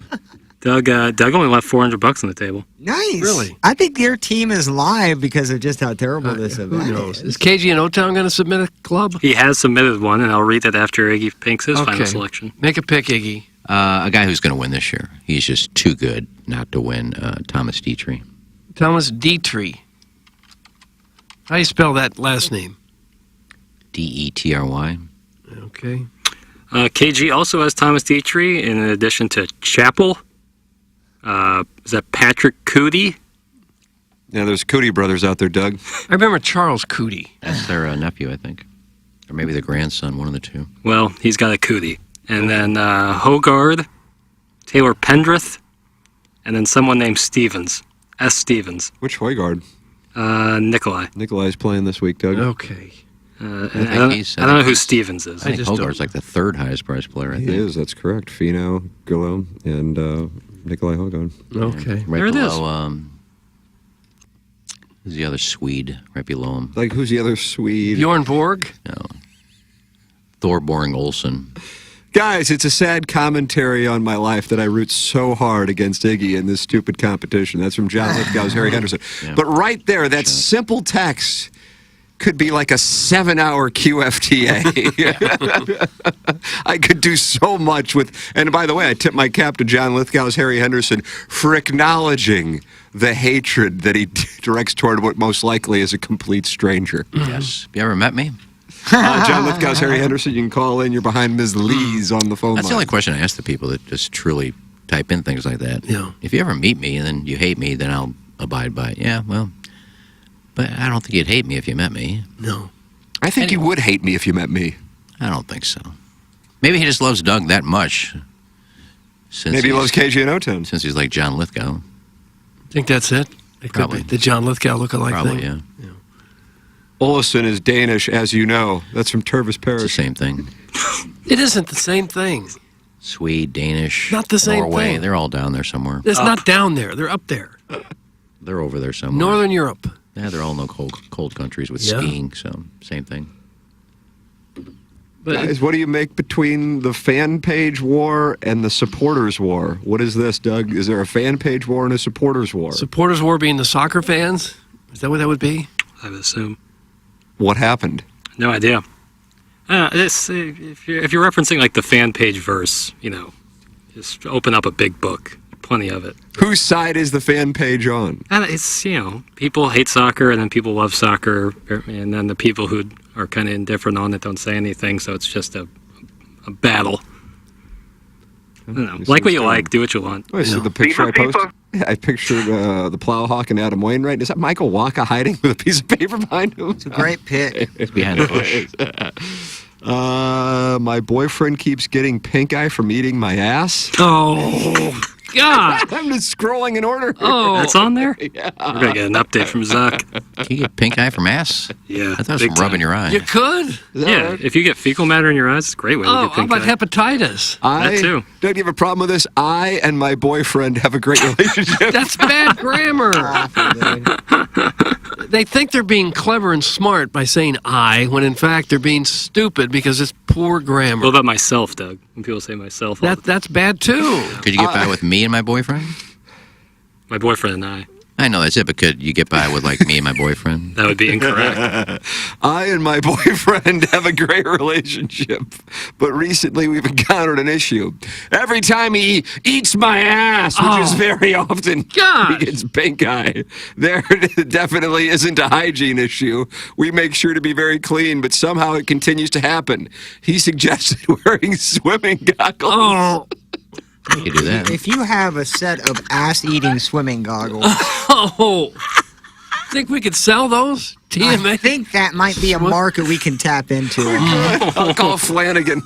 S5: Doug only left $400 on the table.
S2: Nice.
S3: Really?
S2: I think your team is live because of just how terrible this event
S3: Who knows?
S2: is.
S3: Is KG and O-Town going to submit a club?
S5: He has submitted one, and I'll read it after Iggy pinks his final
S3: Okay.
S5: selection.
S3: Make a pick, Iggy.
S4: A guy who's going to win this year. He's just too good not to win. Thomas Dietrich.
S3: Thomas Dietrich. How do you spell that last name?
S4: Detry.
S3: Okay.
S5: KG also has Thomas Dietrich in addition to Chappell. Is that Patrick Cootie?
S1: Yeah, there's Cootie brothers out there, Doug.
S3: I remember Charles Cootie.
S4: That's their nephew, I think. Or maybe the grandson, one of the two.
S5: Well, he's got a Cootie. And then Hogard, Taylor Pendrith, and then someone named Stevens. S. Stevens.
S1: Which Hoygaard?
S5: Nikolai.
S1: Nikolai's playing this week, Doug.
S3: Okay.
S5: I don't know who Stevens is.
S4: I think Hogarth's like the 3rd highest priced player, I
S1: He
S4: think.
S1: is, that's correct. Fino, Gullo, and Nikolai Hogard.
S3: Okay.
S4: Right
S5: There it is.
S4: below, who's the other Swede right below him?
S1: Like, who's the other Swede?
S3: Bjorn Borg?
S4: No. Thor Boring Olsen.
S1: Guys, it's a sad commentary on my life that I root so hard against Iggy in this stupid competition. That's from John Lithgow's Harry Henderson.
S4: Yeah.
S1: But right there, that simple text could be like a 7-hour QFTA. I could do so much with, and by the way, I tip my cap to John Lithgow's Harry Henderson for acknowledging the hatred that he directs toward what most likely is a complete stranger.
S4: Yes. You ever met me?
S1: John Lithgow's Harry Henderson, you can call in. You're behind Ms. Lee's on the phone
S4: That's
S1: line.
S4: the only question I ask the people that just truly type in things like that.
S3: Yeah.
S4: If you ever meet me and then you hate me, then I'll abide by it. Yeah, well, but I don't think you'd hate me if you met me.
S3: No.
S1: I think you would hate me if you met me.
S4: I don't think so. Maybe he just loves Doug that much. Since
S1: Maybe he
S4: he's-
S1: loves KG and O-Town.
S4: Since he's like John Lithgow.
S3: Think that's it? It could
S4: Probably.
S3: be the John Lithgow lookalike
S4: Probably,
S3: thing.
S4: yeah.
S1: Olesen is Danish, as you know. That's from Tervis Parish.
S4: It's the same thing.
S3: It isn't the same thing.
S4: Swede, Danish,
S3: Not the same
S4: Norway.
S3: thing.
S4: They're all down there somewhere.
S3: It's not down there. They're up there.
S4: They're over there somewhere.
S3: Northern Europe.
S4: Yeah, they're all no cold countries with
S3: Yeah.
S4: skiing, so same thing.
S3: But
S1: Guys, what do you make between the fan page war and the supporters war? What is this, Doug? Is there a fan page war and a supporters war?
S3: supporters war being the soccer fans? Is that what that would be?
S5: I would assume.
S1: What happened?
S5: No idea. If you're referencing like the fan page verse, just open up a big book. plenty of it.
S1: Whose side is the fan page on?
S5: And it's, people hate soccer, and then people love soccer, and then the people who are kind of indifferent on it don't say anything, so it's just a battle. I don't know. Like what you like, do what you want.
S1: Oh, so the picture I posted, I pictured the Plowhawk and Adam Wainwright. Is that Michael Waka hiding with a piece of paper behind him?
S2: It's a great pic.
S4: It's behind the bush.
S1: My boyfriend keeps getting pink eye from eating my ass.
S3: Oh, God.
S1: I'm just scrolling in order.
S3: Oh.
S5: That's on there?
S1: Yeah.
S5: We're going to get an update from Zuck.
S4: Can you get pink eye from ass?
S5: Yeah.
S4: I thought it was
S5: big
S4: from rubbing
S5: time.
S4: your eye.
S3: You could?
S5: Yeah,
S1: right?
S5: if you get fecal matter in your eyes, it's a great way to
S3: Oh,
S5: get
S3: how
S5: pink
S3: about
S5: eye.
S3: hepatitis?
S5: That too.
S1: Don't you have a problem with this? I and my boyfriend have a great relationship.
S3: That's bad grammar. They think they're being clever and smart by saying I, when in fact they're being stupid because it's poor grammar.
S5: What about myself, Doug? When people say myself,
S3: That's bad too.
S4: Could you get by with me and my boyfriend?
S5: my boyfriend and I.
S4: I know that's it, but could you get by with like me and my boyfriend?
S5: That would be incorrect.
S1: I and my boyfriend have a great relationship, but recently we've encountered an issue. Every time he eats my ass, which is very often, he gets pink eye. There definitely isn't a hygiene issue. We make sure to be very clean, but somehow it continues to happen. He suggested wearing swimming goggles.
S3: Oh.
S4: You could do that.
S2: If you have a set of ass-eating swimming goggles,
S3: Oh, think we could sell those? TMA?
S2: I think that might be a market we can tap into.
S1: I'll call Flanagan.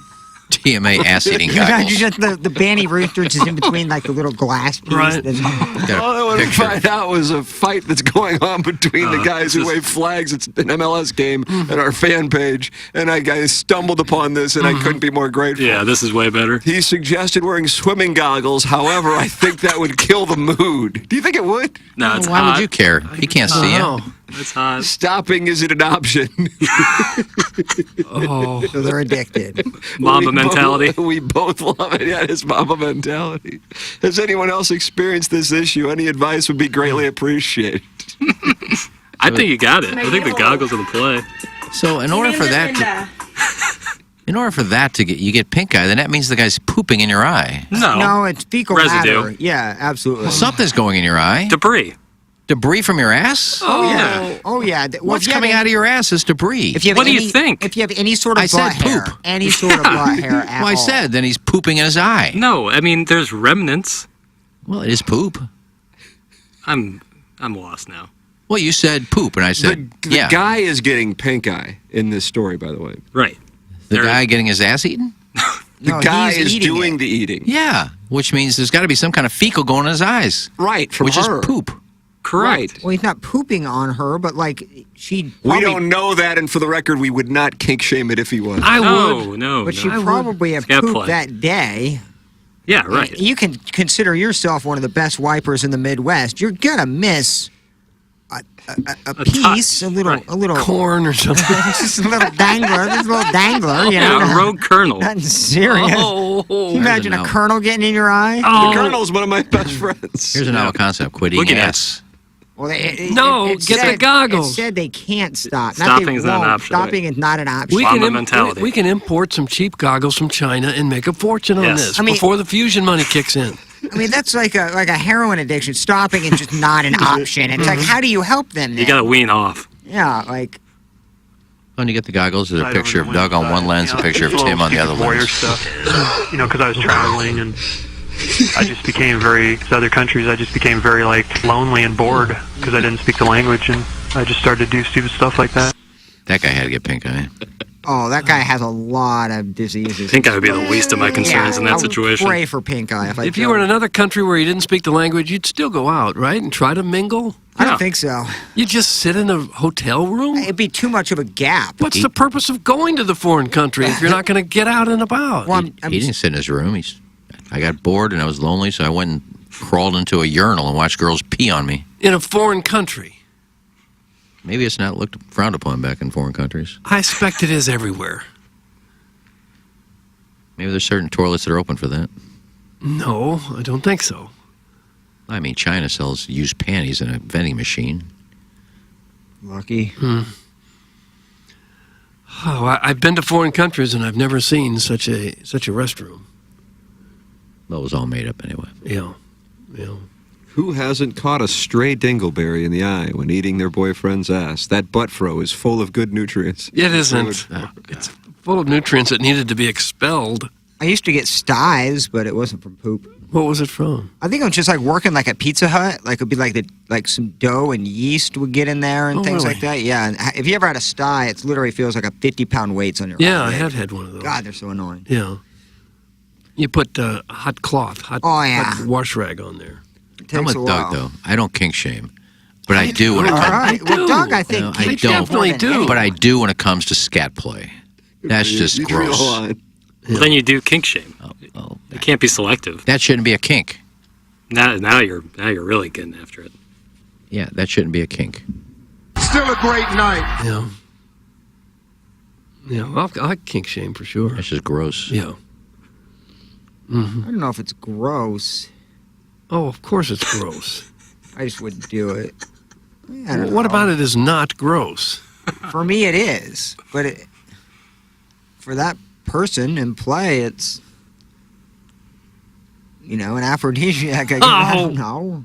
S4: TMA ass-eating
S2: You
S4: goggles.
S2: just the Banny Roosters is in between like the little glass piece.
S3: Right.
S1: All I wanted to find out was a fight that's going on between the guys who wave flags. It's an MLS game at our fan page, and I stumbled upon this, and I couldn't be more grateful.
S5: Yeah, this is way better.
S1: He suggested wearing swimming goggles. However, I think that would kill the mood. Do you think it would?
S5: No, it's
S4: Why
S5: hot.
S4: would you care? He can't see you.
S5: It's hot.
S1: Stopping isn't an option.
S3: Oh.
S2: So they're addicted.
S5: Mamba mentality.
S1: We both love it. Yeah, it's Mamba mentality. Has anyone else experienced this issue? Any advice would be greatly appreciated.
S5: I think you got it. I think the goggles are the play.
S4: So in order for that to get you get pink eye, then that means the guy's pooping in your eye.
S2: No, it's fecal
S5: Residue.
S2: matter. Yeah, absolutely.
S4: Well, something's going in your eye.
S5: Debris.
S4: Debris from your ass?
S2: Oh yeah. Oh yeah. Well,
S4: What's coming out of your ass is debris.
S2: If you have
S5: What do you
S2: any-
S5: think?
S2: If you have any sort of
S4: I said
S2: butt hair,
S4: poop.
S2: any sort of butt hair at
S4: Well, I
S2: all.
S4: said then he's pooping in his eye.
S5: No, I mean there's remnants.
S4: Well, it is poop.
S5: I'm lost now.
S4: Well, you said poop, and I said
S1: The
S4: yeah.
S1: guy is getting pink eye in this story, by the way.
S5: Right.
S4: The guy getting his ass eaten?
S1: The
S2: No,
S1: guy
S2: he's
S1: is
S2: eating
S1: doing
S2: it.
S1: the eating.
S4: Yeah, which means there's got to be some kind of fecal going in his eyes.
S1: Right, from
S4: which
S1: her.
S4: is poop.
S5: Correct.
S2: Well, he's not pooping on her, but like she.
S1: We
S2: probably-
S1: don't know that, and for the record, we would not kink shame it if he was.
S3: I
S5: No,
S3: would.
S5: no,
S2: But
S5: no.
S2: she probably have
S5: gotta
S2: pooped
S5: play.
S2: that day.
S5: Yeah, right.
S2: You can consider yourself one of the best wipers in the Midwest. You're gonna miss a piece, a little,
S3: corn or something.
S2: just a little dangler, just a little dangler. You know,
S5: Yeah, a rogue kernel.
S2: nothing serious.
S3: Oh.
S2: Can you imagine a
S4: There's a
S2: kernel getting in your eye?
S3: Oh.
S1: The Colonel's one of my best friends.
S4: Here's a novel concept: quit eating
S5: Look at
S4: ass.
S2: Well,
S3: No, get the goggles.
S2: It said they can't stop.
S5: Stopping
S2: they
S5: is not an
S2: won't.
S5: option.
S2: Stopping is not an option.
S3: We
S5: Mamba
S3: can,
S5: mentality.
S3: we can import some cheap goggles from China and make a fortune on
S5: Yes.
S3: this
S2: I mean-
S3: before the fusion money kicks in.
S2: I mean, that's like a heroin addiction. Stopping is just not an option. It's like, how do you help them then?
S5: You gotta wean off.
S2: Yeah, like.
S4: When you get the goggles, there's a picture of Doug on one lens, a picture of Tim on the other
S8: warrior
S4: lens.
S8: stuff. Because I was traveling and I just became to other countries, I just became very like lonely and bored because I didn't speak the language, and I just started to do stupid stuff like that.
S4: That guy had to get pink eye.
S2: Oh, that guy has a lot of diseases.
S5: Pink eye would be the least of my concerns in that
S2: I would
S5: situation.
S2: Pray for pink eye.
S3: If you were in another country where you didn't speak the language, you'd still go out, right, and try to mingle?
S2: I don't think so.
S3: You just sit in a hotel room?
S2: It'd be too much of a gap.
S3: What's the purpose of going to the foreign country if you're not going to get out and about?
S2: Well,
S4: He didn't sit in his room. I got bored and I was lonely, so I went and crawled into a urinal and watched girls pee on me.
S3: In a foreign country?
S4: Maybe it's not looked frowned upon back in foreign countries.
S3: I expect it is everywhere.
S4: Maybe there's certain toilets that are open for that.
S3: No, I don't think so.
S4: I mean, China sells used panties in a vending machine.
S2: Lucky.
S3: Oh, I've been to foreign countries and I've never seen such a restroom.
S4: That was all made up anyway.
S3: Yeah. Yeah.
S1: Who hasn't caught a stray dingleberry in the eye when eating their boyfriend's ass? That butt fro is full of good nutrients.
S3: It isn't. It's full of nutrients that needed to be expelled.
S2: I used to get styes, but it wasn't from poop.
S3: What was it from?
S2: I think it was just like working like at Pizza Hut. Like it'd be like some dough and yeast would get in there and things
S3: really?
S2: like that. Yeah. And if you ever had a sty, it literally feels like a 50-pound weight's on your
S3: Yeah, I
S2: arm.
S3: have had one of those.
S2: God, they're so annoying.
S3: Yeah. You put hot cloth, hot wash rag on there.
S4: I'm with Doug, though. I don't kink shame. But I do when it comes.
S2: All right. Well, Doug, I think
S4: I
S2: kink
S4: don't.
S2: definitely do.
S4: But I do when it comes to scat play. That's just gross.
S5: Well, then you do kink shame. You can't be selective.
S4: That shouldn't be a kink.
S5: Now you're really getting after it.
S4: Yeah, that shouldn't be a kink.
S9: Still a great night.
S3: Yeah. Yeah, I'll kink shame for sure.
S4: That's just gross.
S3: Yeah. Mm-hmm.
S2: I don't know if it's gross.
S3: Oh, of course it's gross.
S2: I just wouldn't do it.
S3: Well, what about it is not gross?
S2: For me, it is. But for that person in play, it's, an aphrodisiac. I don't know.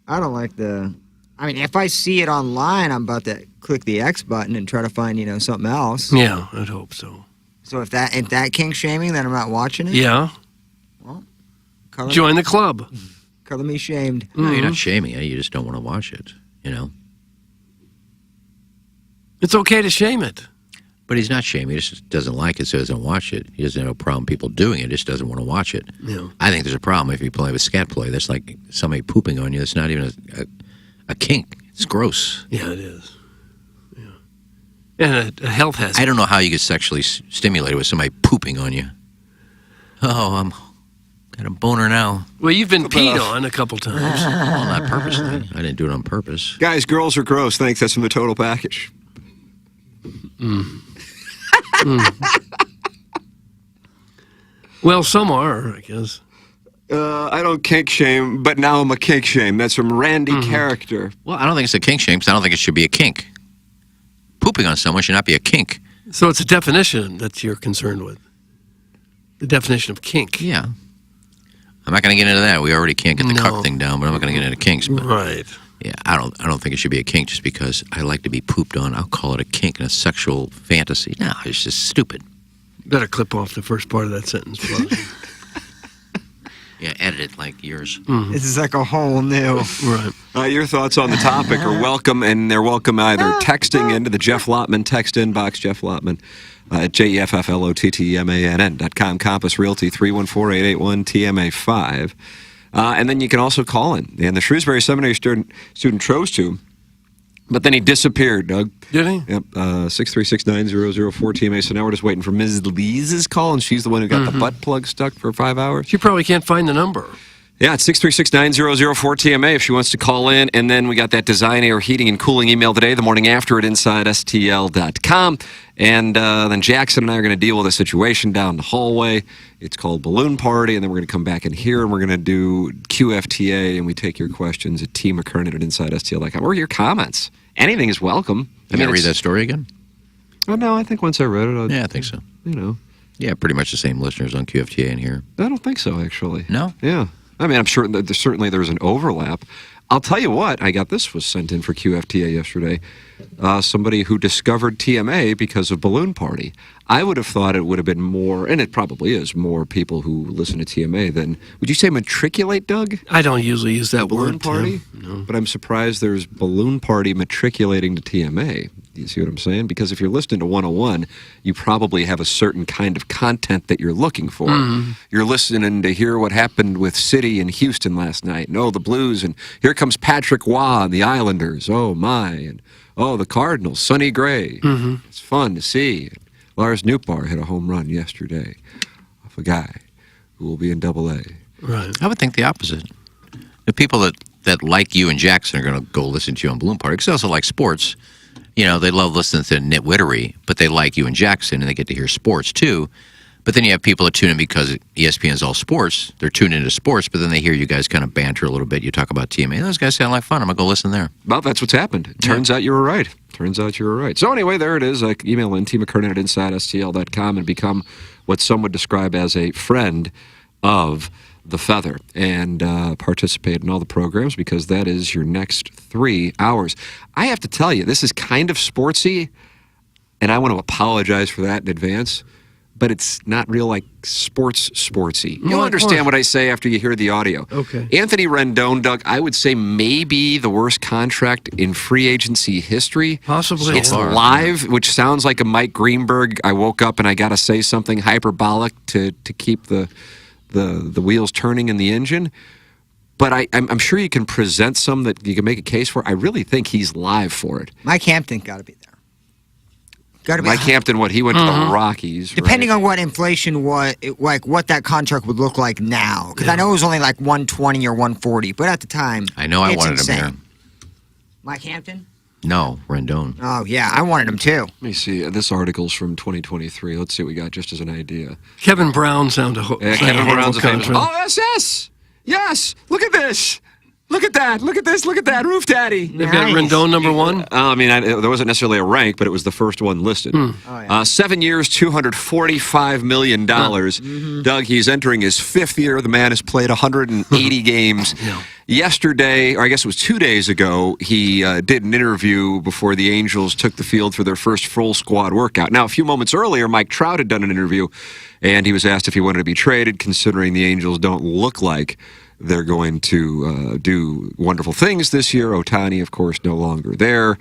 S2: I don't like I mean, if I see it online, I'm about to click the X button and try to find, something else.
S3: Yeah, I'd hope so.
S2: So if that kink shaming, then I'm not watching it?
S3: Yeah.
S2: Well,
S3: join the club.
S2: Color me shamed.
S4: No, you're not shaming it. You just don't want to watch it,
S3: It's okay to shame it.
S4: But he's not shaming. He just doesn't like it, so he doesn't watch it. He doesn't have a problem people doing it. He just doesn't want to watch it.
S3: Yeah.
S4: I think there's a problem if you play with scat play. That's like somebody pooping on you. That's not even a kink. It's gross.
S3: Yeah, it is. Yeah. And a health hazard.
S4: I don't know how you get sexually stimulated with somebody pooping on you. Oh, I'm got a boner now.
S3: Well, you've been peed on a couple times.
S4: Well, not purposely. I didn't do it on purpose.
S1: Guys, girls are gross. Thanks. That's from the total package.
S3: Well, some are, I guess.
S1: I don't kink shame, but now I'm a kink shame. That's from Randy Character.
S4: Well, I don't think it's a kink shame because I don't think it should be a kink. Pooping on someone should not be a kink.
S3: So it's a definition that you're concerned with. The definition of kink.
S4: Yeah. I'm not going to get into that. We already can't get the cuck thing down, but I'm not going to get into kinks. But
S3: right.
S4: Yeah, I don't think it should be a kink just because I like to be pooped on. I'll call it a kink and a sexual fantasy. No, it's just stupid.
S3: Better clip off the first part of that sentence.
S4: Yeah, edit it like yours.
S2: This is like a whole new.
S3: Right.
S1: Your thoughts on the topic are welcome, and they're welcome either texting into the Jeff Lotman text inbox, Jeff Lotman, at JEFFLOTTMANN.com, Compass Realty, 314-881-TMA5. And then you can also call in. And the Shrewsbury Seminary student chose to, but then he disappeared, Doug.
S3: Did he?
S1: Yep, 636-9004-TMA. So now we're just waiting for Ms. Lee's call, and she's the one who got the butt plug stuck for 5 hours.
S3: She probably can't find the number.
S1: Yeah, it's 636-9004-TMA if she wants to call in. And then we got that Design Air Heating and Cooling email today, the morning after at InsideSTL.com. And then Jackson and I are going to deal with a situation down the hallway. It's called Balloon Party. And then we're going to come back in here and we're going to do QFTA. And we take your questions at TMcKernan at InsideSTL.com. Or your comments. Anything is welcome.
S4: You going to read that story again?
S1: Oh, no, I think once I read it,
S4: yeah, I think so. Yeah, pretty much the same listeners on QFTA in here.
S1: I don't think so, actually.
S4: No?
S1: Yeah. I mean, I'm sure that there's an overlap. I'll tell you what, this was sent in for QFTA yesterday. Somebody who discovered TMA because of Balloon Party. I would have thought it would have been more, and it probably is, more people who listen to TMA than, would you say matriculate, Doug?
S3: I don't usually use that
S1: Balloon
S3: word.
S1: Party?
S3: No.
S1: But I'm surprised there's Balloon Party matriculating to TMA. You see what I'm saying? Because if you're listening to 101, you probably have a certain kind of content that you're looking for. You're listening to hear what happened with City and Houston last night. And, the Blues. And here comes Patrick Waugh and the Islanders. Oh, my. And, the Cardinals, Sonny Gray. It's fun to see. Lars Nootbaar hit a home run yesterday off a guy who will be in AA.
S3: Right.
S4: I would think the opposite. The people that like you and Jackson are going to go listen to you on Balloon Party because they also like sports. They love listening to nitwittery, but they like you and Jackson, and they get to hear sports, too. But then you have people that tune in because ESPN is all sports. They're tuned into sports, but then they hear you guys kind of banter a little bit. You talk about TMA. Those guys sound like fun. I'm going to go listen there.
S1: Well, that's what's happened. It turns out you were right. So anyway, there it is. Email in TMcKernan at InsideSTL.com and become what some would describe as a friend of the Feather and participate in all the programs because that is your next 3 hours. I have to tell you, this is kind of sportsy, and I want to apologize for that in advance, but it's not real like sportsy. You'll understand what I say after you hear the audio.
S3: Okay.
S1: Anthony Rendon, Doug, I would say maybe the worst contract in free agency history.
S3: Possibly.
S1: It's live, which sounds like a Mike Greenberg. I woke up and I got to say something hyperbolic to keep the wheels turning in the engine. But I'm sure you can present some that you can make a case for. I really think he's live for it.
S2: Mike Hampton got to be there.
S1: Mike Hampton, he went to the Rockies.
S2: Depending on what inflation what that contract would look like now. Because I know it was only like 120 or 140, but at the time,
S4: I know I wanted
S2: insane.
S4: him here.
S2: Mike Hampton?
S4: No, Rendon.
S2: Oh, yeah, I wanted him too.
S1: Let me see. This article's from 2023. Let's see what we got just as an idea.
S3: Kevin Brown sounded
S1: Kevin Brown's a fan.
S3: contract.
S1: Oh, yes. Look at this. Look at that. Look at this. Look at that. Roof Daddy.
S3: They've got Rendon number one?
S1: I mean, there wasn't necessarily a rank, but it was the first one listed. 7 years, $245 million. Doug, he's entering his 5th year. The man has played 180 games. Yesterday, or I guess it was 2 days ago, he did an interview before the Angels took the field for their first full squad workout. Now, a few moments earlier, Mike Trout had done an interview, and he was asked if he wanted to be traded, considering the Angels don't look like they're going to do wonderful things this year. Ohtani, of course, no longer there.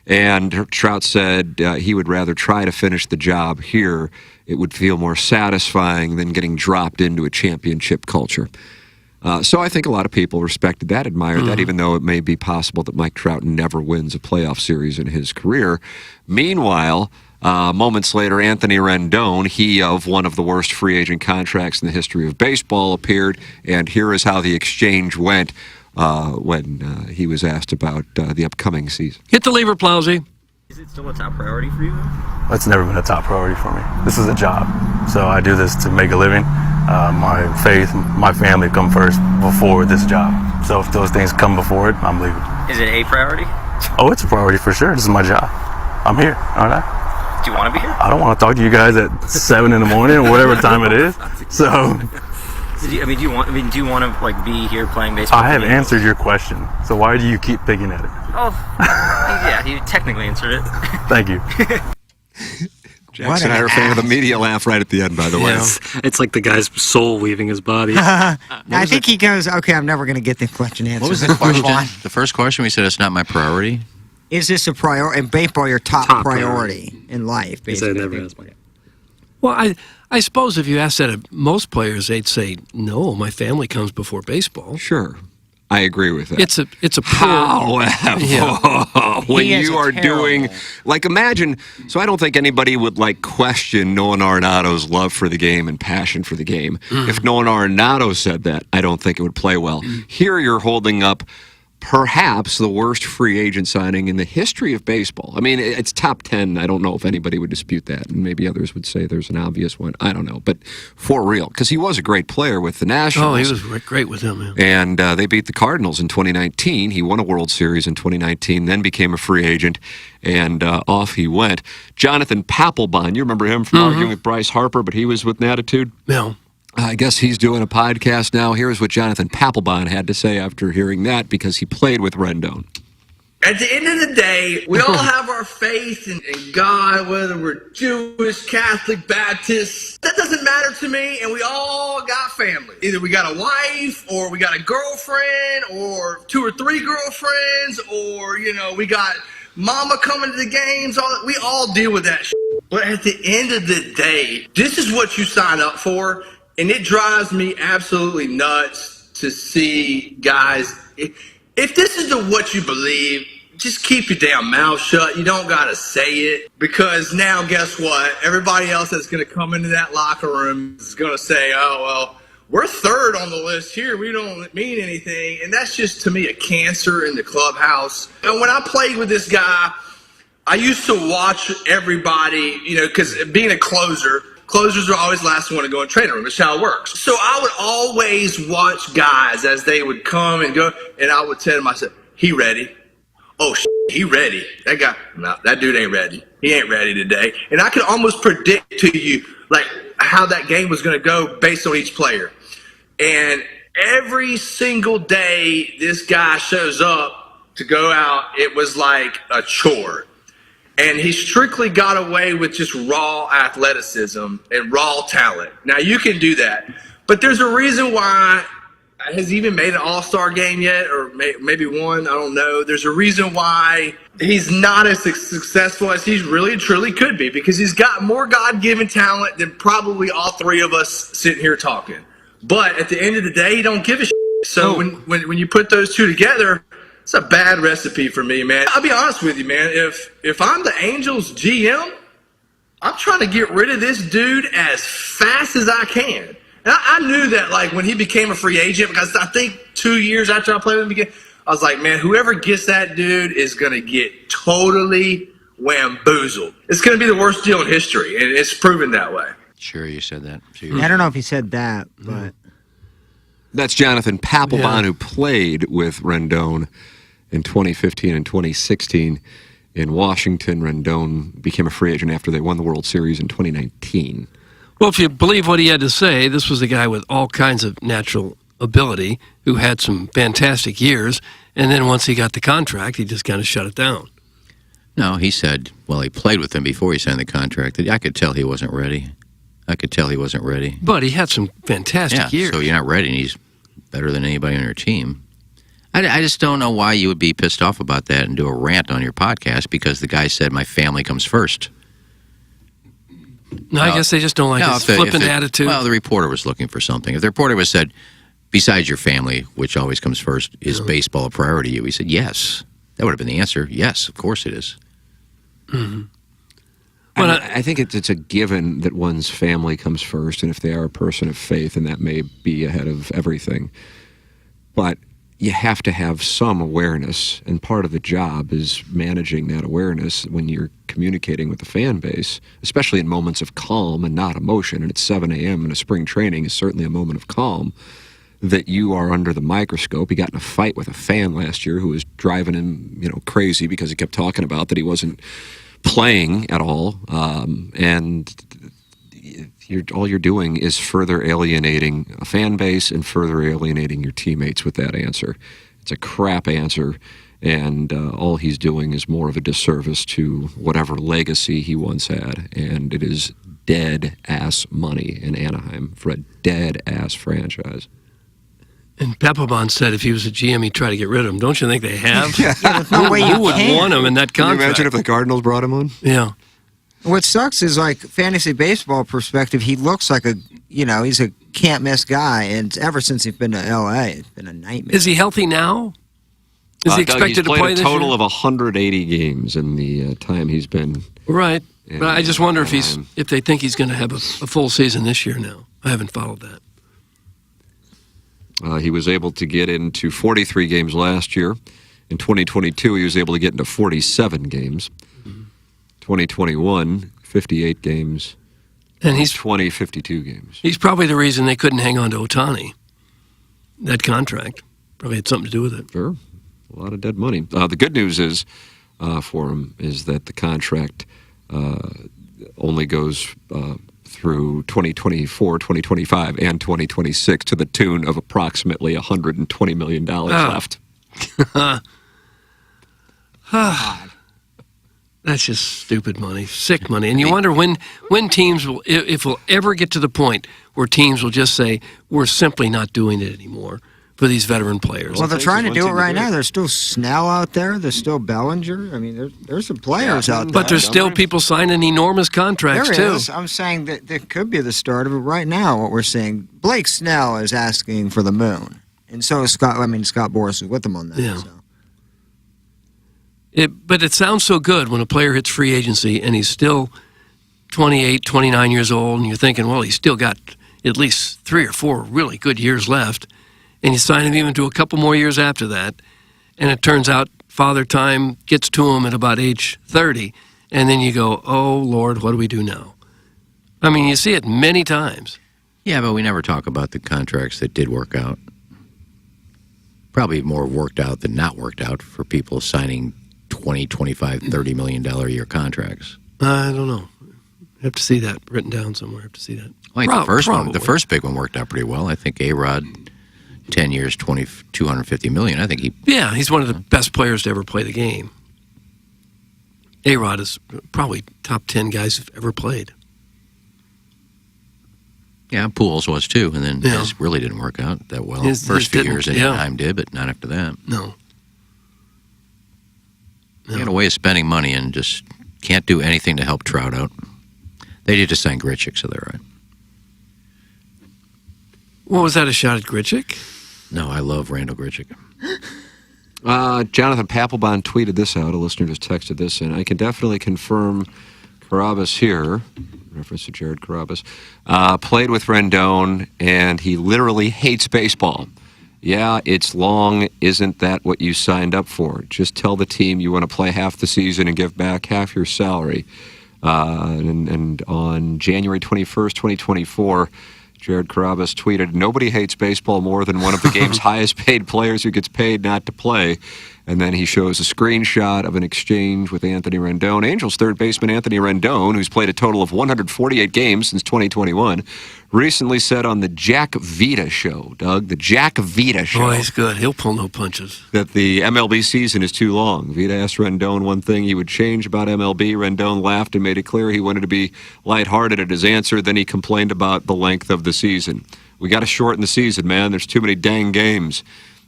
S1: And Trout said he would rather try to finish the job here. It would feel more satisfying than getting dropped into a championship culture. So I think a lot of people respected that, admired that, even though it may be possible that Mike Trout never wins a playoff series in his career. Meanwhile, moments later, Anthony Rendon, he of one of the worst free agent contracts in the history of baseball, appeared, and here is how the exchange went when he was asked about the upcoming season.
S3: Hit the lever, Plowsy.
S6: Is it still a top priority for you?
S10: It's never been a top priority for me. This is a job, so I do this to make a living. My faith, my family come first before this job. So if those things come before it, I'm leaving.
S6: Is it a priority?
S10: Oh, it's a priority for sure. This is my job. I'm here, aren't I?
S6: Do you want to be here?
S10: I don't want to talk to you guys at 7 in the morning or whatever time it is. So
S6: Do you want to like be here playing baseball?
S10: I have answered your question. So why do you keep picking at it?
S6: Oh, yeah, you technically answered it.
S10: Thank you.
S1: Jackson and I are a fan of the media laugh right at the end, by the way.
S5: It's like the guy's soul leaving his body.
S2: I think he goes, okay, I'm never going to get the question answered.
S4: What was the question? The first question, we said it's not my priority.
S2: Is this a priority? In baseball, your top priority in life, basically.
S3: Well, I suppose if you asked that of most players, they'd say, no, my family comes before baseball.
S1: Sure. I agree with that.
S3: It's a
S1: However, when you are doing, like, imagine, so I don't think anybody would, like, question Nolan Arenado's love for the game and passion for the game. If Nolan Arenado said that, I don't think it would play well. Here you're holding up perhaps the worst free agent signing in the history of baseball. I mean, it's top 10. I don't know if anybody would dispute that. And maybe others would say there's an obvious one. I don't know. But for real, because he was a great player with the Nationals.
S3: Oh, he was great with them. Yeah.
S1: And they beat the Cardinals in 2019. He won a World Series in 2019, then became a free agent, and off he went. Jonathan Papelbon, you remember him from arguing with Bryce Harper, but he was with Natitude?
S3: No.
S1: I guess he's doing a podcast now. Here's what Jonathan Papelbon had to say after hearing that, because he played with Rendon.
S23: At the end of the day, we all have our faith in God, whether we're Jewish, Catholic, Baptist. That doesn't matter to me, and we all got family. Either we got a wife, or we got a girlfriend, or 2 or 3 girlfriends, or, we got mama coming to the games. We all deal with that shit. But at the end of the day, this is what you sign up for. And it drives me absolutely nuts to see guys. If this is what you believe, just keep your damn mouth shut. You don't got to say it. Because now, guess what? Everybody else that's going to come into that locker room is going to say, oh, well, we're 3rd on the list here. We don't mean anything. And that's just, to me, a cancer in the clubhouse. And when I played with this guy, I used to watch everybody, because being a closer, closers are always last one to go in the training room. It's how it works. So I would always watch guys as they would come and go, and I would tell them, I said, he ready. Oh, he ready. That guy, no, that dude ain't ready. He ain't ready today. And I could almost predict to you, like, how that game was going to go based on each player. And every single day this guy shows up to go out, it was like a chore. And he strictly got away with just raw athleticism and raw talent. Now, you can do that. But there's a reason why. Has he even made an all-star game yet? Or maybe one? I don't know. There's a reason why he's not as successful as he really truly could be, because he's got more God-given talent than probably all three of us sitting here talking. But at the end of the day, he don't give a shit. So when you put those two together, it's a bad recipe for me, man. I'll be honest with you, man. If I'm the Angels GM, I'm trying to get rid of this dude as fast as I can. And I knew that, like, when he became a free agent, because I think 2 years after I played with him again, I was like, man, whoever gets that dude is going to get totally whamboozled. It's going to be the worst deal in history, and it's proven that way.
S4: Sure, you said that.
S2: I don't know if he said that, but...
S1: That's Jonathan Papelbon, who played with Rendon in 2015 and 2016 in Washington. Rendon became a free agent after they won the World Series in 2019.
S3: Well, if you believe what he had to say, this was a guy with all kinds of natural ability who had some fantastic years, and then once he got the contract, he just kind of shut it down.
S4: No, he said, well, he played with him before he signed the contract. I could tell he wasn't ready. But
S3: he had some fantastic years.
S4: So you're not ready, and he's better than anybody on your team. I just don't know why you would be pissed off about that and do a rant on your podcast, because the guy said, my family comes first.
S3: No, I guess they just don't like his flippant attitude.
S4: Well, the reporter was looking for something. If the reporter was said, besides your family, which always comes first, is baseball a priority to you? He said, yes. That would have been the answer. Yes, of course it is.
S3: Mm-hmm.
S1: Well, I think it's a given that one's family comes first, and if they are a person of faith, and that may be ahead of everything. But you have to have some awareness, and part of the job is managing that awareness when you're communicating with the fan base, especially in moments of calm and not emotion. And it's 7 a.m. and a spring training is certainly a moment of calm, that you are under the microscope. He got in a fight with a fan last year who was driving him, crazy because he kept talking about that he wasn't playing at all, and all you're doing is further alienating a fan base and further alienating your teammates with that answer. It's a crap answer, and all he's doing is more of a disservice to whatever legacy he once had, and it is dead-ass money in Anaheim for a dead-ass franchise.
S3: And Papelbon said if he was a GM, he'd try to get rid of him. Don't you think they have?
S2: There's no way you
S3: Who would
S2: can.
S3: want him in that
S1: Can you
S3: contract?
S1: imagine if the Cardinals brought him on?
S3: Yeah.
S2: What sucks is, like, fantasy baseball perspective, he looks like he's a can't-miss guy, and ever since he's been to L.A., it's been a nightmare.
S3: Is he healthy now? Is he expected
S1: he's
S3: to
S1: played
S3: play
S1: a
S3: this
S1: total
S3: year?
S1: of 180 games in the time he's been.
S3: Right.
S1: in
S3: But I just wonder if
S1: Anaheim.
S3: if they think he's going to have a full season this year now. I haven't followed that.
S1: He was able to get into 43 games last year. In 2022, he was able to get into 47 games. 2021, 58 games.
S3: And he's
S1: 52 games.
S3: He's probably the reason they couldn't hang on to Ohtani. That contract probably had something to do with it.
S1: Sure. A lot of dead money. The good news is for him is that the contract only goes through 2024, 2025, and 2026 to the tune of approximately $120 million left.
S3: That's just stupid money, sick money. And you wonder when teams will, if we'll ever get to the point where teams will just say, we're simply not doing it anymore for these veteran players.
S2: Well, they're trying to do it right now. There's still Snell out there. There's still Bellinger. I mean, there's some players out there.
S3: But there's still people signing enormous contracts,
S2: There
S3: too.
S2: is. I'm saying that there could be the start of it right now, what we're seeing. Blake Snell is asking for the moon. And so is Scott Boras is with him on that.
S3: Yeah.
S2: So.
S3: But it sounds so good when a player hits free agency and he's still 28, 29 years old, and you're thinking, well, he's still got at least 3 or 4 really good years left, and you sign him even to a couple more years after that, and it turns out Father Time gets to him at about age 30, and then you go, oh, Lord, what do we do now? I mean, you see it many times.
S4: Yeah, but we never talk about the contracts that did work out. Probably more worked out than not worked out for people signing $20, $25, $30 million a year contracts.
S3: I don't know. have to see that written down somewhere. Have to see that.
S4: I think the first big one worked out pretty well. I think A-Rod, 10 years, $250 million. I think
S3: he's one of the best players to ever play the game. A-Rod is probably top 10 guys who've ever played.
S4: Yeah, Pools was too, and then his really didn't work out that well. First few years, Anaheim did, but not after that.
S3: No.
S4: He had a way of spending money and just can't do anything to help Trout out. They did just sign Grichuk, so they're right.
S3: What was that, a shot at Grichuk?
S4: No, I love Randall Grichuk.
S1: Jonathan Papelbon tweeted this out. A listener just texted this in. I can definitely confirm Carabas here, reference to Jared Carabas, played with Rendon, and he literally hates baseball. Yeah, it's long. Isn't that what you signed up for? Just tell the team you want to play half the season and give back half your salary. And on January 21st, 2024, Jared Carabas tweeted, "Nobody hates baseball more than one of the game's highest paid players who gets paid not to play." And then he shows a screenshot of an exchange with Anthony Rendon. Angels third baseman Anthony Rendon, who's played a total of 148 games since 2021, recently said on the Jack Vita show, Doug, the Jack Vita show.
S3: Oh, he's good. He'll pull no punches.
S1: That the MLB season is too long. Vita asked Rendon one thing he would change about MLB. Rendon laughed and made it clear he wanted to be lighthearted at his answer. Then he complained about the length of the season. We got to shorten the season, man. There's too many dang games.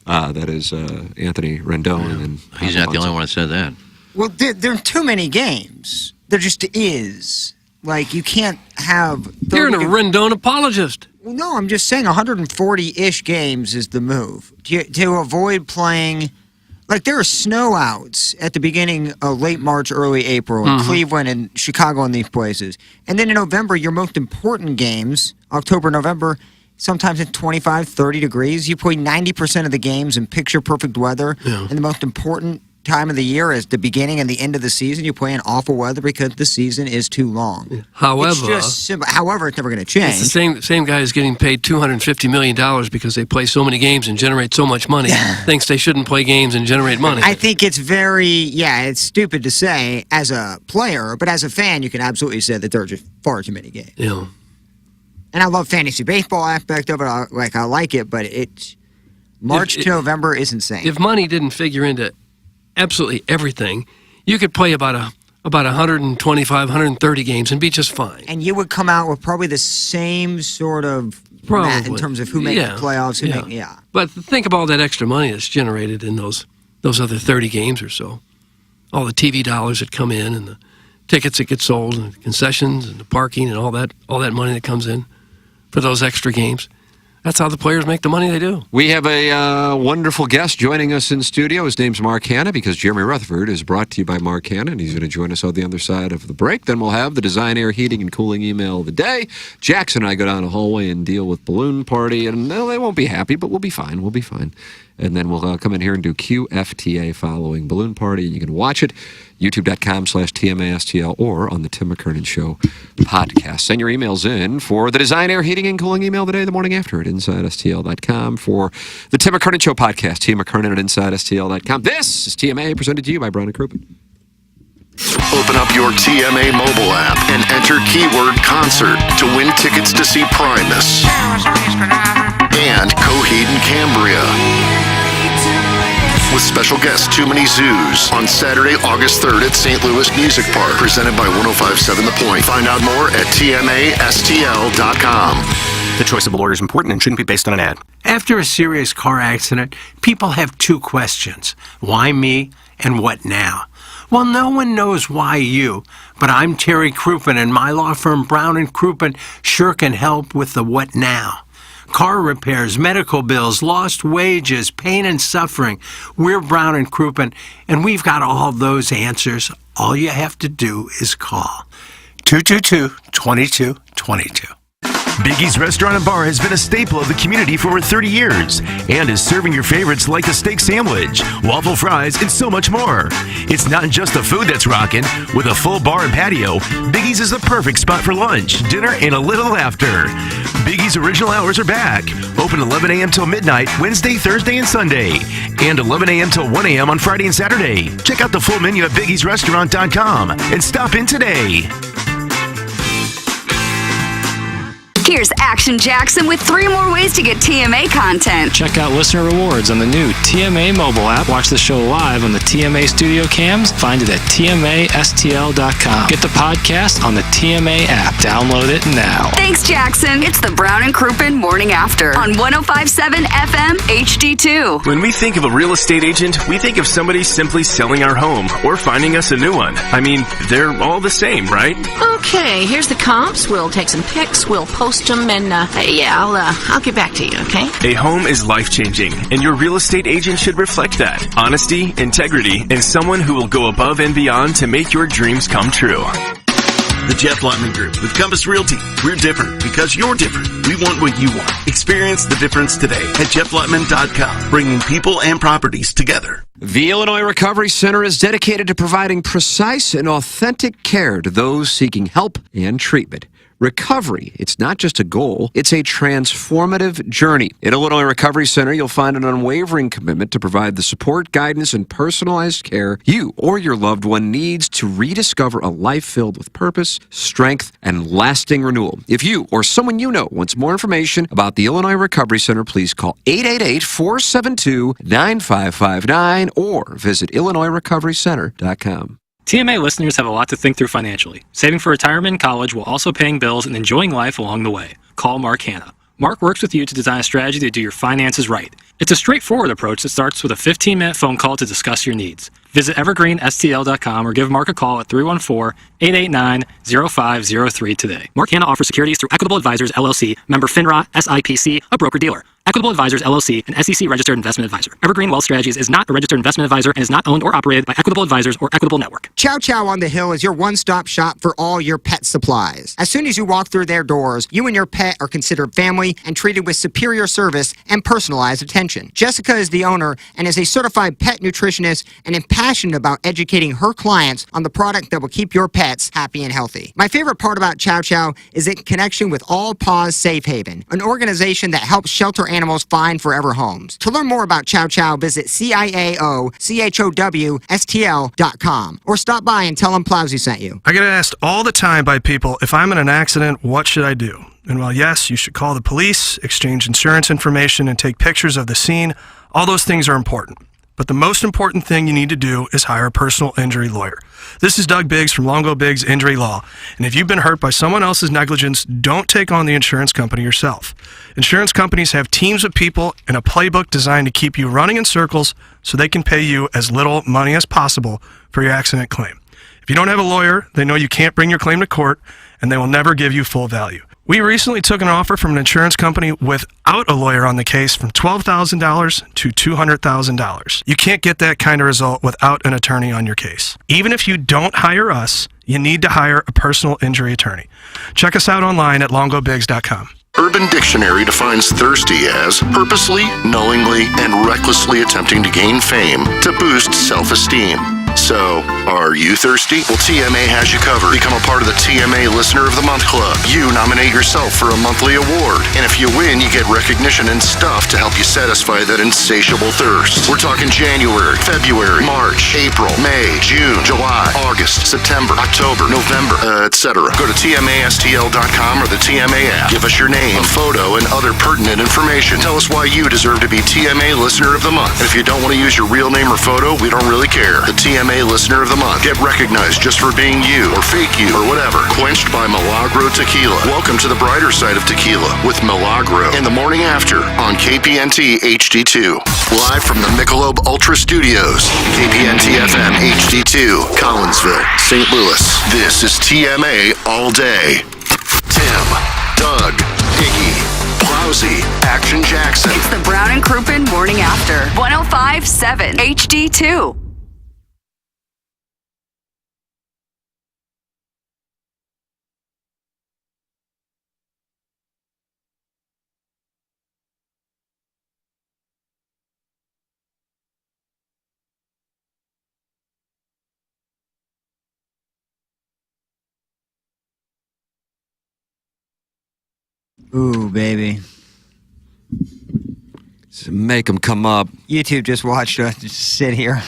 S1: That is Anthony Rendon. And
S4: he's not the only one that said that.
S2: Well, there are too many games. There just is. Like, you can't have...
S3: You're a Rendon apologist.
S2: Well, no, I'm just saying 140-ish games is the move. To avoid playing... Like, there are snow outs at the beginning of late March, early April in Cleveland and Chicago and these places. And then in November, your most important games, October, November... Sometimes it's 25, 30 degrees. You play 90% of the games in picture-perfect weather. Yeah. And the most important time of the year is the beginning and the end of the season. You play in awful weather because the season is too long.
S3: Yeah. However,
S2: it's just simple. However, it's never going to change.
S3: It's the same guy is getting paid $250 million because they play so many games and generate so much money. Thinks they shouldn't play games and generate money.
S2: I think it's it's stupid to say as a player, but as a fan, you can absolutely say that there are just far too many games.
S3: Yeah.
S2: And I love fantasy baseball aspect of it. I like it, but it's March to November is insane.
S3: If money didn't figure into absolutely everything, you could play about 125, 130 games and be just fine.
S2: And you would come out with probably the same sort of mat in terms of who makes the playoffs.
S3: But think of all that extra money that's generated in those other 30 games or so. All the TV dollars that come in and the tickets that get sold and the concessions and the parking and all that money that comes in for those extra games. That's how the players make the money they do.
S1: We have a wonderful guest joining us in studio. His name's Mark Hanna, because Jeremy Rutherford is brought to you by Mark Hanna, and he's going to join us on the other side of the break. Then we'll have the Design Air Heating and Cooling email of the day. Jackson and I go down a hallway and deal with Balloon Party, and they won't be happy, but we'll be fine. We'll be fine. And then we'll come in here and do QFTA following Balloon Party, and you can watch it, youtube.com/TMASTL, or on the Tim McKernan Show podcast. Send your emails in for the Design Air Heating and Cooling email the morning after at InsideSTL.com. For the Tim McKernan Show podcast, Tim McKernan at InsideSTL.com. This is TMA, presented to you by Brown & Crouppen.
S17: Open up your TMA mobile app and enter keyword concert to win tickets to see Primus and Coheed and Cambria, with special guest Too Many Zoos on Saturday, August 3rd at St. Louis Music Park, presented by 105.7 The Point. Find out more at TMASTL.com.
S19: The choice of a lawyer is important and shouldn't be based on an ad.
S20: After a serious car accident, people have two questions. Why me and what now? Well, no one knows why you, but I'm Terry Crouppen, and my law firm Brown & Crouppen sure can help with the what now. Car repairs, medical bills, lost wages, pain and suffering. We're Brown & Crouppen, and we've got all those answers. All you have to do is call 222-2222.
S12: Biggie's Restaurant and Bar has been a staple of the community for over 30 years and is serving your favorites like the steak sandwich, waffle fries, and so much more. It's not just the food that's rocking. With a full bar and patio, Biggie's is the perfect spot for lunch, dinner, and a little laughter. Biggie's original hours are back. Open 11 a.m. till midnight, Wednesday, Thursday, and Sunday. And 11 a.m. till 1 a.m. on Friday and Saturday. Check out the full menu at biggiesrestaurant.com and stop in today.
S22: Here's Action Jackson with 3 more ways to get TMA content.
S14: Check out listener rewards on the new TMA mobile app. Watch the show live on the TMA studio cams. Find it at TMASTL.com. Get the podcast on the TMA app. Download it now.
S22: Thanks, Jackson. It's the Brown and Crouppen Morning After on 105.7 FM HD2.
S15: When we think of a real estate agent, we think of somebody simply selling our home or finding us a new one. I mean, they're all the same, right?
S16: Okay, here's the comps. We'll take some pics, we'll post them, and I'll get back to you, okay?
S15: A home is life-changing, and your real estate agent should reflect that. Honesty, integrity, and someone who will go above and beyond to make your dreams come true.
S24: The Jeff Lotman Group with Compass Realty. We're different because you're different. We want what you want. Experience the difference today at jefflotman.com, bringing people and properties together.
S1: The Illinois Recovery Center is dedicated to providing precise and authentic care to those seeking help and treatment. Recovery, it's not just a goal, it's a transformative journey. At Illinois Recovery Center, you'll find an unwavering commitment to provide the support, guidance, and personalized care you or your loved one needs to rediscover a life filled with purpose, strength, and lasting renewal. If you or someone you know wants more information about the Illinois Recovery Center, please call 888-472-9559 or visit IllinoisRecoveryCenter.com.
S5: TMA listeners have a lot to think through financially. Saving for retirement and college while also paying bills and enjoying life along the way. Call Mark Hanna. Mark works with you to design a strategy to do your finances right. It's a straightforward approach that starts with a 15-minute phone call to discuss your needs. Visit evergreenstl.com or give Mark a call at 314-889-0503 today. Mark Hanna offers securities through Equitable Advisors, LLC, member FINRA, SIPC, a broker-dealer. Equitable Advisors, LLC, an SEC-registered investment advisor. Evergreen Wealth Strategies is not a registered investment advisor and is not owned or operated by Equitable Advisors or Equitable Network.
S25: Chow Chow on the Hill is your one-stop shop for all your pet supplies. As soon as you walk through their doors, you and your pet are considered family and treated with superior service and personalized attention. Jessica is the owner and is a certified pet nutritionist and is passionate about educating her clients on the product that will keep your pets happy and healthy. My favorite part about Chow Chow is its connection with All Paws Safe Haven, an organization that helps shelter animals find forever homes. To learn more about Chow Chow, visit CIAOCHOWSTL.com or stop by and tell them Plowsy sent you.
S21: I get asked all the time by people, if I'm in an accident, what should I do? And while yes, you should call the police, exchange insurance information, and take pictures of the scene, all those things are important. But the most important thing you need to do is hire a personal injury lawyer. This is Doug Biggs from Longo Biggs Injury Law. And if you've been hurt by someone else's negligence, don't take on the insurance company yourself. Insurance companies have teams of people and a playbook designed to keep you running in circles so they can pay you as little money as possible for your accident claim. If you don't have a lawyer, they know you can't bring your claim to court, and they will never give you full value. We recently took an offer from an insurance company without a lawyer on the case from $12,000 to $200,000. You can't get that kind of result without an attorney on your case. Even if you don't hire us, you need to hire a personal injury attorney. Check us out online at longobigs.com.
S17: Urban Dictionary defines thirsty as purposely, knowingly, and recklessly attempting to gain fame to boost self-esteem. So, are you thirsty? Well, TMA has you covered. Become a part of the TMA Listener of the Month Club. You nominate yourself for a monthly award. And if you win, you get recognition and stuff to help you satisfy that insatiable thirst. We're talking January, February, March, April, May, June, July, August, September, October, November, etc. Go to TMASTL.com or the TMA app. Give us your name, a photo, and other pertinent information. Tell us why you deserve to be TMA Listener of the Month. And if you don't want to use your real name or photo, we don't really care. The TMA Listener of the Month. Get recognized just for being you, or fake you, or whatever. Quenched by Milagro Tequila. Welcome to the brighter side of tequila with Milagro in the morning after on KPNT HD2. Live from the Michelob Ultra Studios. KPNT FM HD2, Collinsville, St. Louis. This is TMA All Day. Tim, Doug, Iggy, Plowsy, Action Jackson.
S22: It's the Brown and Crouppen Morning After. 105.7 HD2.
S2: Ooh, baby.
S1: So make them come up.
S2: YouTube just watched us sit here.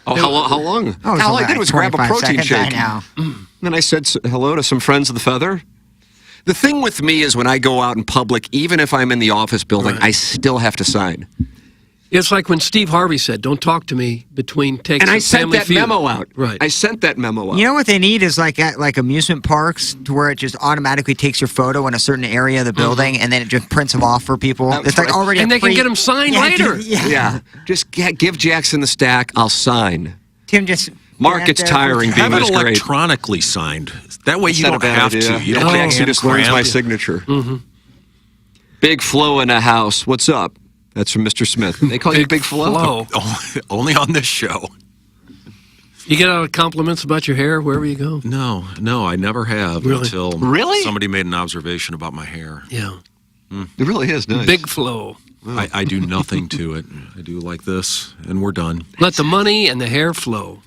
S1: Oh, how long?
S2: Oh,
S1: All I did was grab a protein shake.
S2: I know.
S1: Then I said hello to some friends of the feather. The thing with me is when I go out in public, even if I'm in the office building, I still have to sign.
S3: It's like when Steve Harvey said, "Don't talk to me between takes."
S1: And I
S3: of
S1: sent
S3: Family
S1: that
S3: Feud."
S1: memo out.
S3: Right.
S1: I sent that memo out.
S2: You know what they need is like at amusement parks to where it just automatically takes your photo in a certain area of the building and then it just prints them off for people. It's like already
S3: and
S2: a
S3: they can get them signed later.
S2: Yeah.
S1: Just give Jackson the stack. I'll sign.
S2: Tim just
S1: Mark, it's tiring being
S7: Have it
S1: this great.
S7: electronically signed. That way
S1: That's
S7: you
S1: not
S7: don't
S1: a bad
S7: have
S1: idea.
S7: to. You
S1: Yeah,
S7: don't
S1: Jackson
S7: have
S1: just learns my
S7: crammed.
S1: signature.
S3: Mm-hmm.
S1: Big Flo in the house. What's up? That's from Mr. Smith. They call you Big Flo.
S7: Only on this show.
S3: You get out compliments about your hair wherever you go.
S7: No, I never have
S3: Really?
S7: until
S1: Really?
S7: somebody made an observation about my hair.
S3: Yeah.
S1: It really is nice.
S3: Big Flo.
S7: I do nothing to it. I do like this, and we're done.
S3: Let the money and the hair flow.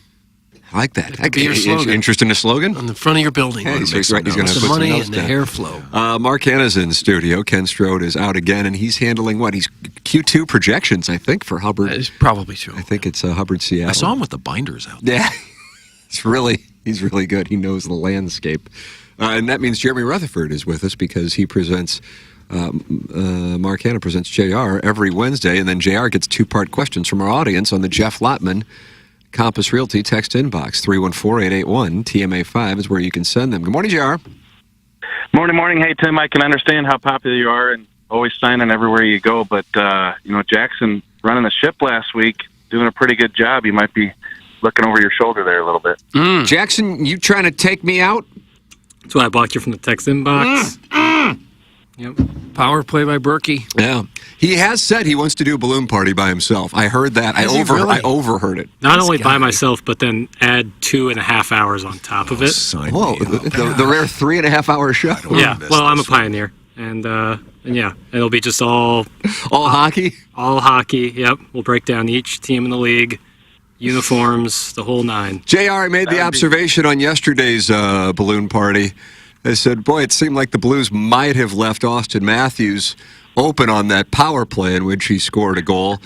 S1: I like that.
S3: Could be your
S1: Is
S3: slogan.
S1: Interested in the slogan?
S3: On the front of your building.
S1: Hey, so he's going to
S3: Let
S1: put
S3: the
S1: some
S3: money
S1: notes
S3: and the
S1: down.
S3: hair flow.
S1: Mark Hanna's in studio. Ken Strode is out again, and he's handling what? He's Q2 projections, I think, for Hubbard.
S3: It's probably true.
S1: I think it's Hubbard Seattle.
S7: I saw him with the binders out.
S1: Yeah, he's really good. He knows the landscape, and that means Jeremy Rutherford is with us because he presents. Mark Hanna presents JR every Wednesday, and then JR gets two-part questions from our audience on the Jeff Lotman Compass Realty text inbox. 314-881-TMA5 is where you can send them. Good morning, JR.
S8: Morning. Hey, Tim, I can understand how popular you are and always signing everywhere you go, but, Jackson running the ship last week, doing a pretty good job. You might be looking over your shoulder there a little bit.
S1: Jackson, you trying to take me out?
S5: That's why I blocked you from the text inbox. Yep.
S3: Power play by Berkey.
S1: Yeah. He has said he wants to do a balloon party by himself. I heard that. I overheard it.
S5: Not only by myself, but then add 2.5 hours on top of it.
S1: Whoa, the rare 3.5-hour show.
S5: Yeah, well, I'm a pioneer. And yeah, it'll be just all
S1: hockey?
S5: All hockey, yep. We'll break down each team in the league, uniforms, the whole nine.
S1: JR, I made the observation on yesterday's balloon party. I said, boy, it seemed like the Blues might have left Austin Matthews open on that power play in which he scored a goal.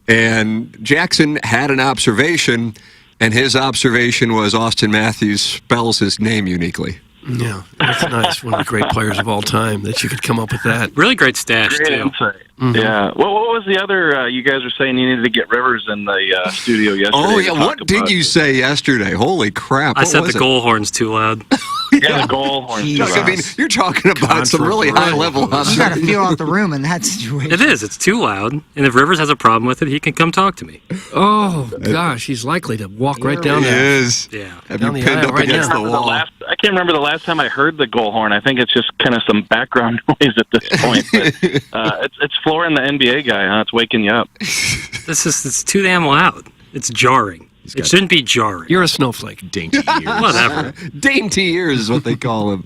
S1: And Jackson had an observation, and his observation was Austin Matthews spells his name uniquely.
S3: Yeah, that's nice. One of the great players of all time that you could come up with that.
S5: Really great stash,
S8: Great
S5: too.
S8: insight.
S3: Mm-hmm.
S8: Yeah. What was the other, you guys were saying you needed to get Rivers in the studio yesterday.
S1: Oh, yeah.
S8: to
S1: What
S8: talk
S1: did
S8: about
S1: you say yesterday? Holy crap.
S5: I
S1: What
S5: said
S1: was
S5: the
S1: it?
S5: goal horn's too loud.
S8: Yeah, the goal horn.
S1: I mean, you're talking about some really high-level
S2: You got to
S1: observations.
S2: feel out the room in that situation.
S5: It is. It's too loud. And if Rivers has a problem with it, he can come talk to me.
S3: Oh, gosh, he's likely to walk right down
S1: He
S3: there.
S1: is.
S5: Yeah.
S1: Have
S3: Down
S1: you
S3: the
S1: pinned
S3: aisle
S1: up
S3: right
S1: against
S3: now.
S1: the wall?
S8: I can't remember the last time I heard the goal horn. I think it's just kind of some background noise at this point. But, it's flooring the NBA guy, huh? It's waking you up.
S5: It's too damn loud. It's jarring. It shouldn't be jarring.
S3: You're a snowflake.
S7: Dainty ears.
S5: Whatever.
S1: Dainty ears is what they call him.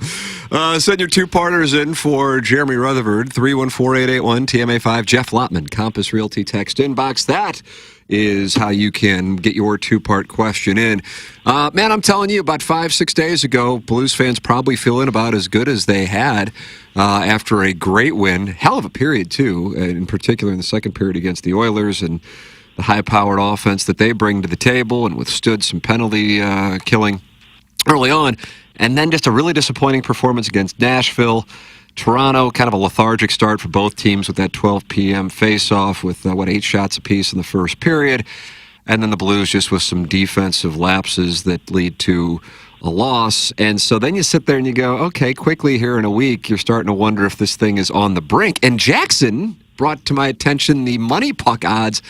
S1: Send your two-parters in for Jeremy Rutherford, 314-881-TMA5. Jeff Lotman, Compass Realty text inbox. That is how you can get your two-part question in. Man, I'm telling you, about 5-6 days ago, Blues fans probably feeling about as good as they had after a great win. Hell of a period, too, in particular in the second period against the Oilers, and the high-powered offense that they bring to the table and withstood some penalty killing early on. And then just a really disappointing performance against Nashville. Toronto, kind of a lethargic start for both teams with that 12 p.m. face-off with, 8 shots apiece in the first period. And then the Blues just with some defensive lapses that lead to a loss. And so then you sit there and you go, okay, quickly here in a week, you're starting to wonder if this thing is on the brink. And Jackson brought to my attention the money puck odds.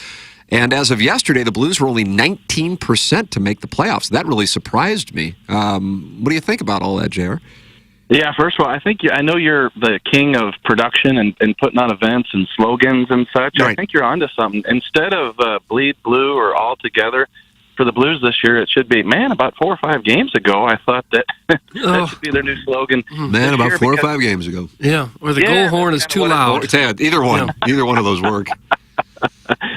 S1: And as of yesterday, the Blues were only 19% to make the playoffs. That really surprised me. What do you think about all that, JR?
S8: Yeah, first of all, I know you're the king of production and putting on events and slogans and such.
S1: Right.
S8: I think you're onto something. Instead of Bleed Blue or All Together, for the Blues this year, it should be, man, about 4 or 5 games ago, I thought that that should be their new slogan.
S1: Man, about 4 or 5 games ago.
S3: Yeah, or the goal horn is too loud.
S1: Either one. Yeah. Either one of those work.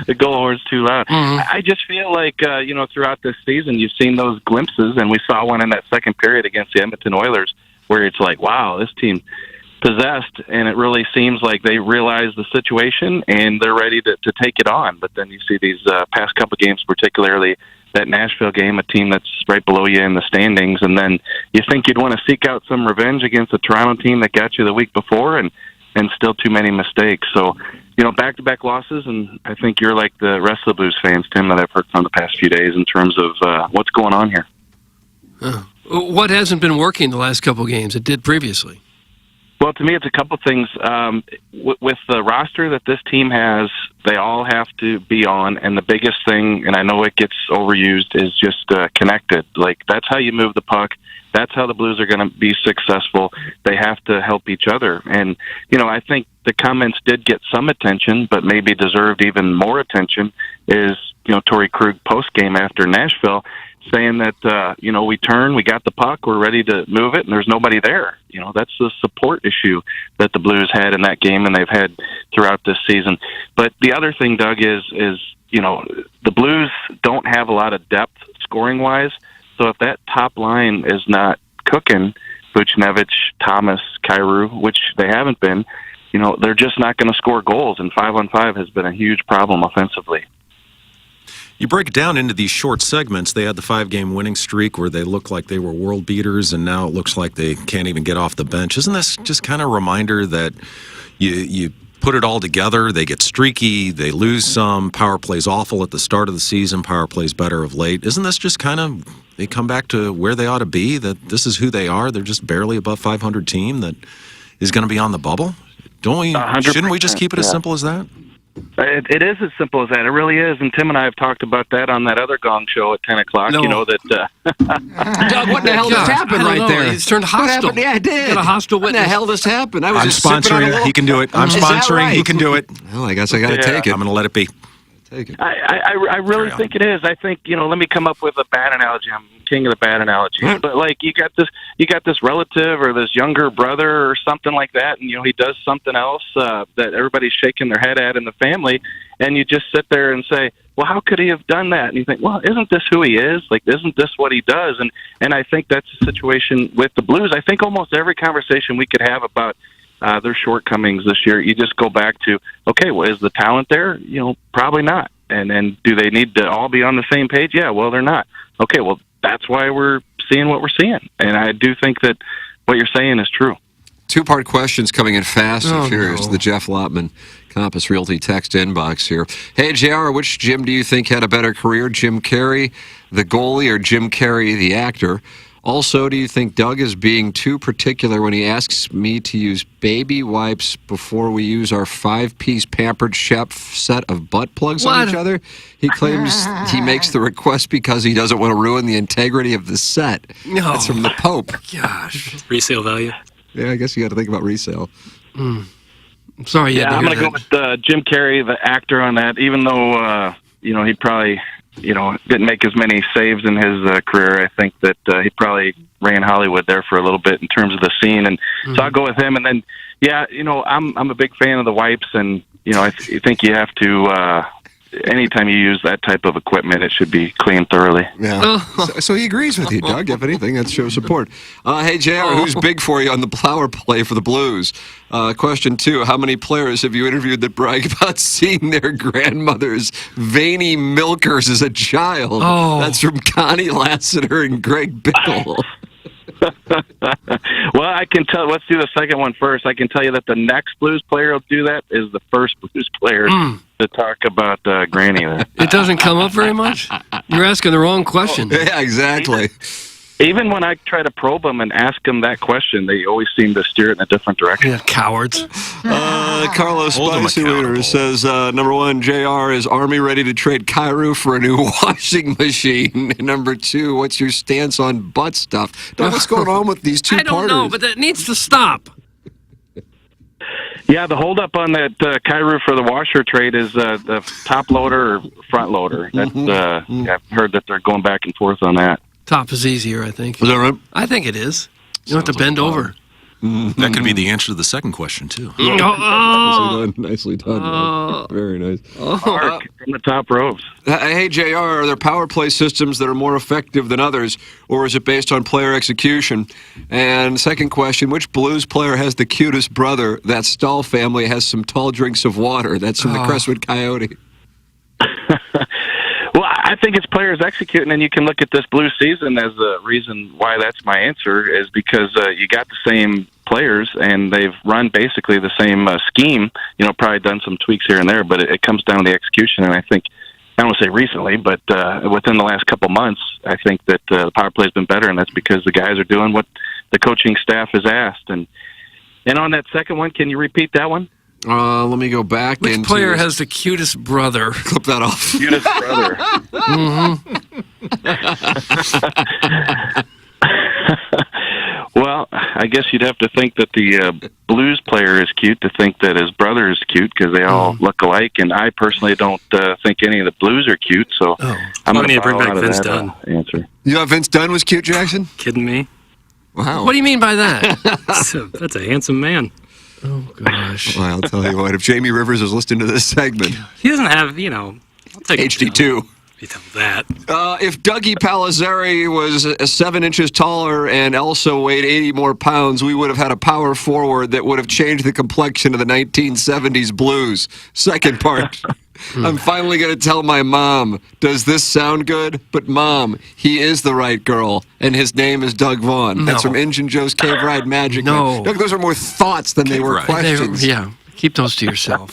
S8: The goal horn's too loud. I just feel like, throughout this season, you've seen those glimpses, and we saw one in that second period against the Edmonton Oilers, where it's like, wow, this team possessed, and it really seems like they realize the situation, and they're ready to take it on. But then you see these past couple games, particularly that Nashville game, a team that's right below you in the standings, and then you think you'd want to seek out some revenge against the Toronto team that got you the week before, and still too many mistakes. So, back-to-back losses, and I think you're like the rest of the Blues fans, Tim, that I've heard from the past few days in terms of what's going on here.
S3: What hasn't been working the last couple games? It did previously.
S8: Well, to me, it's a couple things. With the roster that this team has, they all have to be on, and the biggest thing, and I know it gets overused, is just connected. Like, that's how you move the puck. That's how the Blues are going to be successful. They have to help each other. And, I think the comments did get some attention, but maybe deserved even more attention, is, Torrey Krug post-game after Nashville, saying that, we got the puck, we're ready to move it, and there's nobody there. That's the support issue that the Blues had in that game and they've had throughout this season. But the other thing, Doug, is the Blues don't have a lot of depth scoring-wise, so if that top line is not cooking, Buchnevich, Thomas, Kyrou, which they haven't been, they're just not going to score goals, and 5-on-5 has been a huge problem offensively.
S7: You break it down into these short segments. They had the 5-game winning streak where they looked like they were world beaters, and now it looks like they can't even get off the bench. Isn't this just kind of a reminder that you put it all together, they get streaky, they lose some, power play's awful at the start of the season, power play's better of late. Isn't this just kind of, they come back to where they ought to be, that this is who they are, they're just barely above 500 team that is going to be on the bubble? Shouldn't we just keep it as simple as that?
S8: It is as simple as that. It really is. And Tim and I have talked about that on that other Gong show at 10 o'clock.
S3: No.
S1: Doug, what the hell just happened right there?
S3: It's turned hostile.
S1: What happened? Yeah, it did.
S3: Got a hostile witness.
S1: What the hell just happened? I was
S7: I'm
S1: just sipping on a
S7: sponsoring.
S1: little-
S7: He can do it. I'm
S1: Is that
S7: sponsoring.
S1: right?
S7: He can do it.
S1: Well, I guess I got to take it.
S7: I'm going to let it be.
S1: Take it.
S8: I really think it is. I think, let me come up with a bad analogy. I'm king of the bad analogy. But like you got this relative or this younger brother or something like that, and he does something else that everybody's shaking their head at in the family, and you just sit there and say, well, how could he have done that? And you think, well, isn't this who he is? Like, isn't this what he does? And I think that's the situation with the Blues. I think almost every conversation we could have about their shortcomings this year, you just go back to, okay, well, is the talent there? Probably not. And do they need to all be on the same page? Yeah, well, they're not. Okay, well, that's why we're seeing what we're seeing. And I do think that what you're saying is true.
S1: Two-part questions coming in fast and furious.
S3: no.
S1: The Jeff Lotman Compass Realty text inbox here. Hey, JR, which Jim do you think had a better career, Jim Carrey, the goalie, or Jim Carrey, the actor? Also, do you think Doug is being too particular when he asks me to use baby wipes before we use our 5-piece Pampered Chef set of butt plugs on each other? He claims he makes the request because he doesn't want to ruin the integrity of the set.
S3: No.
S1: That's from the Pope.
S3: Gosh.
S5: Resale value.
S1: Yeah, I guess you got to think about resale.
S3: I'm sorry.
S8: Yeah, I'm going to go with Jim Carrey, the actor, on that. Even though he probably didn't make as many saves in his career, I think that he probably ran Hollywood there for a little bit in terms of the scene, and so I'll go with him. And then, I'm a big fan of the wipes, and I think you have to. Anytime you use that type of equipment, it should be cleaned thoroughly.
S1: Yeah. So he agrees with you, Doug. If anything, that shows support. Hey, JR, who's big for you on the power play for the Blues? Question 2, how many players have you interviewed that brag about seeing their grandmother's veiny milkers as a child?
S3: Oh.
S1: That's from Connie Lassiter and Greg Bickle.
S8: Well, I can tell. Let's do the second one first. I can tell you that the next Blues player who'll do that is the first Blues player to talk about Granny.
S3: It doesn't come up very much? You're asking the wrong question.
S1: Yeah, exactly.
S8: Even when I try to probe them and ask them that question, they always seem to steer it in a different direction.
S3: Yeah, cowards.
S1: Carlos
S7: Hold them
S1: Spicy
S7: accountable.
S1: Leader says, number 1, JR, is Army ready to trade Kyrou for a new washing machine? Number 2, what's your stance on butt stuff? Now, what's going on with these two
S3: I don't know, but that needs to stop.
S8: Yeah, the holdup on that Kyrou for the washer trade is the top loader or front loader. That's, I've heard that they're going back and forth on that.
S3: Top is easier, I think.
S1: Is that right?
S3: I think it is. You don't have to bend over.
S7: That could be the answer to the second question, too.
S1: Nicely done. Very nice.
S8: Mark from the top ropes.
S1: Hey, JR, are there power play systems that are more effective than others, or is it based on player execution? And second question, which Blues player has the cutest brother? That Stahl family has some tall drinks of water. That's from the Crestwood Coyote.
S8: Well, I think it's players executing, and you can look at this Blues season as the reason why that's my answer is because you got the same players, and they've run basically the same scheme. Probably done some tweaks here and there, but it comes down to the execution. And I think, I don't want to say recently, but within the last couple months, I think that the power play has been better, and that's because the guys are doing what the coaching staff has asked. And on that second one, can you repeat that one?
S1: Let me go back.
S3: Which player has the cutest brother?
S1: Clip that off.
S8: Cutest brother. Well, I guess you'd have to think that the Blues player is cute to think that his brother is cute because they all look alike. And I personally don't think any of the Blues are cute. So I'm going to
S5: bring back Vince Dunn.
S8: Answer.
S1: You thought Vince Dunn was cute, Jackson?
S5: Kidding me?
S1: Wow.
S3: What do you mean by that?
S5: That's a handsome man.
S3: Oh, gosh.
S1: Well, I'll tell you what. If Jamie Rivers is listening to this segment,
S5: He doesn't have, I'll take
S1: HD2.
S5: You tell that.
S1: If Dougie Palazzari was 7 inches taller and also weighed 80 more pounds, we would have had a power forward that would have changed the complexion of the 1970s Blues. Second part. I'm finally going to tell my mom, does this sound good? But Mom, he is the right girl, and his name is Doug Vaughn. That's from Injun Joe's Cave Ride Magic.
S3: No.
S1: Man. Doug, those are more thoughts than they were questions.
S3: Yeah, keep those to yourself.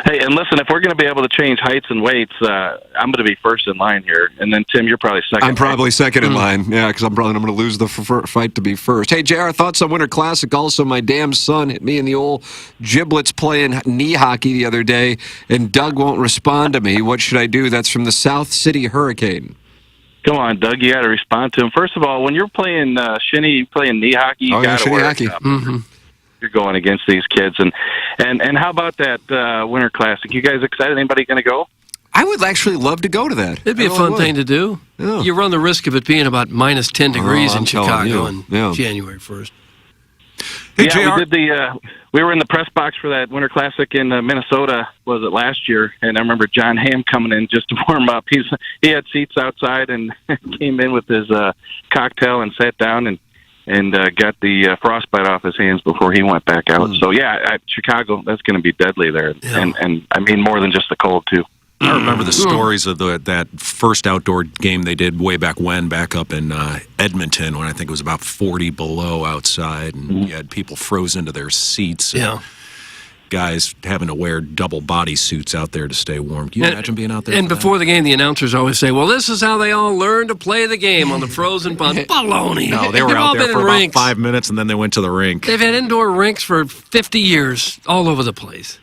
S8: Hey, and listen, if we're going to be able to change heights and weights, I'm going to be first in line here. And then, Tim, you're probably second.
S1: I'm probably second in line, yeah, because I'm going to lose the fight to be first. Hey, JR, thoughts on Winter Classic? Also, my damn son hit me in the old giblets playing knee hockey the other day, and Doug won't respond to me. What should I do? That's from the South City Hurricane.
S8: Come on, Doug, you got to respond to him. First of all, when you're playing playing knee hockey, you got to wear
S1: hockey.
S8: You're going against these kids. And how about that Winter Classic? You guys excited? Anybody going to go?
S1: I would actually love to go to that.
S3: It'd be a fun thing to do.
S1: Yeah.
S3: You run the risk of it being about minus 10 degrees in
S1: I'm telling
S3: Chicago
S1: you.
S3: on January 1st.
S7: Hey,
S8: yeah,
S7: JR.
S8: we did we were in the press box for that Winter Classic in Minnesota, was it last year? And I remember John Hamm coming in just to warm up. He had seats outside and came in with his cocktail and sat down and got the frostbite off his hands before he went back out. So, Chicago, that's going to be deadly there. Yeah. And I mean more than just the cold, too.
S7: I remember the stories of that first outdoor game they did way back when, back up in Edmonton, when I think it was about 40 below outside, and you had people frozen to their seats.
S3: Yeah.
S7: Guys having to wear double body suits out there to stay warm. Can you imagine being out there?
S3: And before the game, the announcers always say, well, this is how they all learn to play the game on the frozen pond. Baloney.
S7: No, they were
S3: They've all
S7: out there
S3: been
S7: for
S3: in
S7: about
S3: rinks.
S7: 5 minutes, and then they went to the rink.
S3: They've had indoor rinks for 50 years all over the place.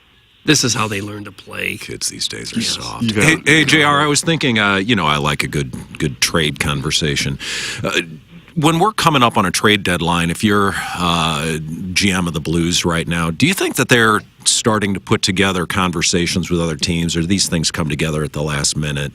S3: This is how they learn to play.
S7: Kids these days are soft. Hey, JR, I was thinking, I like a good trade conversation. When we're coming up on a trade deadline, if you're GM of the Blues right now, do you think that they're starting to put together conversations with other teams, or do these things come together at the last minute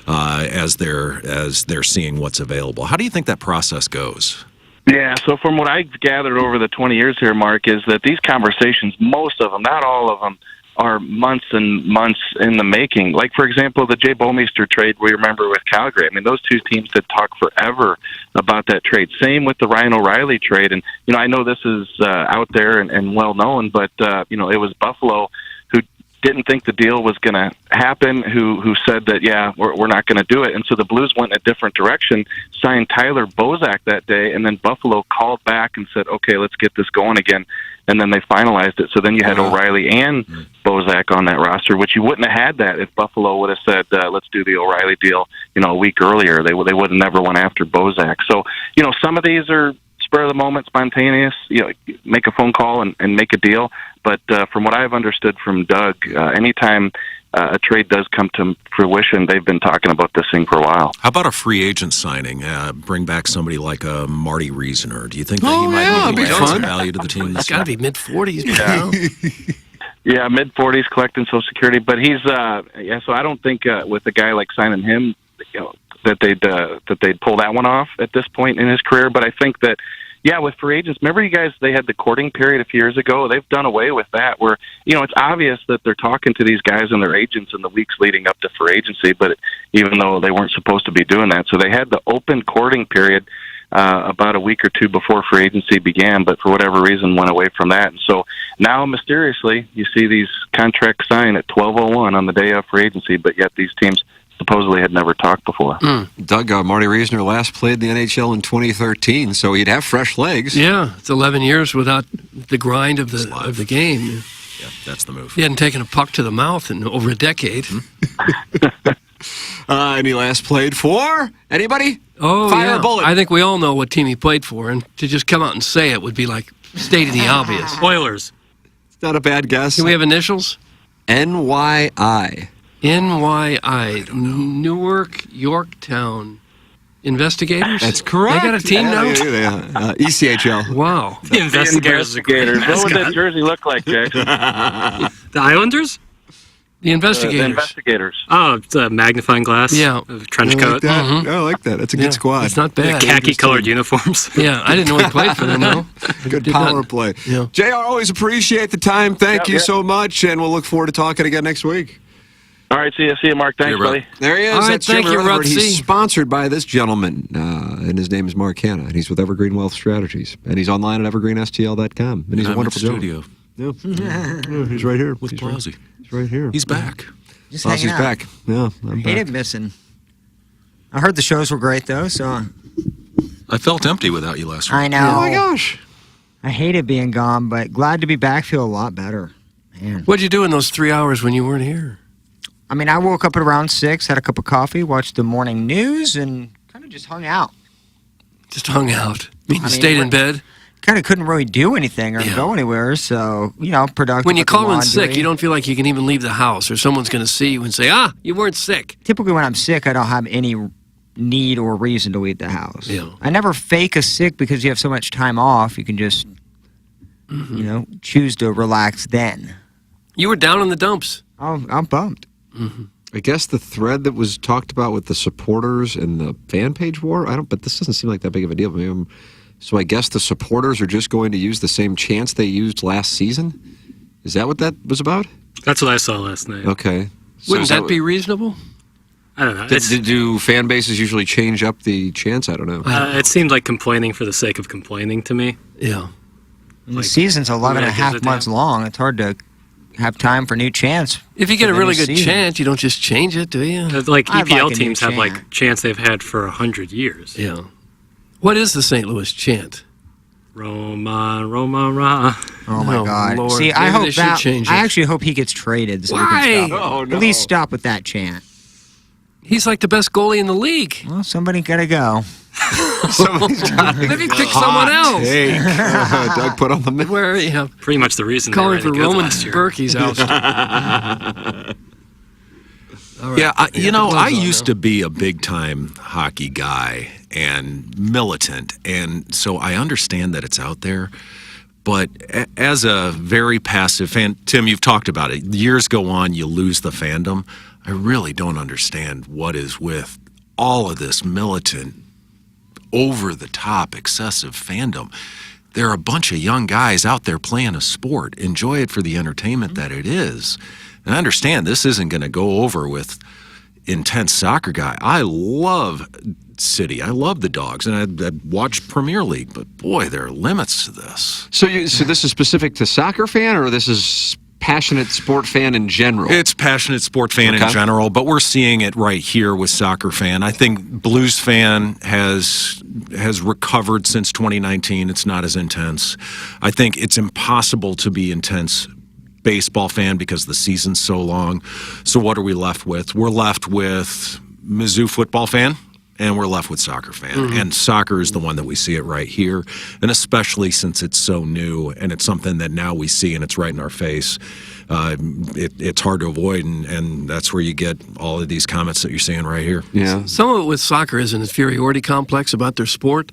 S7: as they're seeing what's available? How do you think that process goes?
S8: Yeah, so from what I've gathered over the 20 years here, Mark, is that these conversations, most of them, not all of them, are months and months in the making. Like, for example, the Jay Bouwmeester trade we remember with Calgary. I mean, those two teams had talked forever about that trade. Same with the Ryan O'Reilly trade. And, I know this is out there and well known, but, it was Buffalo who didn't think the deal was going to happen, who said that, we're not going to do it. And so the Blues went in a different direction, signed Tyler Bozak that day, and then Buffalo called back and said, okay, let's get this going again. And then they finalized it. So then you had O'Reilly and Bozak on that roster, which you wouldn't have had that if Buffalo would have said, let's do the O'Reilly deal, a week earlier. They would have never went after Bozak. So, some of these are spur of the moment, spontaneous, make a phone call and make a deal. But from what I've understood from Doug, anytime a trade does come to fruition, they've been talking about this thing for a while.
S7: How about a free agent signing? Bring back somebody like a Marty Reasoner. Do you think that he might be some value to the team?
S3: He's got to be mid-40s.
S8: Yeah, mid-40s, collecting Social Security. But he's, so I don't think with a guy like signing him, that they'd pull that one off at this point in his career. But I think that, with free agents, remember you guys, they had the courting period a few years ago. They've done away with that where, it's obvious that they're talking to these guys and their agents in the weeks leading up to free agency, but even though they weren't supposed to be doing that. So they had the open courting period about a week or two before free agency began, but for whatever reason went away from that. And so now, mysteriously, you see these contracts signed at 12:01 on the day of free agency, but yet these teams supposedly had never talked before.
S1: Doug, Marty Reisner last played the NHL in 2013, so he'd have fresh legs.
S3: Yeah, it's 11 years without the grind of the game.
S7: Yeah, that's the move.
S3: He hadn't taken a puck to the mouth in over a decade.
S1: And he last played for anybody?
S3: Oh,
S1: Fire
S3: yeah.
S1: a bullet.
S3: I think we all know what team he played for, and to just come out and say it would be like stating the obvious.
S5: Oilers.
S1: It's not a bad guess.
S3: Can we have initials?
S1: NYI.
S3: NYI, Newark, Yorktown Investigators?
S1: That's correct.
S3: They got a team now?
S1: ECHL.
S3: Wow.
S5: The Investigators.
S8: What would that jersey look like, Jackson?
S5: The Islanders?
S3: The Investigators.
S8: The Investigators.
S5: Oh, it's a magnifying glass.
S3: Yeah.
S5: A trench
S1: I
S5: coat.
S1: like that. I like that. That's a good squad.
S3: It's not bad.
S5: Khaki-colored uniforms.
S3: Yeah, I didn't know he played for them, though.
S1: Good
S3: Did
S1: power
S3: not-
S1: play.
S3: Yeah.
S1: JR, always appreciate the time. Thank you so much, and we'll look forward to talking again next week.
S8: All right, see you, Mark. Thanks, buddy.
S1: There he is.
S3: All right,
S1: That's
S3: thank
S1: Jim
S3: you,
S1: Rutherford.
S3: Rutsy.
S1: He's sponsored by this gentleman, and his name is Mark Hanna, and he's with Evergreen Wealth Strategies, and he's online at evergreenstl.com, and he's
S7: I'm
S1: a
S7: in
S1: wonderful
S7: studio.
S1: gentleman. Yeah, he's right here.
S7: With
S1: He's
S7: Plowsy.
S1: He's right here.
S7: He's back.
S2: Just
S1: Plowsy's
S2: hanging out.
S1: back. Yeah, I'm back.
S2: Hated missing. I heard the shows were great though, so
S7: I felt empty without you last week.
S2: I know.
S1: Oh my gosh.
S2: I hated being gone, but glad to be back. Feel a lot better. Man.
S3: What'd you do in those 3 hours when you weren't here?
S2: I mean, I woke up at around 6, had a cup of coffee, watched the morning news, and kind of just hung out.
S3: Just hung out. You
S2: I mean,
S3: stayed in bed?
S2: Kind of couldn't really do anything or
S3: Yeah.
S2: go anywhere, so, productive.
S3: When you
S2: with the
S3: call in
S2: laundry.
S3: sick, you don't feel like you can even leave the house, or someone's going to see you and say, you weren't sick.
S2: Typically, when I'm sick, I don't have any need or reason to leave the house.
S3: Yeah.
S2: I never fake a sick because you have so much time off. You can just, choose to relax then.
S3: You were down in the dumps.
S2: I'm bummed.
S1: I guess the thread that was talked about with the supporters and the fan page war, but this doesn't seem like that big of a deal. So I guess the supporters are just going to use the same chants they used last season? Is that what that was about?
S5: That's what I saw last night.
S1: Okay. So
S3: Wouldn't
S1: is
S3: that be reasonable?
S5: I don't know.
S1: Do fan bases usually change up the chants? I don't know.
S5: It seemed like complaining for the sake of complaining to me.
S3: Yeah.
S2: And the season's 11 and a half months long. It's hard to have time for new chants.
S3: If you get
S2: for
S3: a
S2: the
S3: really
S2: new
S3: good
S2: season.
S3: chant, you don't just change it, do you?
S5: Like
S2: I'd
S5: EPL
S2: like a new
S5: teams have
S2: chant.
S5: like chants they've had for 100 years.
S3: Yeah. What is the St. Louis chant?
S5: Roma, Roma, Ra.
S2: Oh my
S3: Oh,
S2: God!
S3: Lord.
S2: See, I
S3: Maybe they
S2: hope
S3: should
S2: that.
S3: change
S2: I
S3: it.
S2: actually hope he gets traded. So we
S3: Why?
S2: can stop.
S1: Oh, no.
S2: At least stop with that chant.
S3: He's like the best goalie in the league.
S2: Well, somebody gotta go.
S3: Maybe pick someone else.
S1: Hey, Doug put on the middle.
S3: Where,
S5: Pretty much the reason they were
S3: calling
S5: any
S3: for
S5: good
S3: Roman
S5: last year.
S3: Berkey's out.
S7: Yeah, I
S3: Gloves on
S7: used
S3: now.
S7: to be a big-time hockey guy and militant, and so I understand that it's out there. But as a very passive fan, Tim, you've talked about it. Years go on, you lose the fandom. I really don't understand what is with all of this militant, over-the-top, excessive fandom. There are a bunch of young guys out there playing a sport. Enjoy it for the entertainment that it is. And I understand this isn't going to go over with intense soccer guy. I love City. I love the Dogs, and I watch Premier League. But boy, there are limits to this.
S1: So this is specific to soccer fan, or this is passionate sport fan in general?
S7: It's passionate sport fan in
S1: Okay.
S7: general, but we're seeing it right here with soccer fan. I think Blues fan has recovered since 2019. It's not as intense. I think it's impossible to be intense baseball fan because the season's so long. So what are we left with? We're left with Mizzou football fan, and we're left with soccer fan. And soccer is the one that we see it right here, and especially since it's so new and it's something that now we see and it's right in our face. It's hard to avoid, and that's where you get all of these comments that you're seeing right here.
S1: Yeah.
S3: Some of it with soccer is an inferiority complex about their sport.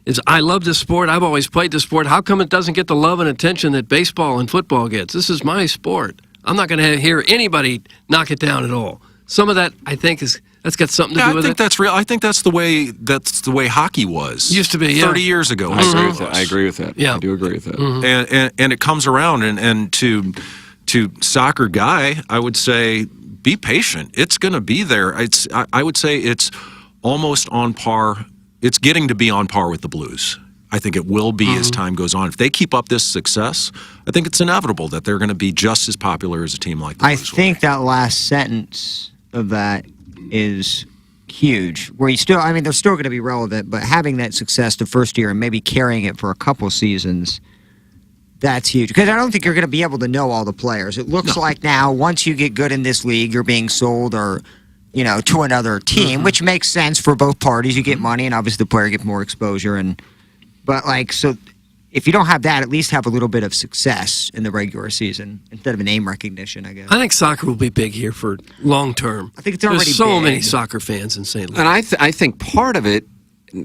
S3: Is I love this sport. I've always played this sport. How come it doesn't get the love and attention that baseball and football gets? This is my sport. I'm not going to hear anybody knock it down at all. Some of that, I think, that's got something to do
S7: I
S3: with
S7: think
S3: it.
S7: that's real. I think that's the way hockey was.
S3: Used to be, yeah.
S7: 30 years ago.
S1: I agree with that. I agree with that.
S3: Yeah.
S1: I do agree with that.
S7: And it comes around, and to soccer guy, I would say be patient. It's going to be there. I would say it's almost on par. It's getting to be on par with the Blues. I think it will be as time goes on. If they keep up this success, I think it's inevitable that they're going to be just as popular as a team like the
S2: I
S7: Blues.
S2: think that last sentence of that is huge. Where they're still going to be relevant, but having that success the first year and maybe carrying it for a couple seasons, that's huge. Because I don't think you're going to be able to know all the players. It looks like now, once you get good in this league, you're being sold or to another team, which makes sense for both parties. You get money, and obviously the player gets more exposure. But if you don't have that, at least have a little bit of success in the regular season instead of a name recognition, I guess.
S3: I think soccer will be big here for long term.
S2: I think it's already
S3: There's so
S2: big.
S3: many soccer fans in St. Louis.
S1: And I think part of it,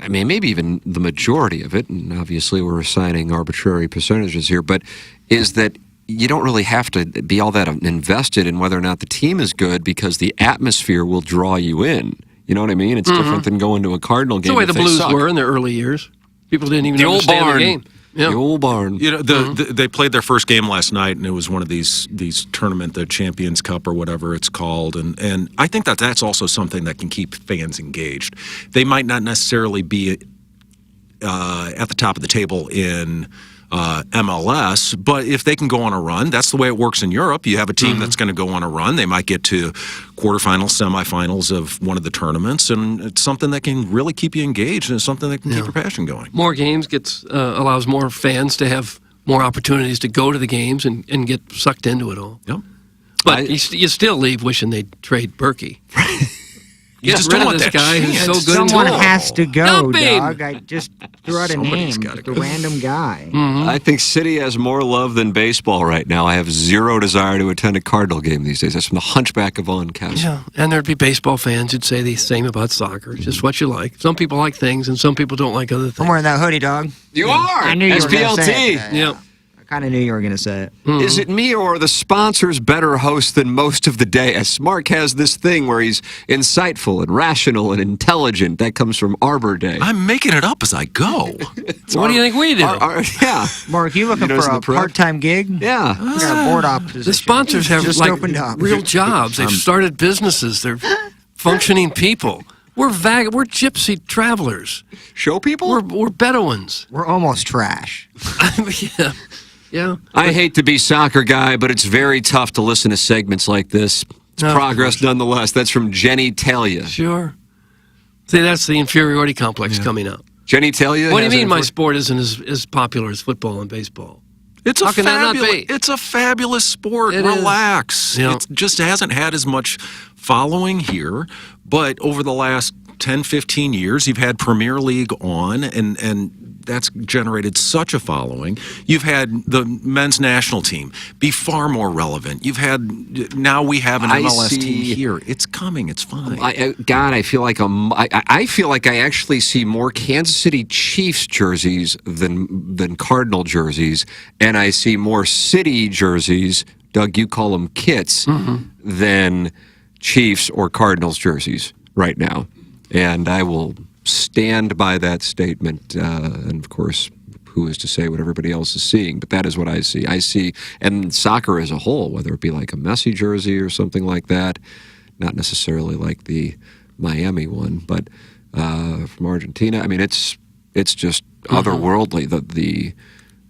S1: I mean, maybe even the majority of it, and obviously we're assigning arbitrary percentages here, but is that you don't really have to be all that invested in whether or not the team is good because the atmosphere will draw you in. You know what I mean? It's different than going to a Cardinal game.
S3: It's the way
S1: if
S3: the
S1: they
S3: Blues
S1: suck.
S3: were in their early years. People didn't even
S1: The old
S3: understand
S1: barn.
S3: the game. Yeah.
S1: The old barn.
S7: They played their first game last night, and it was one of these tournament, the Champions Cup or whatever it's called, and I think that's also something that can keep fans engaged. They might not necessarily be at the top of the table in MLS, but if they can go on a run, that's the way it works in Europe. You have a team that's going to go on a run. They might get to quarterfinals, semifinals of one of the tournaments, and it's something that can really keep you engaged, and it's something that can keep your passion going.
S3: More games allows more fans to have more opportunities to go to the games and get sucked into it all.
S7: Yep.
S3: But you still leave wishing they'd trade Berkey.
S7: You
S3: Get
S7: just
S3: rid
S7: don't
S3: of
S7: want
S3: this
S7: that
S3: guy who's
S7: chance.
S3: so good.
S2: Someone
S3: and tall.
S2: has to go,
S3: Dump him.
S2: dog. I just threw out a
S7: Somebody's
S2: name.
S7: gotta
S2: Just a
S7: go.
S2: random guy.
S1: I think City has more love than baseball right now. I have zero desire to attend a Cardinal game these days. That's from the Hunchback of Von Castle.
S3: Yeah, and there'd be baseball fans who'd say the same about soccer. It's just what you like. Some people like things, and some people don't like other things.
S2: I'm wearing that hoodie, dog.
S1: You are.
S2: I knew you were going to say it.
S1: SPLT.
S2: today.
S3: Yep.
S2: I kind of knew you were going to say it.
S1: Is it me or are the sponsors better hosts than most of the day? As Mark has this thing where he's insightful and rational and intelligent. That comes from Arbor Day.
S7: I'm making it up as I go.
S3: What do you think we do?
S1: Yeah.
S2: Mark, you looking
S1: notice
S2: for
S1: in
S2: a
S1: the prep?
S2: part-time gig?
S1: Yeah.
S2: You got a board op position.
S3: The sponsors have
S2: just opened up.
S3: real jobs. They've started businesses. They're functioning people. We're we're gypsy travelers.
S1: Show people?
S3: We're Bedouins.
S2: We're almost trash.
S3: Yeah. Yeah.
S1: I hate to be soccer guy, but it's very tough to listen to segments like this. It's
S3: No,
S1: progress nonetheless. That's from Jenny Talia.
S3: Sure. See, that's the inferiority complex coming up.
S1: Jenny Talia?
S3: What do you
S1: has
S3: mean my
S1: an-
S3: sport isn't as popular as football and baseball?
S7: It's
S3: How
S7: a
S3: can that not
S7: fabulous.
S3: be?
S7: It's a fabulous sport.
S3: It is.
S7: Relax.
S3: Yeah.
S7: It just hasn't had as much following here, but over the last 10, 15 years, you've had Premier League on, and that's generated such a following. You've had the men's national team be far more relevant. You've had now we have an
S1: I
S7: MLS
S1: see.
S7: team here. It's coming. It's fine.
S1: God, I feel like I feel like I actually see more Kansas City Chiefs jerseys than Cardinal jerseys, and I see more City jerseys. Doug, you call them kits than Chiefs or Cardinals jerseys right now, and I will stand by that statement. And of course, who is to say what everybody else is seeing? But that is what I see. I see, and soccer as a whole, whether it be like a Messi jersey or something like that, not necessarily like the Miami one, but from Argentina. I mean, it's just otherworldly.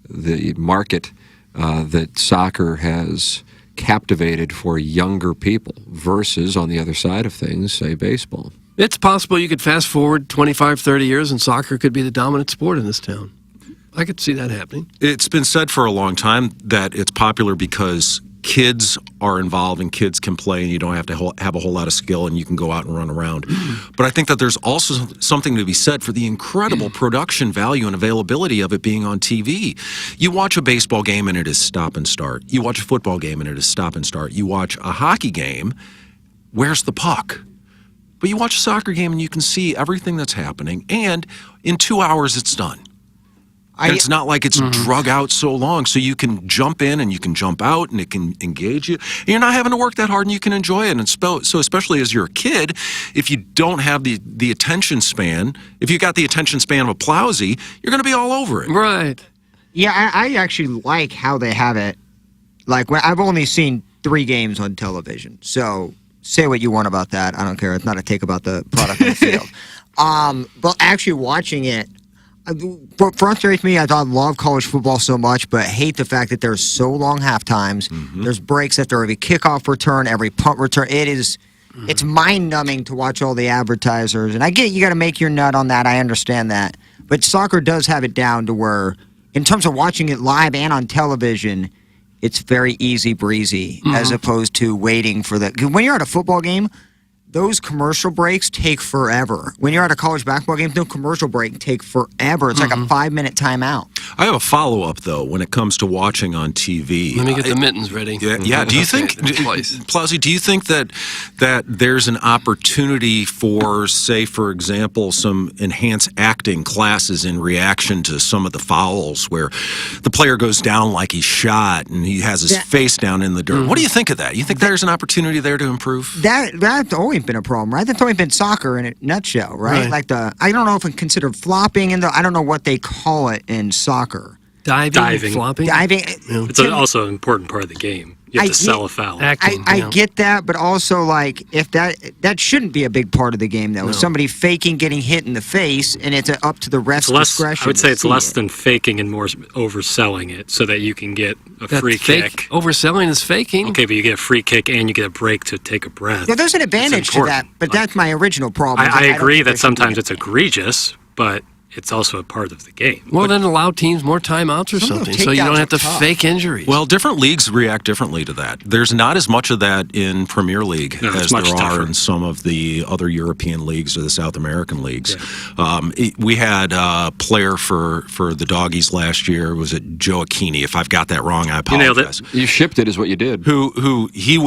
S1: The market that soccer has captivated for younger people versus, on the other side of things, say baseball.
S3: It's possible you could fast forward 25, 30 years and soccer could be the dominant sport in this town. I could see that happening.
S7: It's been said for a long time that it's popular because kids are involved and kids can play and you don't have to have a whole lot of skill and you can go out and run around. But I think that there's also something to be said for the incredible production value and availability of it being on TV. You watch a baseball game and it is stop and start. You watch a football game and it is stop and start. You watch a hockey game, where's the puck? But you watch a soccer game and you can see everything that's happening, and in 2 hours it's done. And it's not like it's drug out so long, so you can jump in and you can jump out and it can engage you. And you're not having to work that hard and you can enjoy it. And so especially as you're a kid, if you don't have the attention span, if you got the attention span of a Plowsy, you're going to be all over it.
S3: Right.
S2: Yeah, I actually like how they have it. Like, I've only seen 3 games on television, so say what you want about that. I don't care. It's not a take about the product on the field. But actually watching it, what frustrates me, I love college football so much, but hate the fact that there's so long half times. There's breaks after every kickoff return, every punt return. It is
S25: It's mind-numbing to watch all the advertisers. And I get you got to make your nut on that. I understand that. But soccer does have it down to where, in terms of watching it live and on television, it's very easy breezy as opposed to waiting for the. When you're at a football game, those commercial breaks take forever. When you're at a college basketball game, no commercial break take forever. It's like a 5-minute timeout.
S7: I have a follow-up, though, when it comes to watching on TV.
S3: Let me get the mittens ready.
S7: Yeah. Do you think, Plowsy, do you think that there's an opportunity for, say, for example, some enhanced acting classes in reaction to some of the fouls where the player goes down like he's shot and he has his face down in the dirt? What do you think of that? You think there's an opportunity there to improve?
S25: That's always been a problem, right? That's always been soccer in a nutshell, right? Like I don't know if it's considered flopping, I don't know what they call it in soccer.
S3: Diving. Flopping?
S25: Diving.
S5: It's also an important part of the game. You have to sell a foul.
S25: I get that, but also, like, if that shouldn't be a big part of the game, though.
S5: No.
S25: Somebody faking getting hit in the face, and it's up to the ref's discretion.
S5: I would say it's
S25: to see
S5: less
S25: it.
S5: than faking and more overselling it so that you can get a free kick.
S3: Overselling is faking.
S5: Okay, but you get a free kick and you get a break to take a breath.
S25: Yeah, there's an advantage to that, but that's my original problem.
S5: I
S25: don't
S5: agree
S25: think
S5: that
S25: there should
S5: sometimes
S25: be
S5: it's egregious, but it's also a part of the game.
S3: Well, then allow teams more timeouts or something, so you don't have to fake injuries.
S7: Well, different leagues react differently to that. There's not as much of that in Premier League as there are in some of the other European leagues or the South American leagues. We had a player for the Doggies last year. Was it Joe Aquini? If I've got that wrong, I apologize.
S1: You nailed it. You shipped it is what you did.
S7: Who he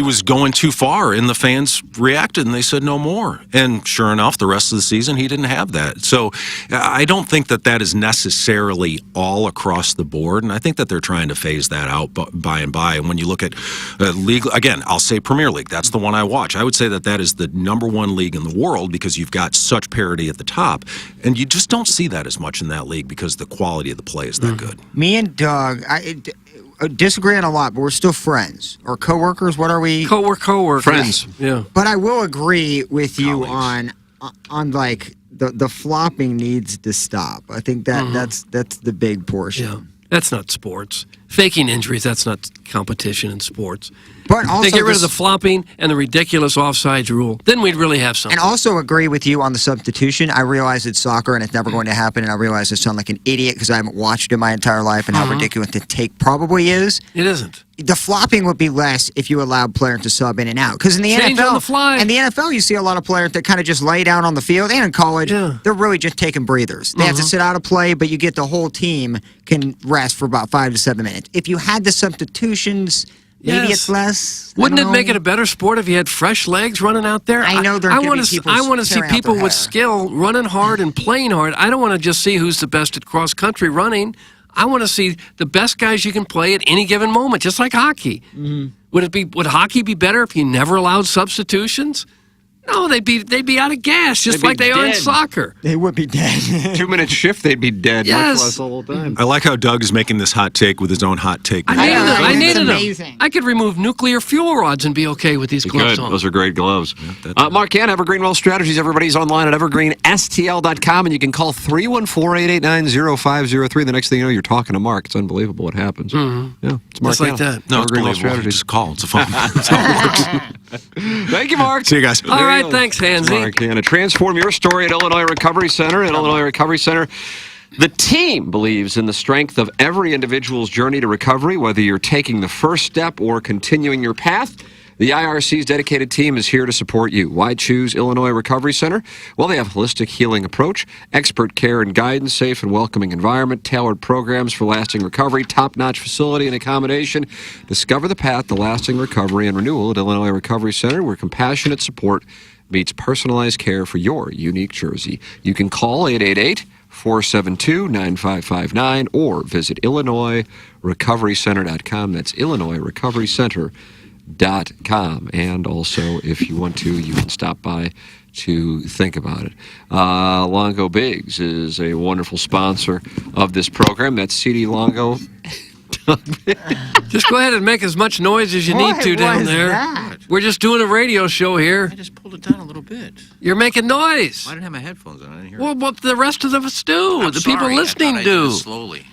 S7: was going too far, and the fans reacted, and they said no more. And sure enough, the rest of the season, he didn't have that. So I don't think that is necessarily all across the board, and I think that they're trying to phase that out by and by. And when you look at league, again, I'll say Premier League. That's the one I watch. I would say that is the #1 league in the world because you've got such parity at the top, and you just don't see that as much in that league because the quality of the play is that good.
S25: Me and Doug, I disagree on a lot, but we're still friends or coworkers. What are we?
S3: Coworkers.
S25: Friends.
S3: Yeah.
S25: But I will agree with you on like the flopping needs to stop. I think that's the big portion.
S3: Yeah. That's not sports. Faking injuries, that's not competition in sports.
S25: But also
S3: they get rid of the flopping and the ridiculous offsides rule. Then we'd really have something.
S25: And also agree with you on the substitution. I realize it's soccer and it's never going to happen, and I realize I sound like an idiot because I haven't watched it my entire life and how ridiculous the take probably is.
S3: It isn't.
S25: The flopping would be less if you allowed players to sub in and out. Because in the
S3: Change
S25: NFL,
S3: on the fly.
S25: in the NFL, you see a lot of players that kind of just lay down on the field. And in college, they're really just taking breathers. They have to sit out of play, but you get the whole team can rest for about 5 to 7 minutes. If you had the substitutions, maybe it's less.
S3: Wouldn't it make it a better sport if you had fresh legs running out there?
S25: I know there
S3: I
S25: could
S3: want
S25: be
S3: to.
S25: people
S3: I want to see
S25: tearing out
S3: people
S25: their
S3: with
S25: hair.
S3: skill running hard and playing hard. I don't want to just see who's the best at cross country running. I want to see the best guys you can play at any given moment, just like hockey. Would hockey be better if you never allowed substitutions? No, they'd be out of gas, just
S1: They'd be
S3: like they are in
S1: dead.
S3: soccer.
S25: They would be dead.
S1: 2-minute shift, they'd be dead.
S3: Yes.
S1: Much less the whole time.
S7: I like how Doug is making this hot take with his own hot take.
S3: I needed them. I could remove nuclear fuel rods and be okay with these gloves
S1: Good.
S3: on.
S1: Those are great gloves. Mark Gann, Evergreen Wealth Strategies. Everybody's online at evergreenstl.com, and you can call 314-889-0503. The next thing you know, you're talking to Mark. It's unbelievable what happens. Yeah, it's Mark
S3: Just like
S1: Gann.
S3: that.
S7: No, it's
S1: Evergreen Wealth
S7: believable.
S1: Strategies.
S7: Just call. It's a phone. That's how it works.
S1: Thank you, Mark.
S7: See you guys.
S3: All right, thanks, Hansy.
S1: Mark Gann. Transform your story at Illinois Recovery Center. At Illinois Recovery Center, the team believes in the strength of every individual's journey to recovery, whether you're taking the first step or continuing your path. The IRC's dedicated team is here to support you. Why choose Illinois Recovery Center? Well, they have a holistic healing approach, expert care and guidance, safe and welcoming environment, tailored programs for lasting recovery, top-notch facility and accommodation. Discover the path to lasting recovery and renewal at Illinois Recovery Center, where compassionate support meets personalized care for your unique jersey. You can call 888-472-9559 or visit IllinoisRecoveryCenter.com. That's IllinoisRecoveryCenter.com. And also, if you want to, you can stop by to think about it. Longo Biggs is a wonderful sponsor of this program. That's CD Longo.
S3: Just go ahead and make as much noise as you need to down there.
S25: That?
S3: We're just doing a radio show here.
S4: I just pulled it down a little bit.
S3: You're making noise.
S4: I didn't have my headphones on. I didn't hear
S3: Well, what the rest of us do,
S4: I'm
S3: the people
S4: sorry.
S3: listening
S4: I thought I did
S3: do.
S4: it slowly.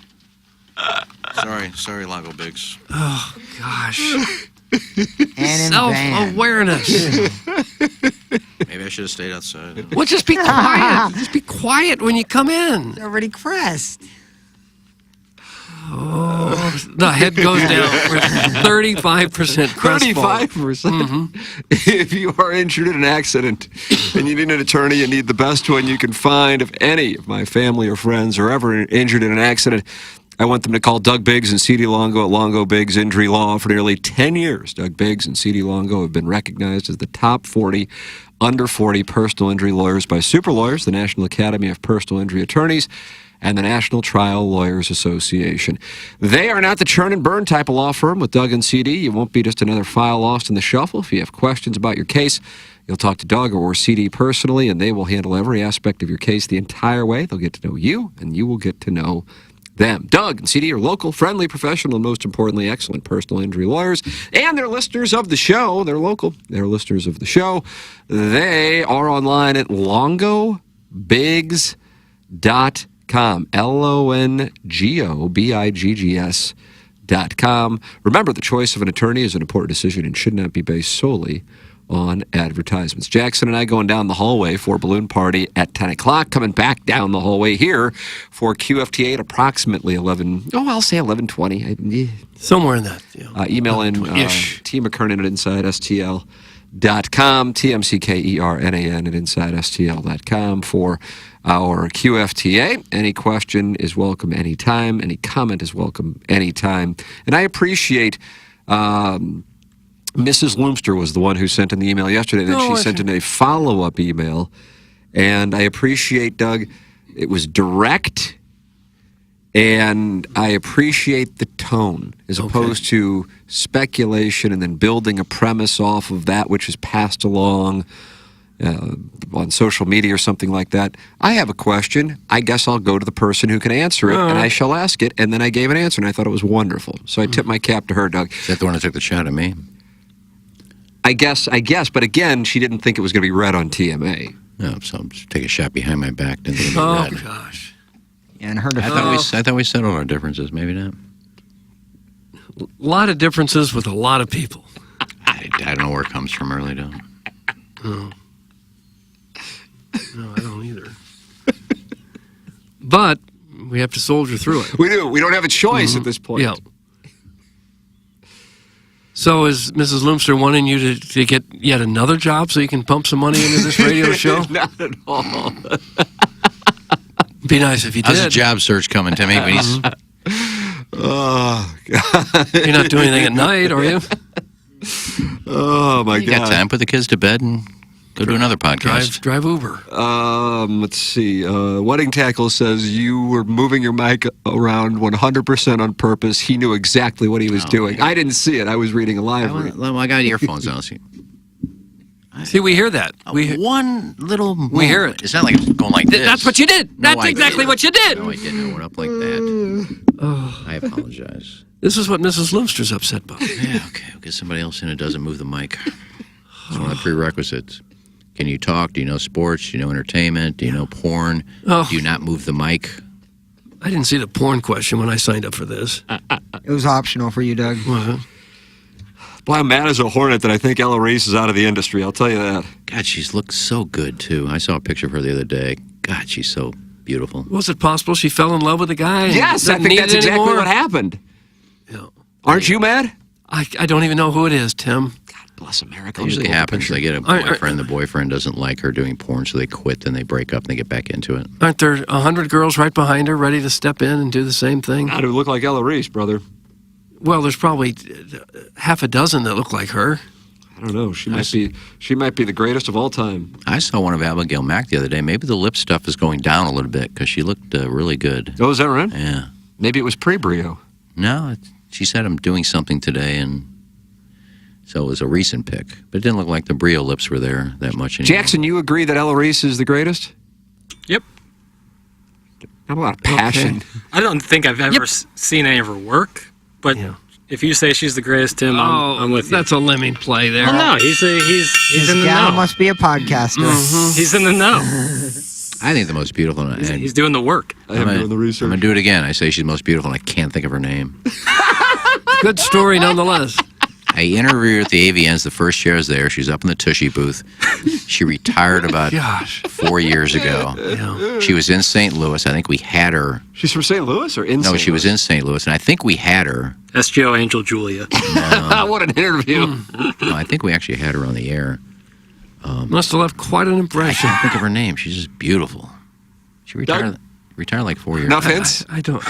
S4: Sorry, Longo Biggs.
S3: Oh, gosh.
S2: And in van.
S3: Self-awareness.
S4: Maybe I should have stayed outside.
S3: Well, just be quiet. Just be quiet when you come in.
S2: It's already crest.
S3: Oh, the head goes down. We're 35% crestfallen.
S1: 35%. If you are injured in an accident and you need an attorney, you need the best one you can find. If any of my family or friends are ever injured in an accident, I want them to call Doug Biggs and C.D. Longo at Longo Biggs Injury Law. For nearly 10 years, Doug Biggs and C.D. Longo have been recognized as the top 40 under 40 personal injury lawyers by Super Lawyers, the National Academy of Personal Injury Attorneys, and the National Trial Lawyers Association. They are not the churn and burn type of law firm. With Doug and CD, you won't be just another file lost in the shuffle. If you have questions about your case, you'll talk to Doug or CD personally, and they will handle every aspect of your case the entire way. They'll get to know you, and you will get to know them. Doug and CD are local, friendly, professional, and most importantly, excellent personal injury lawyers. And they're listeners of the show. They're local. They're listeners of the show. They are online at longobiggs.com. LONGOBIGGS.com. Remember, the choice of an attorney is an important decision and should not be based solely on advertisements. Jackson and I going down the hallway for a balloon party at 10 o'clock, coming back down the hallway here for QFTA at approximately 11:20.
S3: Somewhere in that.
S1: Email in T. McKernan at InsideSTL.com, TMCKERNAN at InsideSTL.com for our QFTA. Any question is welcome anytime. Any comment is welcome anytime. And I appreciate Mrs. Loomster was the one who sent in the email yesterday. Then she sent in a follow-up email. And I appreciate, Doug, it was direct, and I appreciate the tone as opposed to speculation and then building a premise off of that which is passed along on social media or something like that. I have a question. I guess I'll go to the person who can answer it, and I shall ask it. And then I gave an answer, and I thought it was wonderful. So I tip my cap to her, Doug.
S4: Is that the one that took the shot at me?
S1: I guess. But again, she didn't think it was going to be read on TMA.
S4: No, so I'll just take a shot behind my back. Didn't think it would be read.
S3: Gosh.
S2: And her
S4: I thought we settled our differences. Maybe not.
S3: A lot of differences with a lot of people.
S4: I don't know where it comes from, really, don't.
S3: No, I don't either. But we have to soldier through it.
S1: We do. We don't have a choice at this point.
S3: Yeah. So is Mrs. Loomster wanting you to get yet another job so you can pump some money into this radio show?
S1: Not at all.
S3: Be nice if you did.
S4: How's the job search coming, Timmy?
S1: Oh, God.
S3: You're not doing anything at night, are you?
S1: Oh, my God.
S4: You got time. Put the kids to bed and go do another podcast.
S3: Drive Uber.
S1: Let's see. Wedding Tackle says you were moving your mic around 100% on purpose. He knew exactly what he was doing. I didn't see it. I was reading a live read.
S4: I got earphones on.
S3: See, we hear that.
S4: One little moment.
S3: We hear it.
S4: It's not like it's going like this.
S3: That's what you did.
S4: No,
S3: That's exactly what you did.
S4: No, I didn't. I went up like that. I apologize.
S3: This is what Mrs. Loomster's upset about.
S4: Yeah, okay. We'll get somebody else in who doesn't move the mic. It's one of the prerequisites. Can you talk? Do you know sports? Do you know entertainment? Do you know porn? Do you not move the mic?
S3: I didn't see the porn question when I signed up for this.
S2: It was optional for you, Doug.
S1: Boy, I'm mad as a hornet that I think Ella Reese is out of the industry. I'll tell you that.
S4: God, she's looked so good, too. I saw a picture of her the other day. God, she's so beautiful.
S3: Was it possible she fell in love with the guy? And
S1: yes, I think that's exactly what happened.
S3: Yeah.
S1: Aren't you mad?
S3: I don't even know who it is, Tim.
S1: God bless America.
S4: It usually happens. They get a boyfriend. The boyfriend doesn't like her doing porn, so they quit. Then they break up and they get back into it.
S3: Aren't there 100 girls right behind her ready to step in and do the same thing?
S1: Not who look like Ella Reese, brother.
S3: Well, there's probably half a dozen that look like her.
S1: I don't know. She might be the greatest of all time.
S4: I saw one of Abigail Mack the other day. Maybe the lip stuff is going down a little bit because she looked really good.
S1: Oh, is that right?
S4: Yeah.
S1: Maybe it was pre-Brio.
S4: No, she said I'm doing something today, and so it was a recent pic. But it didn't look like the Brio lips were there that much anymore.
S1: Jackson, you agree that Ella Reese is the greatest?
S5: Yep.
S1: Not a lot of passion.
S5: Okay. I don't think I've ever seen any of her work, but if you say she's the greatest, Tim, I'm with you.
S3: That's a lemming play there.
S5: Oh, no, he's
S2: This
S5: in the
S2: gal
S5: know.
S2: must be a podcaster.
S5: He's in the know.
S4: I think the most beautiful.
S5: He's doing the work.
S1: I'm doing the research.
S4: I'm going to do it again. I say she's most beautiful, and I can't think of her name.
S3: Good story nonetheless.
S4: I I interviewed her at the AVNs the first year I was there. She was up in the Tushy booth. She retired about 4 years ago.
S3: Yeah.
S4: She was in St. Louis. I think we had her.
S1: She's from St. Louis or in
S4: No,
S1: St.
S4: she was
S1: Louis?
S4: in St. Louis, and I think we had her.
S5: SGO Angel Julia.
S1: What an interview.
S4: No, I think we actually had her on the air.
S3: Must have left quite an
S4: I
S3: impression.
S4: can't think of her name. She's just beautiful. She retired like 4 years
S1: No
S4: ago.
S1: offense.
S3: I don't.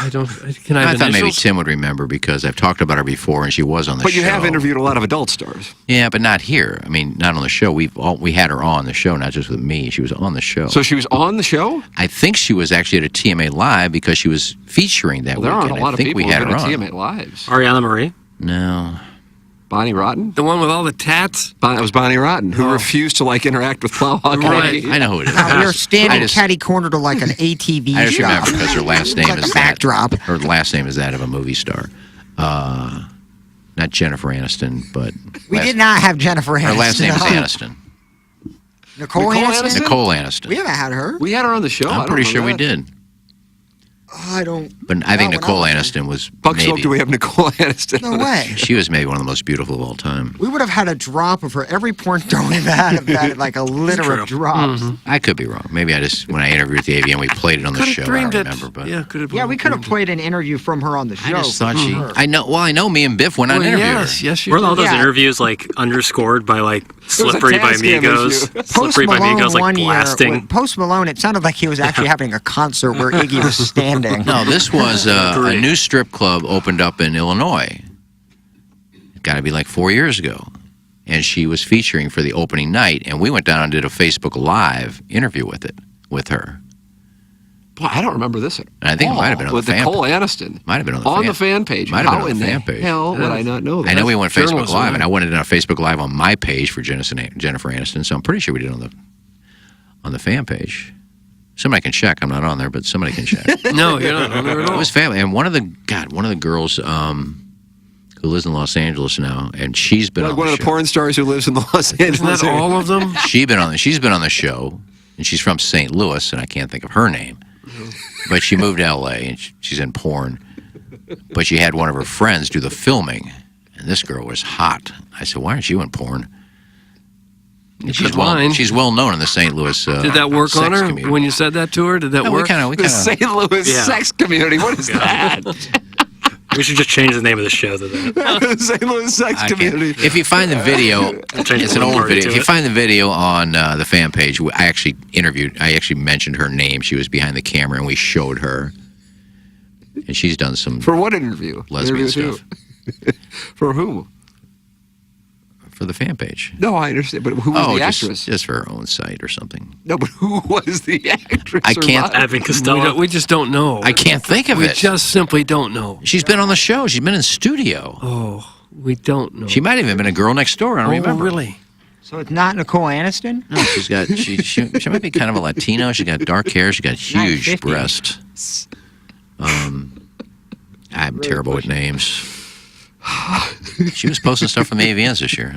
S3: Can I
S4: I
S3: have
S4: thought maybe
S3: initials?
S4: Tim would remember because I've talked about her before, and she was on the
S1: But
S4: show.
S1: you have interviewed a lot of adult stars.
S4: Yeah, but not here. I mean, not on the show. We had her on the show, not just with me. She was on the show.
S1: So she was on the show?
S4: I think she was actually at a TMA Live because she was featuring that
S1: Well, there aren't
S4: weekend.
S1: a lot
S4: I
S1: of
S4: think
S1: people
S4: we had
S1: who've
S4: her
S1: been
S4: on.
S1: at TMA Lives.
S5: Ariana Marie?
S4: No.
S1: Bonnie Rotten?
S3: The one with all the tats?
S1: That was Bonnie Rotten, who refused to interact with Plowhawk.
S3: Right.
S4: I know who it is.
S25: Now you're standing
S4: I just-
S25: catty corner to like an ATV
S4: I just
S25: shop.
S4: remember because her last name
S25: Like
S4: is
S25: a backdrop.
S4: Her last name is that of a movie star. Not Jennifer Aniston, but
S25: We did not have Jennifer Aniston.
S4: her last name is
S25: on.
S4: Aniston.
S25: Nicole
S1: Nicole
S25: Aniston?
S1: Aniston?
S4: Nicole Aniston.
S25: We haven't had her.
S1: We had her on the show. I
S4: I'm
S1: don't
S4: pretty
S1: know
S4: sure we
S1: that.
S4: did.
S25: Oh, I don't.
S4: But I think
S25: Not when
S4: Nicole
S25: I was
S4: Aniston was
S1: Buck Smoke,
S4: maybe.
S1: do we have Nicole Aniston?
S25: No way.
S4: She was maybe one of the most beautiful of all time.
S25: We would have had a drop of her. Every porn star we've had like a litter of drops.
S4: I could be wrong. Maybe I just when I interviewed at the AVN, we played it on the
S3: Could
S4: show.
S3: have
S4: I don't
S3: dreamed it.
S4: remember, but
S3: Yeah, could have.
S25: Yeah, we could have played an interview from her on the show.
S4: I just thought she.
S25: Her.
S4: I know. Well, I know me and Biff went on
S3: Well,
S4: an interview.
S3: yes, yes, you
S5: Weren't all
S3: did.
S5: those
S25: Yeah.
S5: interviews like underscored by like
S1: was a
S5: Slippery by
S1: Tascam
S5: Migos?
S1: issue.
S5: Slippery by
S25: Malone
S5: Migos like
S25: one
S5: blasting.
S25: year. With Post Malone, it sounded like he was actually having a concert where Iggy was standing.
S4: No, this was a
S5: Great.
S4: new strip club opened up in Illinois. It got to be like 4 years ago. And she was featuring for the opening night, and we went down and did a Facebook Live interview with her.
S1: Boy, I don't remember this at
S4: And I think it
S1: all.
S4: might have been on
S1: with
S4: the fan
S1: Nicole Aniston.
S4: Might have been on the
S1: fan page.
S4: Might have
S1: How
S4: been on
S1: in
S4: the fan
S1: the
S4: page.
S1: hell would I not know that?
S4: I know we went Facebook
S3: journalism,
S4: Live,
S3: right?
S4: and I went and did a Facebook Live on my page for Jennifer Aniston, so I'm pretty sure we did it on the fan page. Somebody can check. I'm not on there, but somebody can check.
S3: No, you're not on there at
S4: It
S3: all.
S4: was family, and one of the girls who lives in Los Angeles now, and she's been
S1: Like
S4: on
S1: one
S4: the
S1: of the
S4: show.
S1: porn stars who lives in the Los
S3: Isn't
S1: Angeles
S3: that
S1: area.
S3: all of them?
S4: She's been on the show, and she's from St. Louis, and I can't think of her name, but she moved to L.A. and she's in porn. But she had one of her friends do the filming, and this girl was hot. I said, "Why aren't you in porn?" And
S3: She's lying.
S4: she's well known in the St. Louis.
S3: Did that work on
S4: sex
S3: her
S4: community.
S3: when you said that to her? Did that
S4: No,
S3: work?
S4: we kind
S1: The
S4: of.
S1: St. Louis
S5: Yeah.
S1: sex community. What is that?
S5: We should just change the name of the show to that.
S1: The St. Louis sex community.
S4: If you find the video,
S5: change
S4: it's
S5: the
S4: an old
S5: word
S4: video.
S5: to
S4: If you
S5: it.
S4: find the video on the fan page, I actually mentioned her name. She was behind the camera, and we showed her. And she's done some
S1: For what interview?
S4: lesbian
S1: Interview with
S4: stuff
S1: who? For who?
S4: for the fan page.
S1: No, I understand. But who was the actress?
S4: Just for her own site or something.
S1: No, but who was the actress?
S4: I
S1: or
S4: can't-
S1: model?
S5: Evan Costello.
S3: We just don't know.
S4: I can't think of
S3: we
S4: it.
S3: just simply don't know.
S4: She's been on the show. She's been in studio.
S3: Oh, we don't know.
S4: She might have even been a girl next door. I don't remember.
S3: Really?
S25: So it's not Nicole Aniston?
S4: No, she might be kind of a Latino. She got dark hair. She got huge
S25: 950.
S4: breasts. I'm terrible with names. She was posting stuff from the AVNs this year.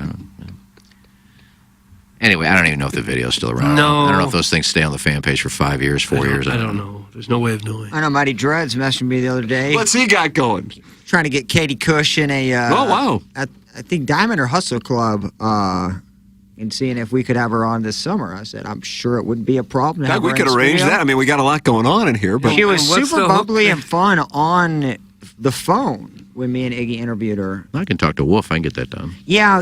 S4: Anyway, I don't even know if the video's still around.
S3: No.
S4: I don't know if those things stay on the fan page for 5 years, 4 years.
S3: I don't know. There's no way of knowing.
S25: I know Mighty Dreads messaged me the other day.
S1: What's he got going?
S25: Trying to get Katie Cush in a.
S1: Oh, wow.
S25: I think Diamond or Hustle Club, and seeing if we could have her on this summer. I said, I'm sure it wouldn't be a problem. To
S1: God,
S25: have
S1: we
S25: her
S1: could
S25: in
S1: arrange
S25: studio.
S1: that. I mean, we got a lot going on in here, but
S25: She was
S3: what's
S25: super
S3: the-
S25: bubbly and fun on the phone when me and Iggy interviewed her.
S4: I can talk to Wolf. I can get that done.
S25: Yeah,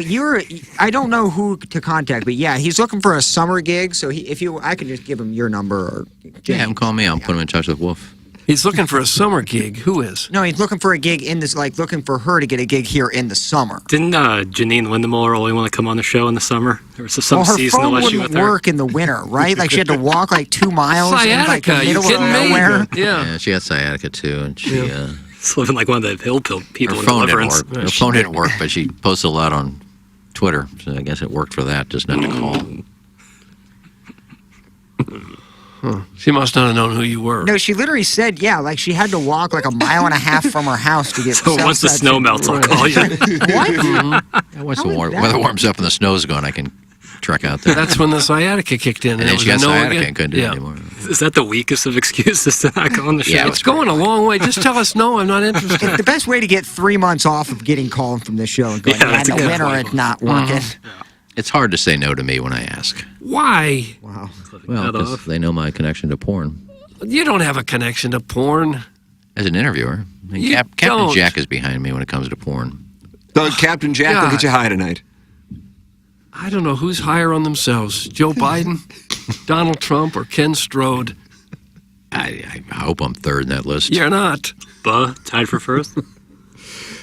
S25: I don't know who to contact, but yeah, he's looking for a summer gig. So I could just give him your number or.
S4: Yeah, have him call me. I'll put him in touch with Wolf.
S3: He's looking for a summer gig. Who is?
S25: No, he's looking for a gig in this, like looking for her to get a gig here in the summer.
S5: Didn't Janine Lindemuller only want to come on the show in the summer? There was some
S25: Well, her
S5: seasonal
S25: phone
S5: issue
S25: wouldn't
S5: with her.
S25: work in the winter, right? Like she had to walk like 2 miles in like the
S3: Sciatica. You
S25: middle of
S3: kidding me?
S25: nowhere.
S3: Yeah.
S4: She had sciatica too, and she
S5: It's living like one of the hill people
S4: her
S5: in
S4: phone didn't
S5: Deliverance.
S4: work. Her phone didn't work, but she posted a lot on Twitter, so I guess it worked for that. Just not to call.
S3: She must not have known who you were.
S25: No, she literally said, yeah, like she had to walk like 1.5 miles from her house to get.
S5: So once the snow melts, I'll call you.
S25: What?
S4: Once the weather warms up and the snow's gone, I can trek out there.
S3: That's when the sciatica kicked in.
S4: And then
S3: it
S4: she
S3: was
S4: got
S3: a no
S4: sciatica
S3: again.
S4: and couldn't do it
S3: Yeah.
S4: anymore.
S5: Is that the weakest of excuses to not go on the show?
S3: Yeah, it's going a long way. Just tell us, no, I'm not interested.
S25: The best way to get 3 months off of getting called from this show and going,
S5: Yeah,
S25: yeah,
S5: that's
S25: in
S5: a
S25: the
S5: good
S25: winter
S5: point.
S25: it's not working.
S4: It's hard to say no to me when I ask.
S3: Why?
S25: Wow.
S4: Well,
S5: Cut
S4: because
S5: off.
S4: they know my connection to porn.
S3: You don't have a connection to porn.
S4: As an interviewer, I mean,
S3: You
S4: Captain
S3: don't.
S4: Jack is behind me when it comes to porn.
S1: Doug, Captain Jack will get you high tonight.
S3: I don't know who's higher on themselves, Joe Biden, Donald Trump, or Ken Strode.
S4: I hope I'm third in that list.
S3: You're not.
S5: Tied for first.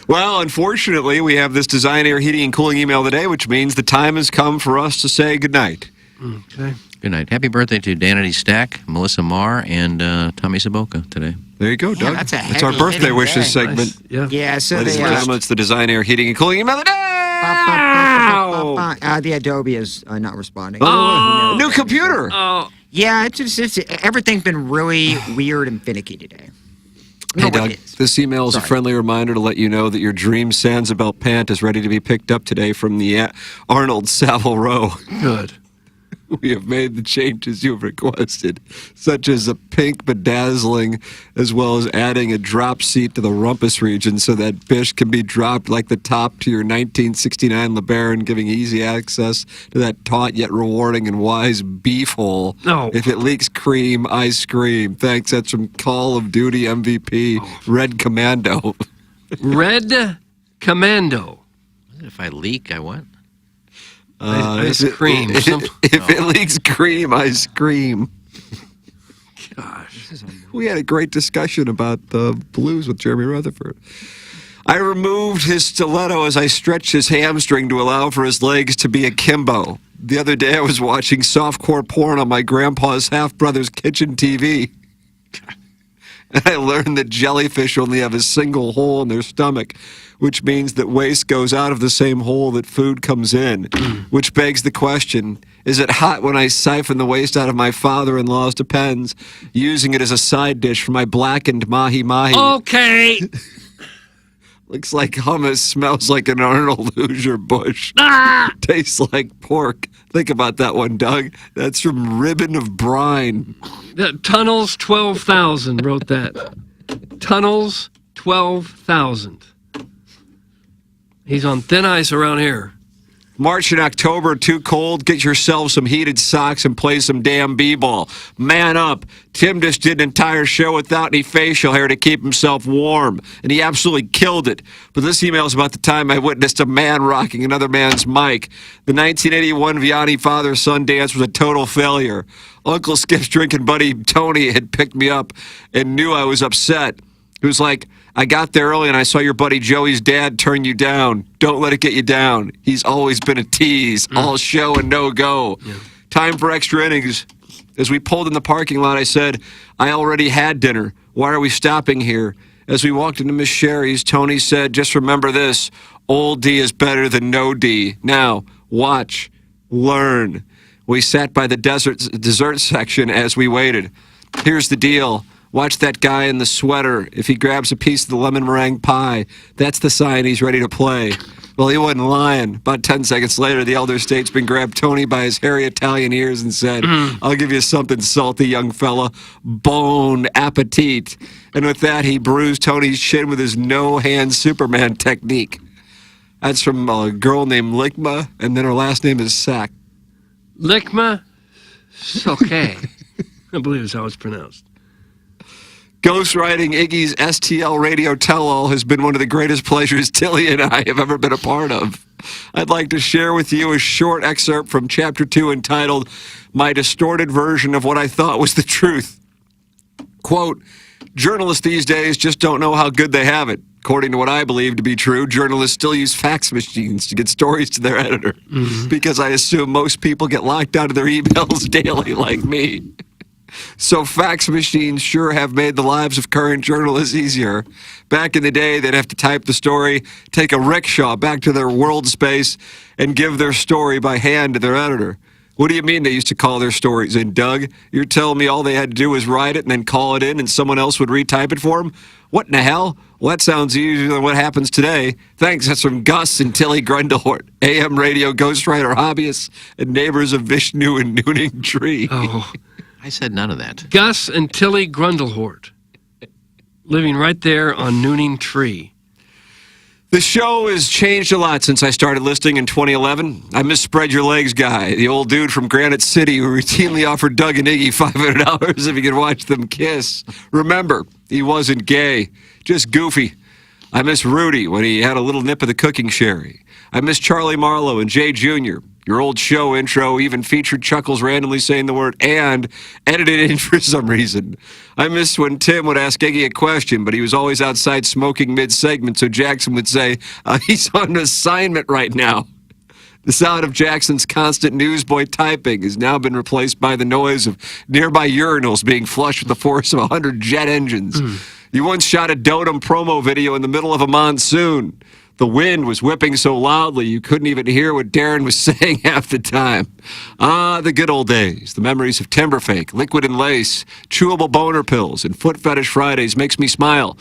S1: Well, unfortunately, we have this Design Air Heating and Cooling email today, which means the time has come for us to say goodnight.
S3: Okay.
S4: Good night. Happy birthday to Danity Stack, Melissa Marr, and Tommy Saboka today.
S1: There you go, Doug.
S25: that's a
S1: It's our
S25: heavy
S1: birthday
S25: hitting
S1: wishes
S25: day.
S1: segment.
S3: Yeah.
S25: Yeah, so
S1: Ladies
S25: they,
S1: and gentlemen, it's the Design Air Heating and Cooling email today.
S25: the Adobe is not responding.
S1: New computer.
S3: Oh.
S25: Yeah, it's everything's been really weird and finicky today.
S1: Hey, Doug, this email is a friendly reminder to let you know that your dream Sanzabelt pant is ready to be picked up today from the Arnold Savile Row.
S3: Good.
S1: We have made the changes you've requested, such as a pink bedazzling, as well as adding a drop seat to the rumpus region so that bish can be dropped like the top to your 1969 LeBaron, giving easy access to that taut yet rewarding and wise beef hole.
S3: No.
S1: If it leaks cream, I scream. Thanks, that's from Call of Duty MVP, Red Commando.
S3: Red Commando.
S4: If I leak, I what?
S3: I scream.
S1: If it leaks cream, I scream.
S3: Gosh.
S1: We had a great discussion about the blues with Jeremy Rutherford. I removed his stiletto as I stretched his hamstring to allow for his legs to be akimbo. The other day I was watching softcore porn on my grandpa's half-brother's kitchen TV. And I learned that jellyfish only have a single hole in their stomach, which means that waste goes out of the same hole that food comes in. Which begs the question, is it hot when I siphon the waste out of my father-in-law's Depends, using it as a side dish for my blackened mahi-mahi?
S3: Okay.
S1: Looks like hummus, smells like an Arnold Hoosier bush. Tastes like pork. Think about that one, Doug. That's from Ribbon of Brine.
S3: Tunnels 12,000 wrote that. Tunnels 12,000. He's on thin ice around here.
S1: March and October, too cold. Get yourself some heated socks and play some damn b-ball. Man up. Tim just did an entire show without any facial hair to keep himself warm, and he absolutely killed it. But this email is about the time I witnessed a man rocking another man's mic. The 1981 Vianney father-son dance was a total failure. Uncle Skip's drinking buddy Tony had picked me up and knew I was upset. He was like, I got there early and I saw your buddy Joey's dad turn you down. Don't let it get you down. He's always been a tease, all show and no go. Yeah. Time for extra innings. As we pulled in the parking lot, I said, I already had dinner. Why are we stopping here? As we walked into Miss Sherry's, Tony said, just remember this, old D is better than no D. Now, watch, learn. We sat by the dessert section as we waited. Here's the deal. Watch that guy in the sweater. If he grabs a piece of the lemon meringue pie, that's the sign he's ready to play. Well, he wasn't lying. About 10 seconds later, the elder statesman grabbed Tony by his hairy Italian ears and said, I'll give you something salty, young fella. Bon appetit. And with that, he bruised Tony's shin with his no-hand Superman technique. That's from a girl named Likma, and then her last name is Sack.
S3: Likma Soke. I believe is how it's pronounced.
S1: Ghostwriting Iggy's STL radio tell-all has been one of the greatest pleasures Tilly and I have ever been a part of. I'd like to share with you a short excerpt from Chapter 2 entitled, My Distorted Version of What I Thought Was the Truth. Quote, journalists these days just don't know how good they have it. According to what I believe to be true, journalists still use fax machines to get stories to their editor. Because I assume most people get locked out of their emails daily like me. So fax machines sure have made the lives of current journalists easier. Back in the day, they'd have to type the story, take a rickshaw back to their world space, and give their story by hand to their editor. What do you mean they used to call their stories in, Doug? You're telling me all they had to do was write it and then call it in and someone else would retype it for them? What in the hell? Well, that sounds easier than what happens today. Thanks, that's from Gus and Tilly Grendelhort, AM radio ghostwriter hobbyists and neighbors of Vishnu and Nooning Tree.
S3: Oh,
S4: I said none of that.
S3: Gus and Tilly Grundlehort, living right there on Nooning Tree.
S1: The show has changed a lot since I started listening in 2011. I miss Spread Your Legs guy, the old dude from Granite City who routinely offered Doug and Iggy $500 if he could watch them kiss. Remember, he wasn't gay, just goofy. I miss Rudy when he had a little nip of the cooking sherry. I miss Charlie Marlowe and Jay Jr. Your old show intro even featured Chuckles randomly saying the word "and" edited in for some reason. I miss when Tim would ask Iggy a question, but he was always outside smoking mid-segment, so Jackson would say, he's on assignment right now. The sound of Jackson's constant newsboy typing has now been replaced by the noise of nearby urinals being flushed with the force of 100 jet engines. You once shot a Dotem promo video in the middle of a monsoon. The wind was whipping so loudly you couldn't even hear what Darren was saying half the time. Ah, the good old days. The memories of Timberfake, Liquid and Lace, chewable boner pills, and Foot Fetish Fridays makes me smile.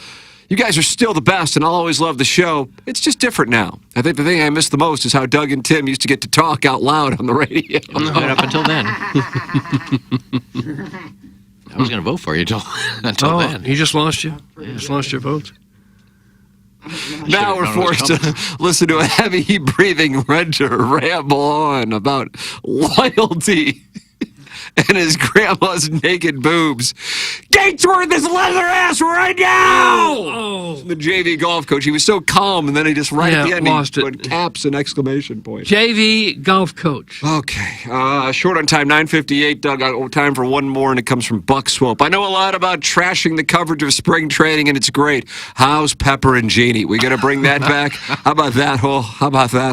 S1: You guys are still the best, and I'll always love the show. It's just different now. I think the thing I miss the most is how Doug and Tim used to get to talk out loud on the radio.
S4: Right up until then. I was going to vote for you until then.
S3: You just lost you? You just lost your vote?
S1: Now we're forced to listen to a heavy-breathing Renter ramble on about loyalty and his grandma's naked boobs. Gates worth his leather ass right now! The JV golf coach, he was so calm, and then he just at the end,
S3: lost
S1: he put caps and exclamation points.
S3: JV golf coach.
S1: Okay, short on time, 9:58. Doug, time for one more, and it comes from Buck Swope. I know a lot about trashing the coverage of spring training, and it's great. How's Pepper and Jeannie? We gonna bring that back? How about that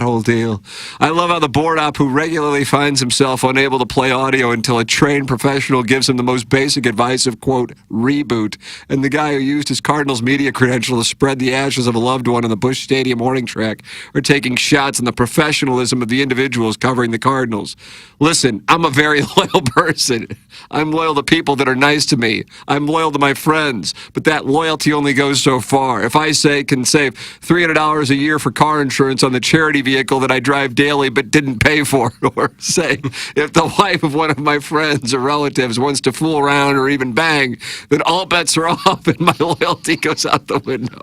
S1: whole deal? I love how the board op who regularly finds himself unable to play audio until a trained professional gives him the most basic advice of, quote, reboot, and the guy who used his Cardinals media credential to spread the ashes of a loved one on the Busch Stadium warning track are taking shots on the professionalism of the individuals covering the Cardinals. Listen, I'm a very loyal person. I'm loyal to people that are nice to me. I'm loyal to my friends, but that loyalty only goes so far. If I can save $300 a year for car insurance on the charity vehicle that I drive daily but didn't pay for, or say, if the wife of one of my friends or relatives wants to fool around or even bang, then all bets are off and my loyalty goes out the window.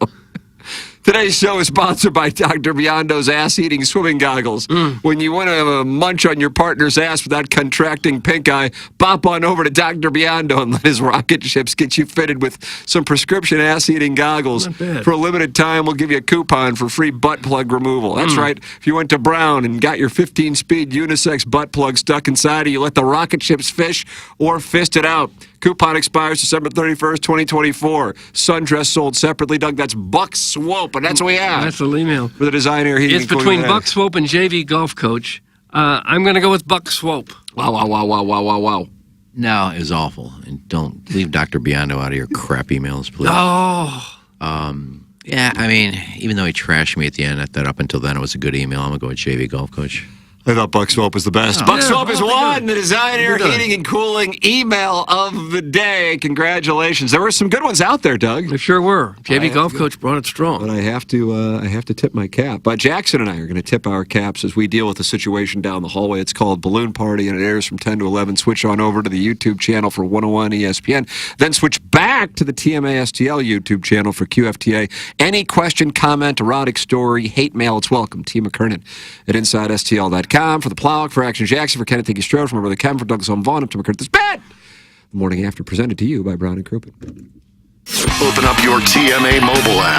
S1: Today's show is sponsored by Dr. Biondo's ass-eating swimming goggles. When you want to munch on your partner's ass without contracting pink eye, bop on over to Dr. Biondo and let his rocket ships get you fitted with some prescription ass-eating goggles. For a limited time, we'll give you a coupon for free butt plug removal. That's right. If you went to Brown and got your 15-speed unisex butt plug stuck inside of you, let the rocket ships fish or fist it out. Coupon expires December 31st, 2024. Sundress sold separately. Doug, that's Buck Swope, and that's what we have.
S3: That's the email.
S1: For the Design Air Heating.
S3: It's between Buck Swope and JV Golf Coach. I'm going to go with Buck Swope.
S1: Wow.
S4: No, it was awful. And don't leave Dr. Biondo out of your crap emails, please. Yeah, I mean, even though he trashed me at the end, I thought up until then it was a good email. I'm going to go with JV Golf Coach.
S1: I thought Buck Swope was the best. Buck Swope has won the Design Air Heating and Cooling email of the day. Congratulations. There were some good ones out there, Doug.
S3: There sure were. JV Golf Coach brought it strong.
S1: But I have to tip my cap. But Jackson and I are going to tip our caps as we deal with the situation down the hallway. It's called Balloon Party, and it airs from 10 to 11. Switch on over to the YouTube channel for 101 ESPN. Then switch back to the TMA STL YouTube channel for QFTA. Any question, comment, erotic story, hate mail, it's welcome. T. McKernan at InsideSTL.com. For the Plowhawk, for Action Jackson, for Kenneth Iggy Strode, for my brother Kevin, for Douglas Home Vaughn, up to McCurtain. This bad! The Morning After, presented to you by Brown and Crouppen.
S17: Open up your TMA mobile app.